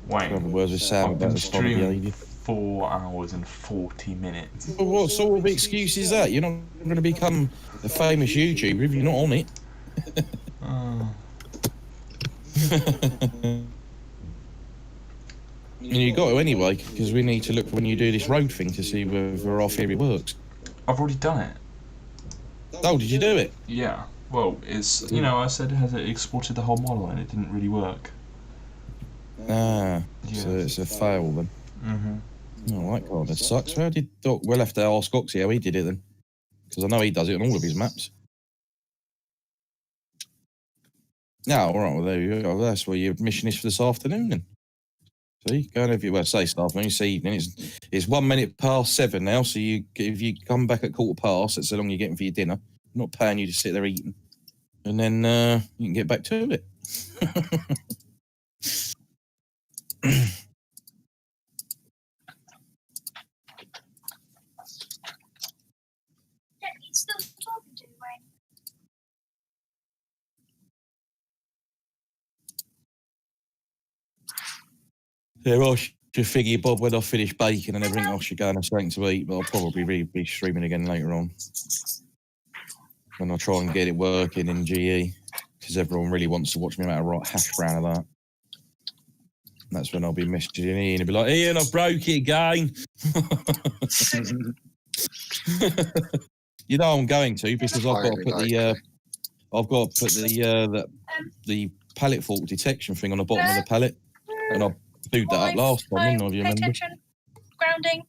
Wait, Other words with Sam I've about been this kind of streaming behaviour. 4 hours and 40 minutes. Well, what sort of excuse is that? You're not going to become a famous YouTuber if you're not on it. And you got to anyway, because we need to look when you do this road thing to see whether our theory works. I've already done it. Oh, did you do it? Yeah. Well, it's, you know, I said it exported the whole model and it didn't really work. Ah, Yeah. so it's a fail then. Mm-hmm. Oh, that kind of sucks. How did Doc? We'll have to ask Oxy how he did it then, because I know he does it on all of his maps. No, all right. Well, there you go. That's where your mission is for this afternoon then. See, go and have your, well, say this afternoon, it's evening. It's 1 minute past 7 now. So if you come back at 15:15, that's how long you're getting for your dinner. I'm not paying you to sit there eating, and then you can get back to it. He's still talking to you, Wayne. Yeah, well, I should figure, Bob, when I finish baking and everything, I should go and have something to eat, but I'll probably be streaming again later on. When I try and get it working in GE, because everyone really wants to watch me make a right hash brown of that. And that's when I'll be messaging Ian and be like, Ian, I broke it again. You know I'm going to, because I've got to put the pallet fault detection thing on the bottom of the pallet, and I do that up last time, didn't I? If you Pay remember. attention. Grounding.